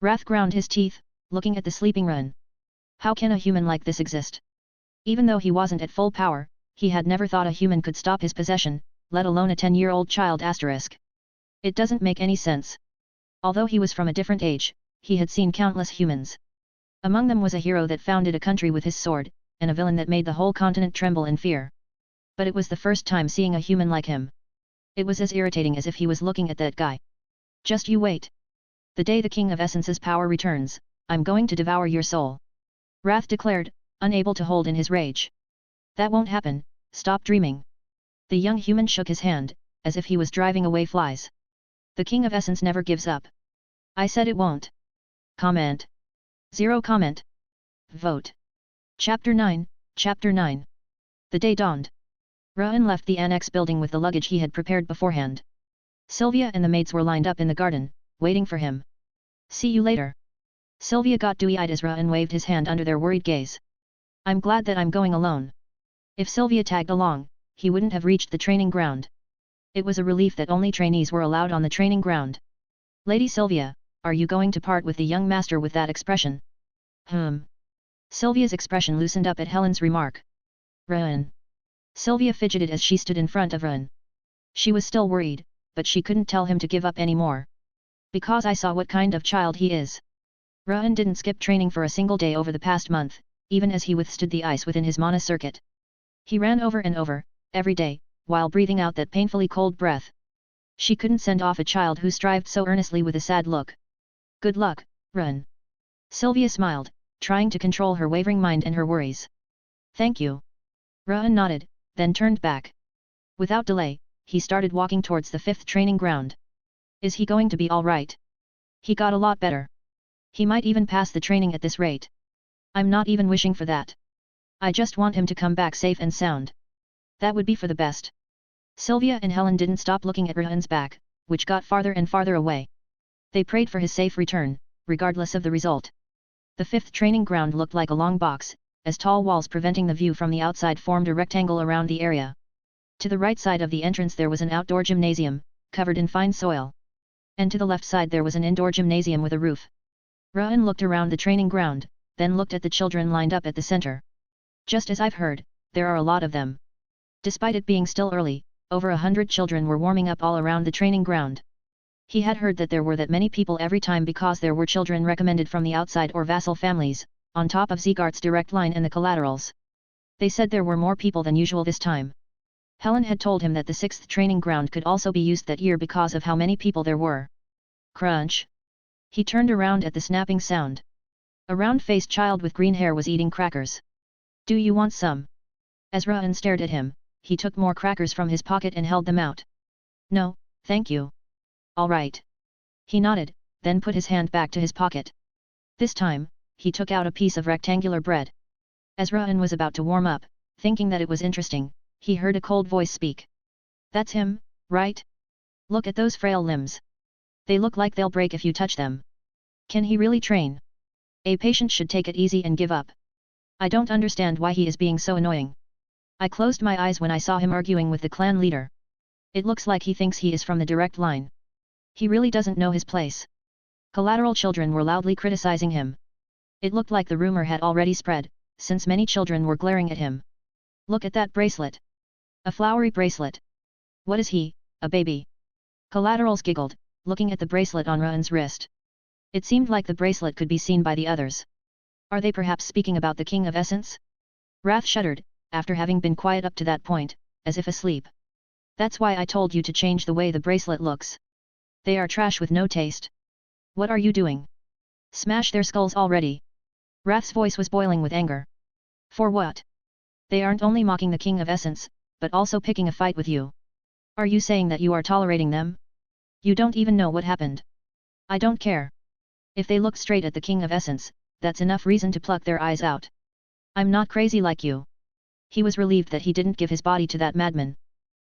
S1: Wrath ground his teeth, looking at the sleeping Ra'an. How can a human like this exist? Even though he wasn't at full power, he had never thought a human could stop his possession, let alone a 10-year-old child *. It doesn't make any sense. Although he was from a different age, he had seen countless humans. Among them was a hero that founded a country with his sword, and a villain that made the whole continent tremble in fear. But it was the first time seeing a human like him. It was as irritating as if he was looking at that guy. Just you wait. The day the King of Essence's power returns, I'm going to devour your soul. Wrath declared, unable to hold in his rage. That won't happen, stop dreaming. The young human shook his hand, as if he was driving away flies. The King of Essence never gives up. I said it won't. Comment. 0 comment. Vote. Chapter 9, Chapter 9. The day dawned. Ruan left the annex building with the luggage he had prepared beforehand. Sylvia and the maids were lined up in the garden, waiting for him. See you later. Sylvia got dewy-eyed as Ruan waved his hand under their worried gaze. I'm glad that I'm going alone. If Sylvia tagged along, he wouldn't have reached the training ground. It was a relief that only trainees were allowed on the training ground. Lady Sylvia, are you going to part with the young master with that expression? Sylvia's expression loosened up at Helen's remark. Ruan. Sylvia fidgeted as she stood in front of Ruan. She was still worried, but she couldn't tell him to give up anymore. Because I saw what kind of child he is. Ruan didn't skip training for a single day over the past month, even as he withstood the ice within his mana circuit. He ran over and over, every day, while breathing out that painfully cold breath. She couldn't send off a child who strived so earnestly with a sad look. Good luck, Ruan. Sylvia smiled, trying to control her wavering mind and her worries. Thank you. Ruan nodded, then turned back. Without delay, he started walking towards the 5th training ground. Is he going to be all right? He got a lot better. He might even pass the training at this rate. I'm not even wishing for that. I just want him to come back safe and sound. That would be for the best. Sylvia and Helen didn't stop looking at Ruan's back, which got farther and farther away. They prayed for his safe return, regardless of the result. The 5th training ground looked like a long box, as tall walls preventing the view from the outside formed a rectangle around the area. To the right side of the entrance there was an outdoor gymnasium, covered in fine soil. And to the left side there was an indoor gymnasium with a roof. Ruan looked around the training ground, then looked at the children lined up at the center. Just as I've heard, there are a lot of them. Despite it being still early, over 100 children were warming up all around the training ground. He had heard that there were that many people every time because there were children recommended from the outside or vassal families, on top of Zegart's direct line and the collaterals. They said there were more people than usual this time. Helen had told him that the 6th training ground could also be used that year because of how many people there were. Crunch. He turned around at the snapping sound. A round-faced child with green hair was eating crackers. Do you want some? As Ruan stared at him, he took more crackers from his pocket and held them out. No, thank you. All right. He nodded, then put his hand back to his pocket. This time, he took out a piece of rectangular bread. As Ruan was about to warm up, thinking that it was interesting, he heard a cold voice speak. That's him, right? Look at those frail limbs. They look like they'll break if you touch them. Can he really train? A patient should take it easy and give up. I don't understand why he is being so annoying. I closed my eyes when I saw him arguing with the clan leader. It looks like he thinks he is from the direct line. He really doesn't know his place. Collateral children were loudly criticizing him. It looked like the rumor had already spread, since many children were glaring at him. Look at that bracelet. A flowery bracelet. What is he, a baby? Collaterals giggled, looking at the bracelet on Ruan's wrist. It seemed like the bracelet could be seen by the others. Are they perhaps speaking about the King of Essence? Wrath shuddered, after having been quiet up to that point, as if asleep. That's why I told you to change the way the bracelet looks. They are trash with no taste. What are you doing? Smash their skulls already. Wrath's voice was boiling with anger. For what? They aren't only mocking the King of Essence, but also picking a fight with you. Are you saying that you are tolerating them? You don't even know what happened. I don't care. If they look straight at the King of Essence, that's enough reason to pluck their eyes out. I'm not crazy like you. He was relieved that he didn't give his body to that madman.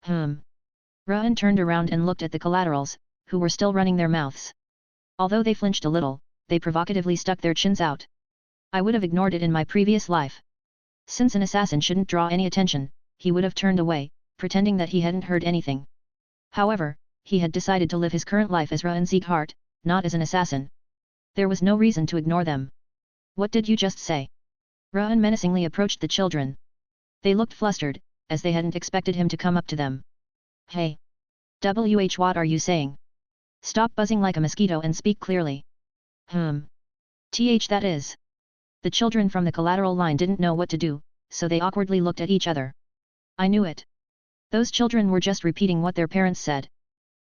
S1: Ruan turned around and looked at the collaterals, who were still running their mouths. Although they flinched a little, they provocatively stuck their chins out. I would have ignored it in my previous life. Since an assassin shouldn't draw any attention, he would have turned away, pretending that he hadn't heard anything. However, he had decided to live his current life as Ruan Sieghart, not as an assassin. There was no reason to ignore them. What did you just say? Ruan menacingly approached the children. They looked flustered, as they hadn't expected him to come up to them. Hey! What are you saying? Stop buzzing like a mosquito and speak clearly. That is. The children from the collateral line didn't know what to do, so they awkwardly looked at each other. I knew it. Those children were just repeating what their parents said.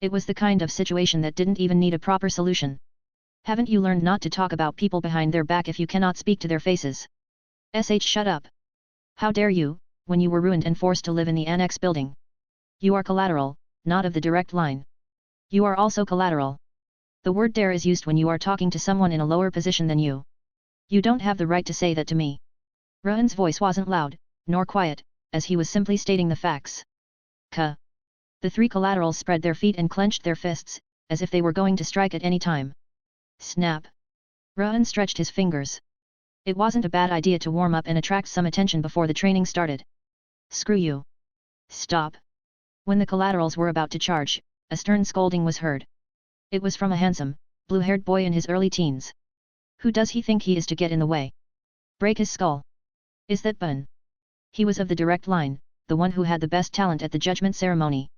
S1: It was the kind of situation that didn't even need a proper solution. Haven't you learned not to talk about people behind their back if you cannot speak to their faces? Shut up. How dare you, when you were ruined and forced to live in the annex building. You are collateral, not of the direct line. You are also collateral. The word dare is used when you are talking to someone in a lower position than you. You don't have the right to say that to me. Ruan's voice wasn't loud, nor quiet, as he was simply stating the facts. Ka. The three collaterals spread their feet and clenched their fists, as if they were going to strike at any time. Snap. Ruan stretched his fingers. It wasn't a bad idea to warm up and attract some attention before the training started. Screw you. Stop. When the collaterals were about to charge, a stern scolding was heard. It was from a handsome, blue-haired boy in his early teens. Who does he think he is to get in the way? Break his skull. Is that Bun? He was of the direct line, the one who had the best talent at the judgment ceremony.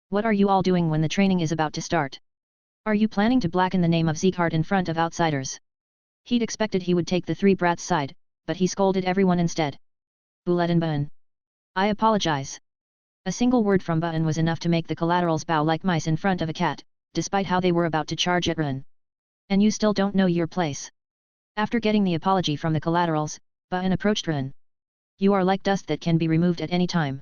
S1: What are you all doing when the training is about to start? Are you planning to blacken the name of Sieghart in front of outsiders? He'd expected he would take the three brats' side, but he scolded everyone instead. Buletin Bun. I apologize. A single word from Bun was enough to make the collaterals bow like mice in front of a cat, despite how they were about to charge at Run. And you still don't know your place. After getting the apology from the collaterals, Bun approached Run. You are like dust that can be removed at any time.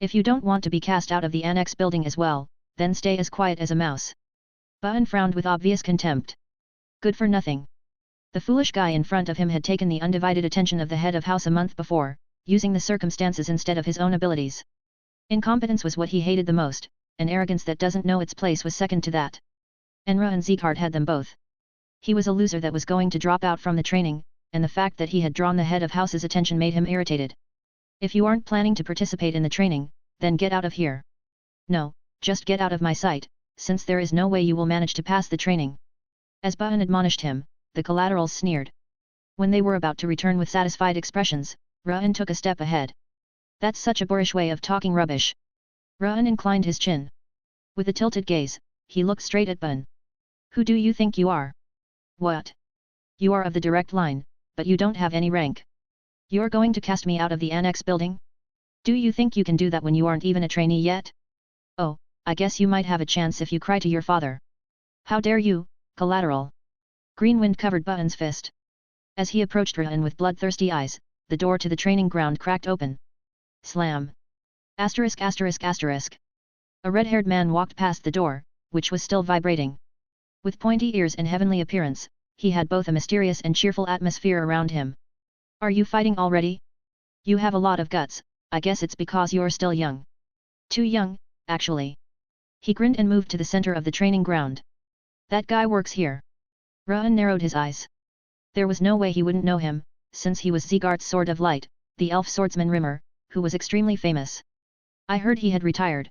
S1: If you don't want to be cast out of the annex building as well, then stay as quiet as a mouse. Bun frowned with obvious contempt. Good for nothing. The foolish guy in front of him had taken the undivided attention of the head of house a month before, using the circumstances instead of his own abilities. Incompetence was what he hated the most, and arrogance that doesn't know its place was second to that. Enra and Sieghart had them both. He was a loser that was going to drop out from the training, and the fact that he had drawn the head of house's attention made him irritated. If you aren't planning to participate in the training, then get out of here. No, just get out of my sight, since there is no way you will manage to pass the training. As Bun admonished him, the collaterals sneered. When they were about to return with satisfied expressions, Ruan took a step ahead. That's such a boorish way of talking rubbish. Ruan inclined his chin. With a tilted gaze, he looked straight at Bun. Who do you think you are? What? You are of the direct line, but you don't have any rank. You're going to cast me out of the annex building? Do you think you can do that when you aren't even a trainee yet? Oh, I guess you might have a chance if you cry to your father. How dare you, collateral? Green wind covered Bun's fist. As he approached Ruan with bloodthirsty eyes, the door to the training ground cracked open. Slam. Asterisk asterisk asterisk. A red-haired man walked past the door, which was still vibrating. With pointy ears and heavenly appearance, he had both a mysterious and cheerful atmosphere around him. Are you fighting already? You have a lot of guts, I guess it's because you're still young. Too young, actually. He grinned and moved to the center of the training ground. That guy works here. Ruan narrowed his eyes. There was no way he wouldn't know him, since he was Sieghart's Sword of Light, the elf swordsman Rimmer, who was extremely famous. I heard he had retired.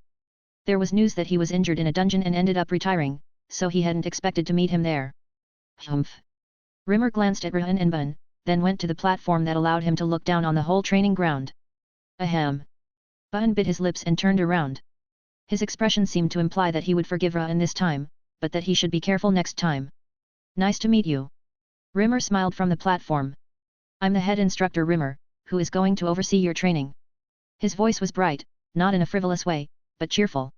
S1: There was news that he was injured in a dungeon and ended up retiring, so he hadn't expected to meet him there. Humph. Rimmer glanced at Ruan and Bun, then went to the platform that allowed him to look down on the whole training ground. Ahem. Bun bit his lips and turned around. His expression seemed to imply that he would forgive Ruan this time, but that he should be careful next time. Nice to meet you. Rimmer smiled from the platform. I'm the head instructor Rimmer, who is going to oversee your training. His voice was bright, not in a frivolous way, but cheerful.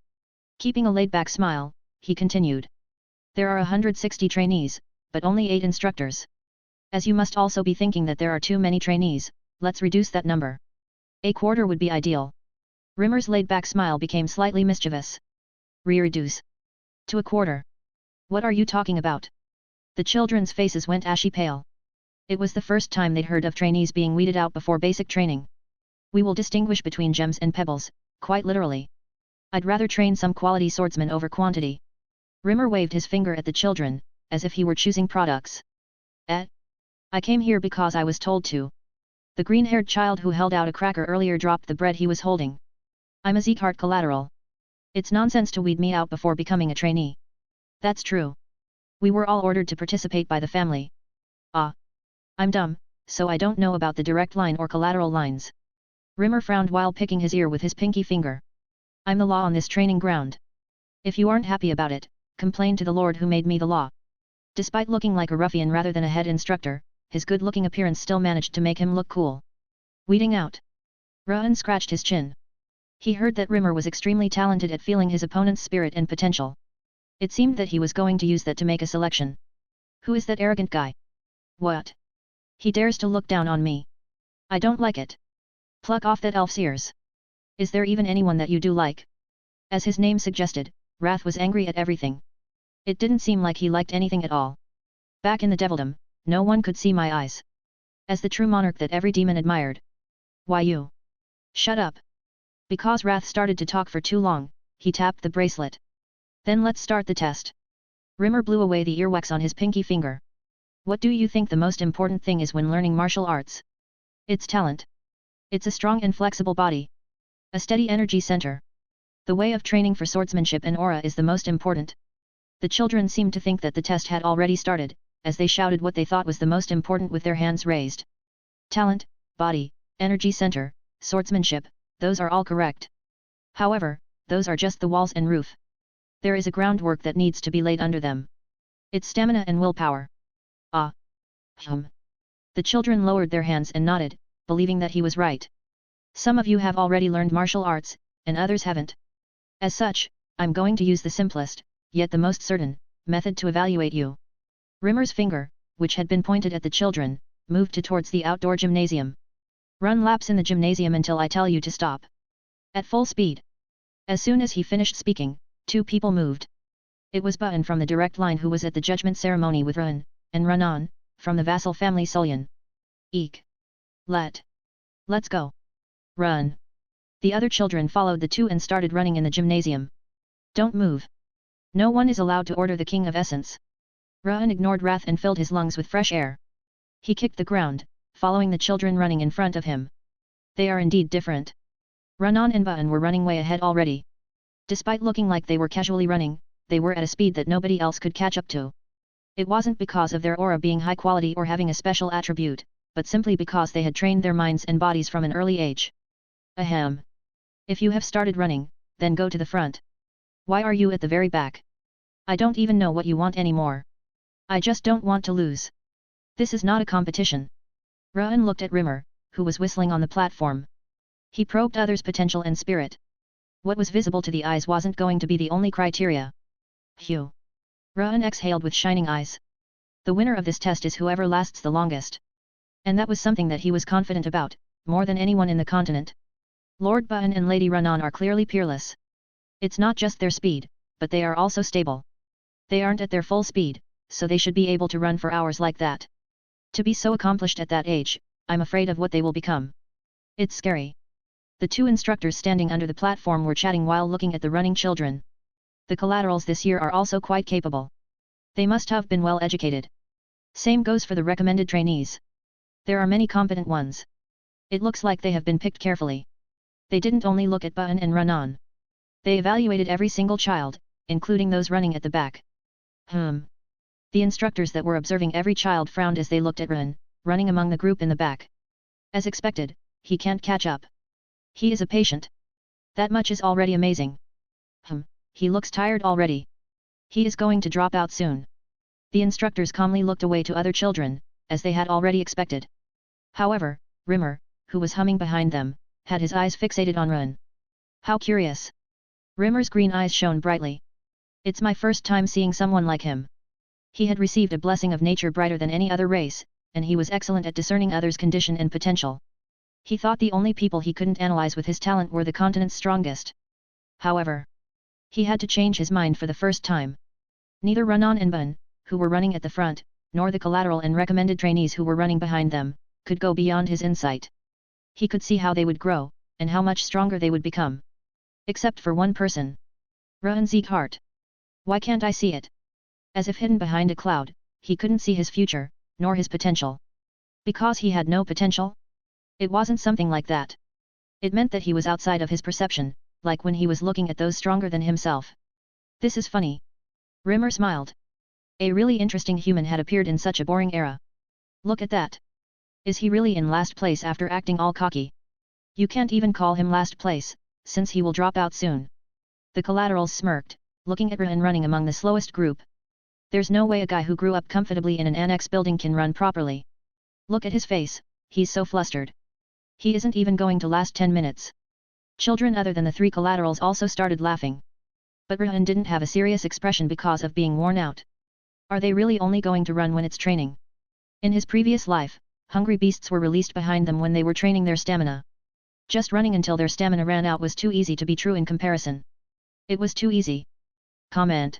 S1: Keeping a laid-back smile, he continued. There are 160 trainees, but only 8 instructors. As you must also be thinking that there are too many trainees, let's reduce that number. A quarter would be ideal. Rimmer's laid-back smile became slightly mischievous. Reduce. To a quarter. What are you talking about? The children's faces went ashy pale. It was the first time they'd heard of trainees being weeded out before basic training. We will distinguish between gems and pebbles, quite literally. I'd rather train some quality swordsman over quantity. Rimmer waved his finger at the children, as if he were choosing products. I came here because I was told to. The green-haired child who held out a cracker earlier dropped the bread he was holding. I'm a Sieghart collateral. It's nonsense to weed me out before becoming a trainee. That's true. We were all ordered to participate by the family. Ah. I'm dumb, so I don't know about the direct line or collateral lines. Rimmer frowned while picking his ear with his pinky finger. I'm the law on this training ground. If you aren't happy about it, complain to the Lord who made me the law. Despite looking like a ruffian rather than a head instructor, his good-looking appearance still managed to make him look cool. Weeding out. Ruan scratched his chin. He heard that Rimmer was extremely talented at feeling his opponent's spirit and potential. It seemed that he was going to use that to make a selection. Who is that arrogant guy? What? He dares to look down on me. I don't like it. Pluck off that elf's ears. Is there even anyone that you do like? As his name suggested, Wrath was angry at everything. It didn't seem like he liked anything at all. Back in the devildom, no one could see my eyes. As the true monarch that every demon admired. Why you? Shut up. Because Wrath started to talk for too long, he tapped the bracelet. Then let's start the test. Rimmer blew away the earwax on his pinky finger. What do you think the most important thing is when learning martial arts? It's talent. It's a strong and flexible body. A steady energy center. The way of training for swordsmanship and aura is the most important. The children seemed to think that the test had already started, as they shouted what they thought was the most important with their hands raised. Talent, body, energy center, swordsmanship, those are all correct. However, those are just the walls and roof. There is a groundwork that needs to be laid under them. It's stamina and willpower. Ah. The children lowered their hands and nodded, believing that he was right. Some of you have already learned martial arts, and others haven't. As such, I'm going to use the simplest, yet the most certain, method to evaluate you. Rimmer's finger, which had been pointed at the children, moved towards the outdoor gymnasium. Run laps in the gymnasium until I tell you to stop. At full speed. As soon as he finished speaking, two people moved. It was Button from the direct line who was at the judgment ceremony with Run, and Runan, from the vassal family Sullian. Eek. Let's go. Run. The other children followed the two and started running in the gymnasium. Don't move. No one is allowed to order the King of Essence. Run ignored Wrath and filled his lungs with fresh air. He kicked the ground, following the children running in front of him. They are indeed different. Runan and Button were running way ahead already. Despite looking like they were casually running, they were at a speed that nobody else could catch up to. It wasn't because of their aura being high quality or having a special attribute, but simply because they had trained their minds and bodies from an early age. Ahem. If you have started running, then go to the front. Why are you at the very back? I don't even know what you want anymore. I just don't want to lose. This is not a competition. Ra'an looked at Rimmer, who was whistling on the platform. He probed others' potential and spirit. What was visible to the eyes wasn't going to be the only criteria. Phew. Ra'an exhaled with shining eyes. The winner of this test is whoever lasts the longest. And that was something that he was confident about, more than anyone in the continent. Lord Button and Lady Runan are clearly peerless. It's not just their speed, but they are also stable. They aren't at their full speed, so they should be able to run for hours like that. To be so accomplished at that age, I'm afraid of what they will become. It's scary. The two instructors standing under the platform were chatting while looking at the running children. The collaterals this year are also quite capable. They must have been well educated. Same goes for the recommended trainees. There are many competent ones. It looks like they have been picked carefully. They didn't only look at Button and Runan. They evaluated every single child, including those running at the back. The instructors that were observing every child frowned as they looked at Run, running among the group in the back. As expected, he can't catch up. He is a patient. That much is already amazing. He looks tired already. He is going to drop out soon. The instructors calmly looked away to other children, as they had already expected. However, Rimmer, who was humming behind them, had his eyes fixated on Run. How curious. Rimmer's green eyes shone brightly. It's my first time seeing someone like him. He had received a blessing of nature brighter than any other race, and he was excellent at discerning others' condition and potential. He thought the only people he couldn't analyze with his talent were the continent's strongest. However, he had to change his mind for the first time. Neither Runan and Bun, who were running at the front, nor the collateral and recommended trainees who were running behind them, could go beyond his insight. He could see how they would grow, and how much stronger they would become. Except for one person. Ruan Zeeghart. Why can't I see it? As if hidden behind a cloud, he couldn't see his future, nor his potential. Because he had no potential? It wasn't something like that. It meant that he was outside of his perception, like when he was looking at those stronger than himself. This is funny. Rimmer smiled. A really interesting human had appeared in such a boring era. Look at that. Is he really in last place after acting all cocky? You can't even call him last place, since he will drop out soon. The collaterals smirked, looking at Ruan running among the slowest group. There's no way a guy who grew up comfortably in an annex building can run properly. Look at his face, he's so flustered. He isn't even going to last 10 minutes. Children other than the three collaterals also started laughing. But Ruan didn't have a serious expression because of being worn out. Are they really only going to run when it's training? In his previous life, hungry beasts were released behind them when they were training their stamina. Just running until their stamina ran out was too easy to be true in comparison. It was too easy. Comment.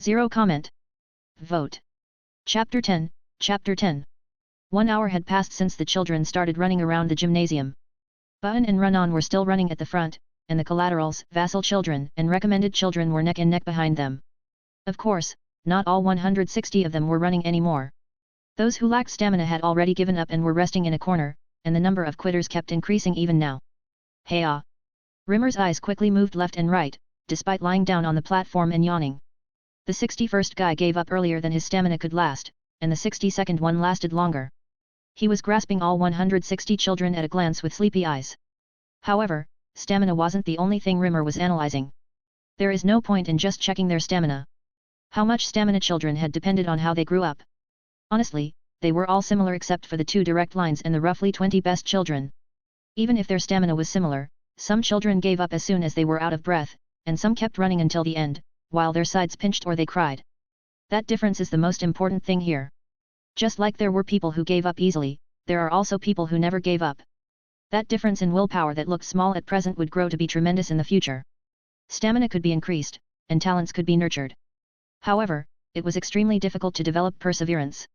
S1: 0 comment. Vote. Chapter 10, Chapter 10. 1 hour had passed since the children started running around the gymnasium. Button and Run-On were still running at the front, and the collaterals, vassal children, and recommended children were neck and neck behind them. Of course, not all 160 of them were running anymore. Those who lacked stamina had already given up and were resting in a corner, and the number of quitters kept increasing even now. Hey-ah! Rimmer's eyes quickly moved left and right, despite lying down on the platform and yawning. The 61st guy gave up earlier than his stamina could last, and the 62nd one lasted longer. He was grasping all 160 children at a glance with sleepy eyes. However, stamina wasn't the only thing Rimmer was analyzing. There is no point in just checking their stamina. How much stamina children had depended on how they grew up. Honestly, they were all similar except for the 2 direct lines and the roughly 20 best children. Even if their stamina was similar, some children gave up as soon as they were out of breath, and some kept running until the end, while their sides pinched or they cried. That difference is the most important thing here. Just like there were people who gave up easily, there are also people who never gave up. That difference in willpower that looks small at present would grow to be tremendous in the future. Stamina could be increased, and talents could be nurtured. However, it was extremely difficult to develop perseverance.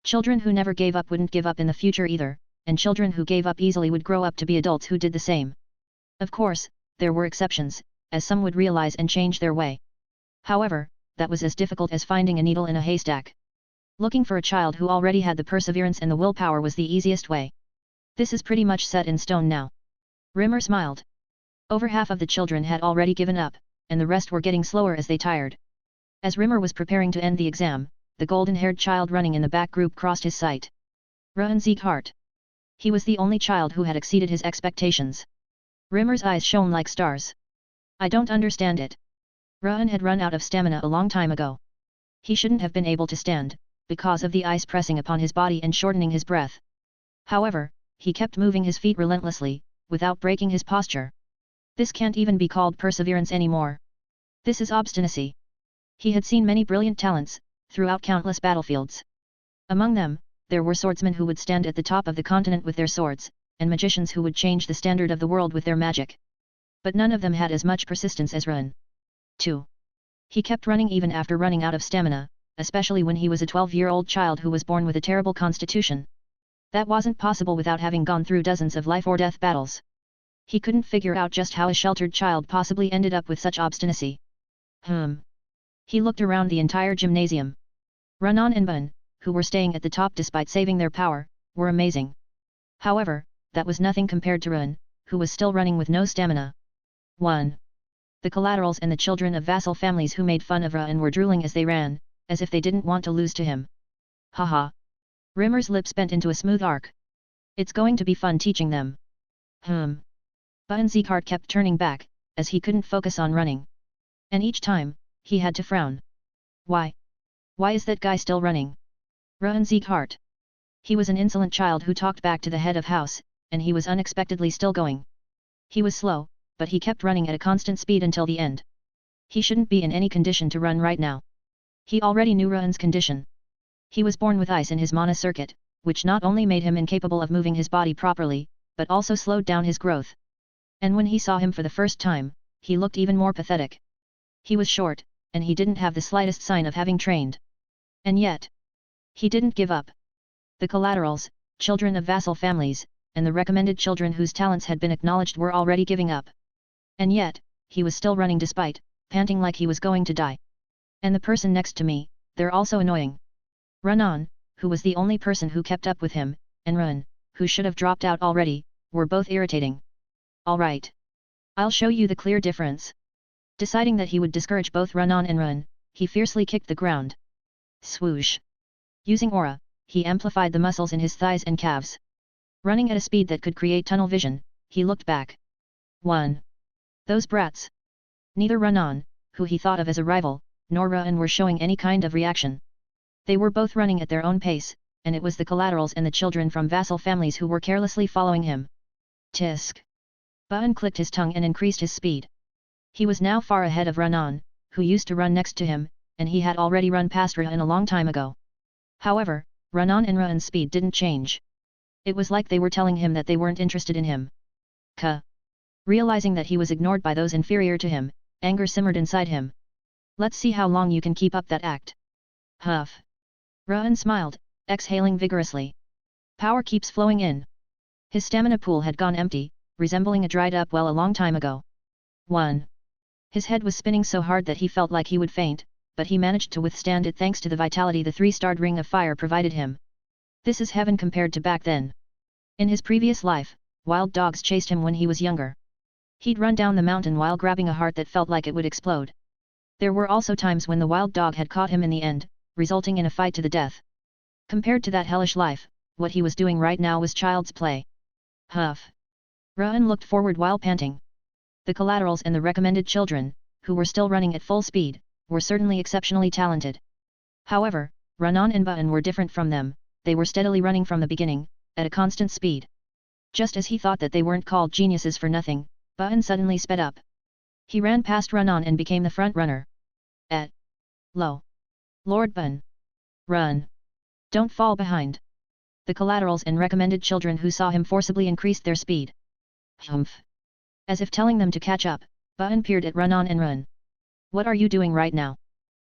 S1: Children who never gave up wouldn't give up in the future either, and children who gave up easily would grow up to be adults who did the same. Of course, there were exceptions, as some would realize and change their way. However, that was as difficult as finding a needle in a haystack. Looking for a child who already had the perseverance and the willpower was the easiest way. This is pretty much set in stone now. Rimmer smiled. Over half of the children had already given up, and the rest were getting slower as they tired. As Rimmer was preparing to end the exam, the golden-haired child running in the back group crossed his sight. Ruan Sieghart. He was the only child who had exceeded his expectations. Rimmer's eyes shone like stars. I don't understand it. Ruan had run out of stamina a long time ago. He shouldn't have been able to stand, because of the ice pressing upon his body and shortening his breath. However, he kept moving his feet relentlessly, without breaking his posture. This can't even be called perseverance anymore. This is obstinacy. He had seen many brilliant talents, throughout countless battlefields. Among them, there were swordsmen who would stand at the top of the continent with their swords, and magicians who would change the standard of the world with their magic. But none of them had as much persistence as Ruan. 2. He kept running even after running out of stamina, especially when he was a 12-year-old child who was born with a terrible constitution. That wasn't possible without having gone through dozens of life-or-death battles. He couldn't figure out just how a sheltered child possibly ended up with such obstinacy. He looked around the entire gymnasium. Run-On and Bun, who were staying at the top despite saving their power, were amazing. However, that was nothing compared to Ruan, who was still running with no stamina. 1. The collaterals and the children of vassal families who made fun of Ruan were drooling as they ran, as if they didn't want to lose to him. Haha. Rimmer's lips bent into a smooth arc. It's going to be fun teaching them. Button Sieghart kept turning back, as he couldn't focus on running. And each time, he had to frown. Why? Why is that guy still running? Ruan Sieghart. He was an insolent child who talked back to the head of house, and he was unexpectedly still going. He was slow, but he kept running at a constant speed until the end. He shouldn't be in any condition to run right now. He already knew Ruan's condition. He was born with ice in his mana circuit, which not only made him incapable of moving his body properly, but also slowed down his growth. And when he saw him for the first time, he looked even more pathetic. He was short, and he didn't have the slightest sign of having trained. And yet, he didn't give up. The collaterals, children of vassal families, and the recommended children whose talents had been acknowledged were already giving up. And yet, he was still running despite, panting like he was going to die. And the person next to me, they're also annoying. Run-On, who was the only person who kept up with him, and Ruan, who should have dropped out already, were both irritating. Alright. I'll show you the clear difference. Deciding that he would discourage both Run-On and Ruan, he fiercely kicked the ground. Swoosh. Using aura, he amplified the muscles in his thighs and calves. Running at a speed that could create tunnel vision, he looked back. 1. Those brats. Neither Run-On, who he thought of as a rival, nor Ruan were showing any kind of reaction. They were both running at their own pace, and it was the collaterals and the children from vassal families who were carelessly following him. Tisk. Button clicked his tongue and increased his speed. He was now far ahead of Run-On, who used to run next to him, and he had already run past Ruan a long time ago. However, Run-On and Ruan's speed didn't change. It was like they were telling him that they weren't interested in him. Realizing that he was ignored by those inferior to him, Anger simmered inside him. Let's see how long you can keep up that act. Huff. Ra'an smiled, exhaling vigorously. Power keeps flowing in. His stamina pool had gone empty, resembling a dried up well a long time ago. 1. His head was spinning so hard that he felt like he would faint, but he managed to withstand it thanks to the vitality the 3-starred ring of fire provided him. This is heaven compared to back then. In his previous life, wild dogs chased him when he was younger. He'd run down the mountain while grabbing a heart that felt like it would explode. There were also times when the wild dog had caught him in the end, resulting in a fight to the death. Compared to that hellish life, what he was doing right now was child's play. Huff. Ra'an looked forward while panting. The collaterals and the recommended children, who were still running at full speed, were certainly exceptionally talented. However, Ra'an and Ba'an were different from them. They were steadily running from the beginning, at a constant speed. Just as he thought that they weren't called geniuses for nothing, Ba'an suddenly sped up. He ran past Ra'an and became the front runner. Lo! Lord Ba'an! Run! Don't fall behind! The collaterals and recommended children who saw him forcibly increased their speed. Humph! As if telling them to catch up, Ba'an peered at Ra'an and Run. What are you doing right now?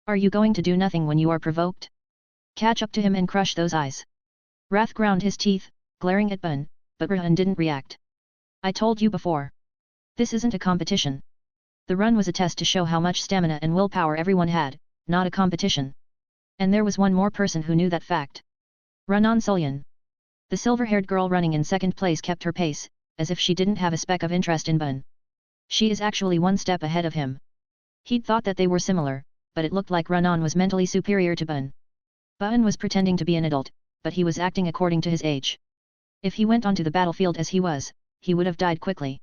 S1: Are you going to do nothing when you are provoked? Catch up to him and crush those eyes. Wrath ground his teeth, glaring at Ba'an, but Ra'an didn't react. I told you before. This isn't a competition. The run was a test to show how much stamina and willpower everyone had, not a competition. And there was one more person who knew that fact. Ra'an Sulyan. The silver-haired girl running in second place kept her pace, as if she didn't have a speck of interest in Ba'an. She is actually one step ahead of him. He'd thought that they were similar, but it looked like Ra'an was mentally superior to Ba'an. Ba'an was pretending to be an adult, but he was acting according to his age. If he went onto the battlefield as he was, he would have died quickly.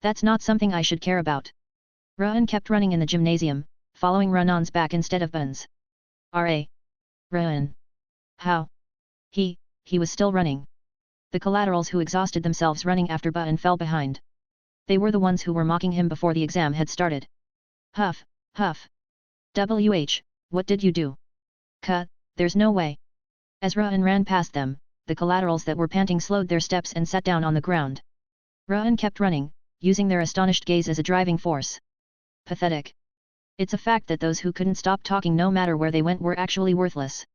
S1: That's not something I should care about. Ra'an kept running in the gymnasium, following Ra'an's back instead of Ba'an's. Ra'an. How? He was still running. The collaterals who exhausted themselves running after Ba'an fell behind. They were the ones who were mocking him before the exam had started. Huff, huff. What did you do? There's no way. As Ra'an ran past them, the collaterals that were panting slowed their steps and sat down on the ground. Ra'an kept running, using their astonished gaze as a driving force. Pathetic. It's a fact that those who couldn't stop talking no matter where they went were actually worthless.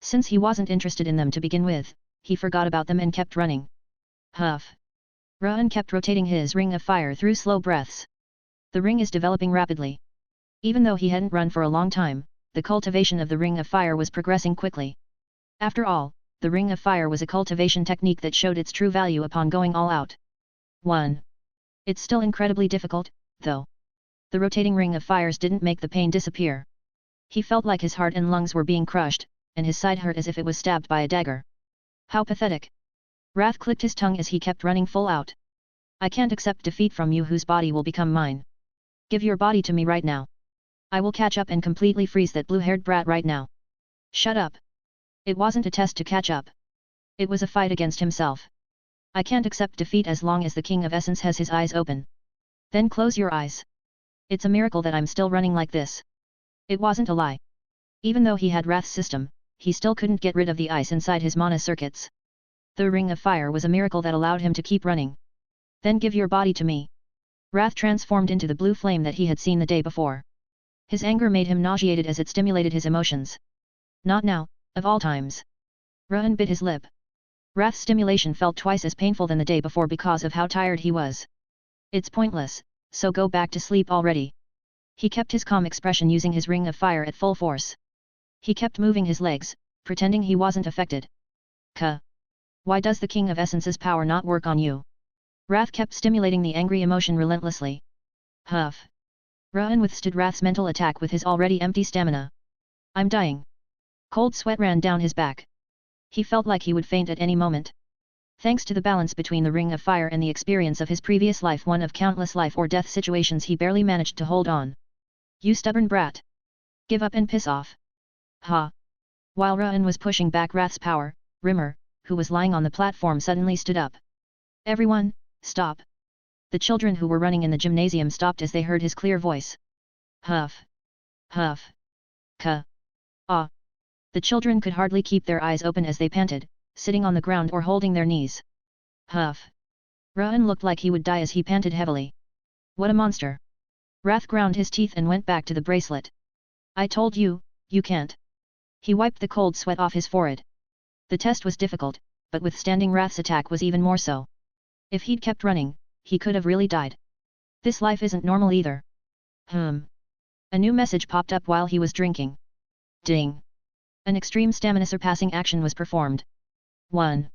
S1: Since he wasn't interested in them to begin with, he forgot about them and kept running. Huff. Ra'an kept rotating his ring of fire through slow breaths. The ring is developing rapidly. Even though he hadn't run for a long time, the cultivation of the ring of fire was progressing quickly. After all, the ring of fire was a cultivation technique that showed its true value upon going all out. 1. It's still incredibly difficult, though. The rotating ring of fires didn't make the pain disappear. He felt like his heart and lungs were being crushed, and his side hurt as if it was stabbed by a dagger. How pathetic. Wrath clicked his tongue as he kept running full out. I can't accept defeat from you whose body will become mine. Give your body to me right now. I will catch up and completely freeze that blue-haired brat right now. Shut up. It wasn't a test to catch up. It was a fight against himself. I can't accept defeat as long as the King of Essence has his eyes open. Then close your eyes. It's a miracle that I'm still running like this. It wasn't a lie. Even though he had Wrath's system, he still couldn't get rid of the ice inside his mana circuits. The ring of fire was a miracle that allowed him to keep running. Then give your body to me. Wrath transformed into the blue flame that he had seen the day before. His anger made him nauseated as it stimulated his emotions. Not now, of all times. Ra'an bit his lip. Wrath's stimulation felt twice as painful than the day before because of how tired he was. It's pointless, so go back to sleep already. He kept his calm expression using his ring of fire at full force. He kept moving his legs, pretending he wasn't affected. Why does the King of Essence's power not work on you? Wrath kept stimulating the angry emotion relentlessly. Huff. Ra'an withstood Wrath's mental attack with his already empty stamina. I'm dying. Cold sweat ran down his back. He felt like he would faint at any moment. Thanks to the balance between the ring of fire and the experience of his previous life, one of countless life or death situations, he barely managed to hold on. You stubborn brat. Give up and piss off. Ha. While Ra'an was pushing back Wrath's power, Rimmer, who was lying on the platform, suddenly stood up. Everyone, stop. The children who were running in the gymnasium stopped as they heard his clear voice. Huff. Huff. Ah. The children could hardly keep their eyes open as they panted, sitting on the ground or holding their knees. Huff. Ra'an looked like he would die as he panted heavily. What a monster. Wrath ground his teeth and went back to the bracelet. I told you, you can't. He wiped the cold sweat off his forehead. The test was difficult, but withstanding Wrath's attack was even more so. If he'd kept running, he could have really died. This life isn't normal either. A new message popped up while he was drinking. Ding! An extreme stamina surpassing action was performed. 1.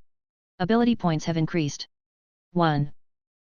S1: Ability points have increased. 1.